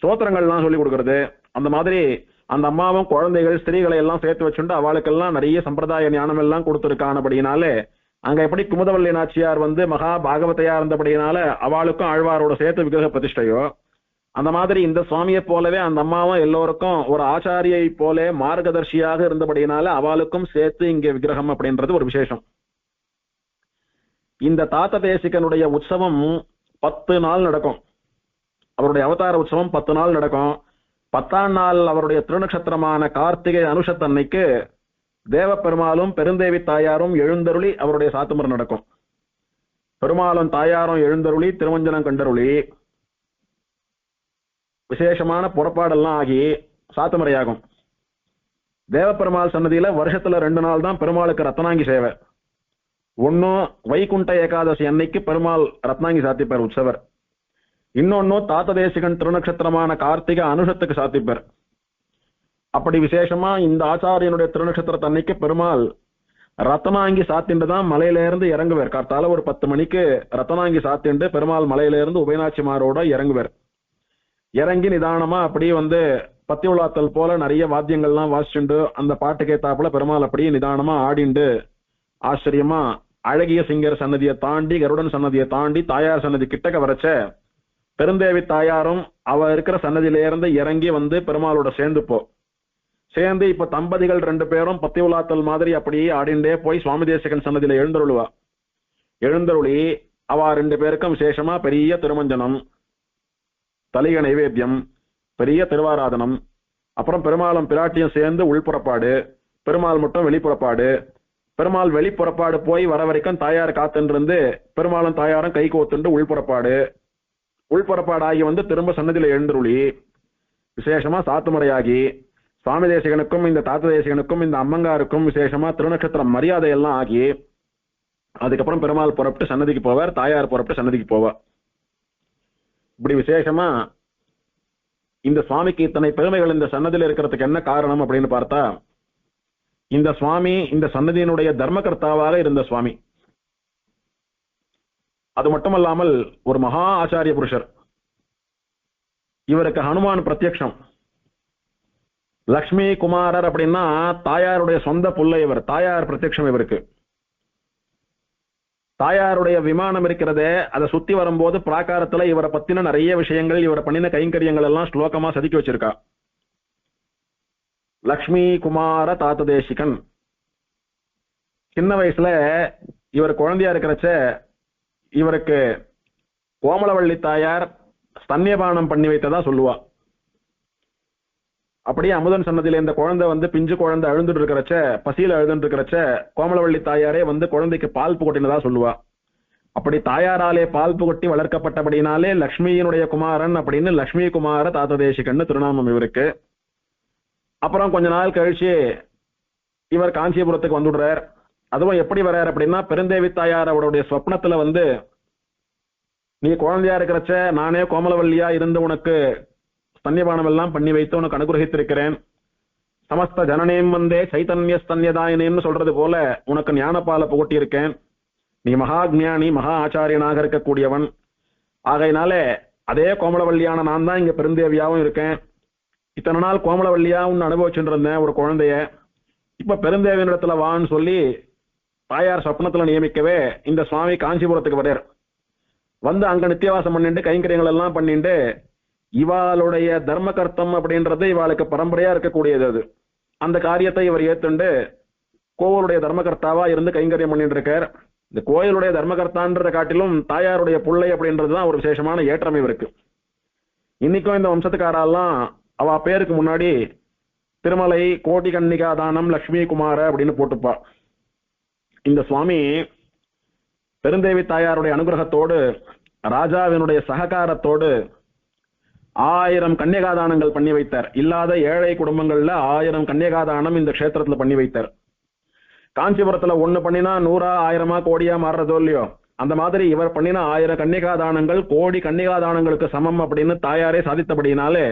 ஸ்தோத்திரங்கள்லாம் சொல்லிக் கொடுக்கறது. அந்த மாதிரி அந்த அம்மாவும் குழந்தைகள் ஸ்திரீகளை எல்லாம் சேர்த்து வச்சுட்டு அவளுக்கெல்லாம் நிறைய சம்பிரதாய ஞானம் எல்லாம் கொடுத்துருக்கானபடினாலே அங்க எப்படி குமுதவள்ளி நாச்சியார் மகா பாகவதையா இருந்தபடினால அவளுக்கும் ஆழ்வாரோட சேர்த்து விக்கிரக பிரதிஷ்டையோ, அந்த மாதிரி இந்த சுவாமியை போலவே அந்த அம்மாவும் எல்லோருக்கும் ஒரு ஆச்சாரியை போல மார்கதர்ஷியாக இருந்தபடினால அவளுக்கும் சேர்த்து இங்க விக்கிரகம் அப்படின்றது ஒரு விசேஷம். இந்த தாத்த தேசிகனுடைய உற்சவம் 10 நாள் நடக்கும். அவருடைய அவதார உற்சவம் 10 நாள் நடக்கும். 10ஆம் நாள் அவருடைய திருநக்ஷத்திரமான கார்த்திகை அனுஷத்தன்னைக்கு தேவப்பெருமாளும் பெருந்தேவி தாயாரும் எழுந்தருளி அவருடைய சாத்துமரை நடக்கும். பெருமாளும் தாயாரும் எழுந்தருளி திருமஞ்சனம் கண்டருளி விசேஷமான புறப்பாடெல்லாம் ஆகி சாத்துமறையாகும். தேவப்பெருமாள் சன்னதியில வருஷத்துல 2 நாள் தான் பெருமாளுக்கு ரத்னாங்கி சேவை. ஒன்னும் வைகுண்ட ஏகாதசி அன்னைக்கு பெருமாள் ரத்னாங்கி சாத்திப்பார் உற்சவர். இன்னொன்னும் தாத்த தேசிகன் திருநக்ஷத்திரமான கார்த்திகை அனுஷத்துக்கு சாத்திப்பார். அப்படி விசேஷமா இந்த ஆச்சாரியனுடைய திருநக்ஷத்திரத்தை அன்னைக்கு பெருமாள் ரத்தனாங்கி சாத்திண்டு தான் மலையில இருந்து இறங்குவார். கார்த்தால ஒரு 10 மணிக்கு ரத்தனாங்கி சாத்திண்டு பெருமாள் மலையில இருந்து உபயநாச்சிமாரோட இறங்குவார். இறங்கி நிதானமா அப்படி பத்தி உலாத்தல் போல நிறைய வாத்தியங்கள்லாம் வாசிச்சுண்டு அந்த பாட்டுக்கு ஏத்தாப்புல பெருமாள் அப்படியே நிதானமா ஆடிண்டு ஆச்சரியமா அழகிய சிங்கர் சன்னதியை தாண்டி கருடன் சன்னதியை தாண்டி தாயார் சன்னதி கிட்டக்க வரச்ச பெருந்தேவி தாயாரும் அவ இருக்கிற சன்னதியில இருந்து இறங்கி பெருமாளோட சேர்ந்து இப்ப தம்பதிகள் 2 பேரும் பத்தி உலாத்தல் மாதிரி அப்படியே ஆடிண்டே போய் சுவாமி தேசிகன் சன்னதியில எழுந்தருளுவா. எழுந்தருளி அவ 2 பேருக்கும் விசேஷமா பெரிய திருமஞ்சனம், தலிக நைவேத்தியம், பெரிய திருவாராதனம், அப்புறம் பெருமாளும் பிராட்டியும் சேர்ந்து உள்புறப்பாடு, பெருமாள் மட்டும் வெளிப்புறப்பாடு. பெருமாள் வெளிப்புறப்பாடு போய் வர வரைக்கும் தாயார் காத்துட்டு இருந்து பெருமாளும் தாயாரும் கை கோத்துண்டு உள்புறப்பாடு. உள்புறப்பாடாகி வந்து திரும்ப சன்னதியில எழுந்துருளி விசேஷமா சாத்துமறையாகி சுவாமி தேசிகனுக்கும் இந்த தாத்த தேசிகனுக்கும் இந்த அம்மங்காருக்கும் விசேஷமா திருநட்சத்திரம் மரியாதை எல்லாம் ஆகி அதுக்கப்புறம் பெருமாள் புறப்பட்டு சன்னதிக்கு போவார், தாயார் புறப்பட்டு சன்னதிக்கு போவார். இப்படி விசேஷமா இந்த சுவாமிக்கு இத்தனை பெருமைகள் இந்த சன்னதியில் இருக்கிறதுக்கு என்ன காரணம் அப்படின்னு பார்த்தா, இந்த சுவாமி இந்த சன்னதியினுடைய தர்மகர்த்தாவாக இருந்த சுவாமி. அது மட்டுமல்லாமல் ஒரு மகா ஆச்சாரிய புருஷர். இவருக்கு ஹனுமான் பிரத்யக்ஷம். லக்ஷ்மி குமாரர் அப்படின்னா தாயாருடைய சொந்த புள்ளை இவர், தாயார் பிரத்யக்ஷம் இவருக்கு. தாயாருடைய விமானம் இருக்கிறதே, அதை சுத்தி வரும்போது பிராகாரத்துல இவரை பத்தின நிறைய விஷயங்கள், இவரை பண்ணின கைங்கரியங்கள் எல்லாம் ஸ்லோகமா சதிக்கி வச்சிருக்கா. லக்ஷ்மி குமார தாத்த தேசிகன். சின்ன வயசுல இவர் குழந்தையா இருக்கிறச்ச இவருக்கு கோமலவள்ளி தாயார் ஸ்தன்யபானம் பண்ணி வைத்ததா சொல்லுவா. அப்படியே அமுதன் சன்னதியில இந்த குழந்தை வந்து பிஞ்சு குழந்தை அழுந்துட்டு இருக்கிறச்ச, பசியில அழுதுட்டு இருக்கிறச்ச கோமலவள்ளி தாயாரே வந்து குழந்தைக்கு பால் புகட்டினதா சொல்லுவா. அப்படி தாயாராலே பால் புகட்டி வளர்க்கப்பட்டபடினாலே லக்ஷ்மியினுடைய குமாரன் அப்படின்னு லக்ஷ்மி குமார தாத்த தேசிகன்னு திருநாமம் இவருக்கு. அப்புறம் கொஞ்ச நாள் கழிச்சு இவர் காஞ்சிபுரத்துக்கு வந்துடுறார். அதுவும் எப்படி வர்றார் அப்படின்னா, பெருந்தேவி தாயார் அவருடைய சொப்னத்துல வந்து, நீ குழந்தையா இருக்கிறச்ச நானே கோமலவல்லியா இருந்து உனக்கு ஸ்தன்யபானம் எல்லாம் பண்ணி வைத்து உனக்கு அனுகிரகித்திருக்கிறேன். சமஸ்த ஜனனேம் வந்தே சைத்தன்ய ஸ்தன்யதாயினேன்னு சொல்றது போல உனக்கு ஞானப்பாலை புகட்டி இருக்கேன். நீ மகா ஜ்ஞானி, மகா ஆச்சாரியனாக இருக்கக்கூடியவன். ஆகையினால அதே கோமலவல்லியான நான் தான் இங்க பெருந்தேவியாவும் இருக்கேன். இத்தனை நாள் கோமலவல்லியா உன்னை அனுபவிச்சுட்டு இருந்தேன் ஒரு குழந்தைய. இப்ப பெருந்தேவியின் இடத்துல வான்னு சொல்லி தாயார் சொப்னத்துல நியமிக்கவே இந்த சுவாமி காஞ்சிபுரத்துக்கு வர்றார். வந்து அங்க நித்தியவாசம் பண்ணிட்டு கைங்கரியங்கள் எல்லாம் பண்ணிட்டு, இவாளுடைய தர்மகர்த்தம் அப்படின்றது இவாளுக்கு பரம்பரையா இருக்கக்கூடியது. அது அந்த காரியத்தை இவர் ஏத்துண்டு கோவிலுடைய தர்மகர்த்தாவா இருந்து கைங்கரியம் பண்ணிட்டு இருக்கார். இந்த கோயிலுடைய தர்மகர்த்தான்றதை காட்டிலும் தாயாருடைய பிள்ளை அப்படின்றதுதான் ஒரு விசேஷமான ஏற்றம் இவருக்கு. இன்னைக்கும் இந்த வம்சத்துக்காரெல்லாம் அவ பேருக்கு முன்னாடி திருமலை கோடி கன்னிகா தானம் லக்ஷ்மி குமார அப்படின்னு போட்டுப்பா. இந்த சுவாமி பெருந்தேவி தாயாருடைய அனுகிரகத்தோடு ராஜாவினுடைய சககாரத்தோடு 1000 கன்னிகாதானங்கள் பண்ணி வைத்தார். இல்லாத ஏழை குடும்பங்கள்ல 1000 கன்னிகாதானம் இந்த கஷேத்திரத்துல பண்ணி வைத்தார். காஞ்சிபுரத்துல ஒண்ணு பண்ணினா 100 1000 கோடியா மாறுறதோ இல்லையோ, அந்த மாதிரி இவர் பண்ணின 1000 கன்னிகாதானங்கள் கோடி கன்னிகாதானங்களுக்கு சமம் அப்படின்னு தாயாரே சாதித்தபடினாலே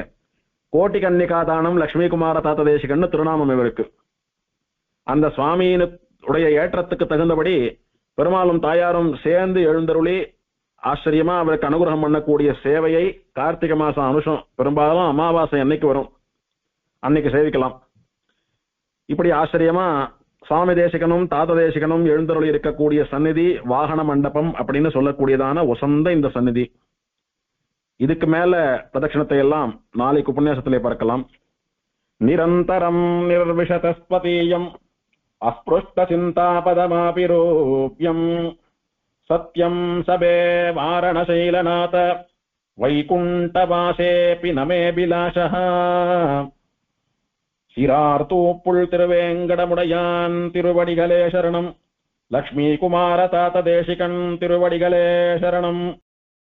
கோட்டி கன்னிகாதானம் லக்ஷ்மி குமார தாத்த தேசிகன்னு திருநாமம் இவருக்கு. அந்த சுவாமியினுடைய ஏற்றத்துக்கு தகுந்தபடி பெருமாளும் தாயாரும் சேர்ந்து எழுந்தருளி ஆச்சரியமா அவருக்கு அனுகிரகம் பண்ணக்கூடிய சேவையை கார்த்திகை மாசம் அனுஷம் பெரும்பாலும் அமாவாசை அன்னைக்கு வரும், அன்னைக்கு சேவிக்கலாம். இப்படி ஆச்சரியமா சுவாமி தேசிகனும் தாத்த தேசிகனும் எழுந்தருளி இருக்கக்கூடிய சந்நிதி வாகன மண்டபம் அப்படின்னு சொல்லக்கூடியதான உசந்த இந்த சந்நிதி. இதுக்கு மேல பிரதட்சணத்தை எல்லாம் நாளைக்கு உபன்யாசத்திலே பார்க்கலாம். நிரந்தரம் நிர்விஷதஸ்பதீயம் அஸ்பிருஷ்ட சிந்தாபதமாபி ரூப்யம் சத்யம் சபே வாரணசைலநாத வைகுண்டவாசேபி நமே பிலாஷः சிரார்த்தூப்புள் திருவேங்கடமுடையான் திருவடிகளே சரணம். லக்ஷ்மி குமார தாத்த தேசிகன் திருவடிகளே சரணம்.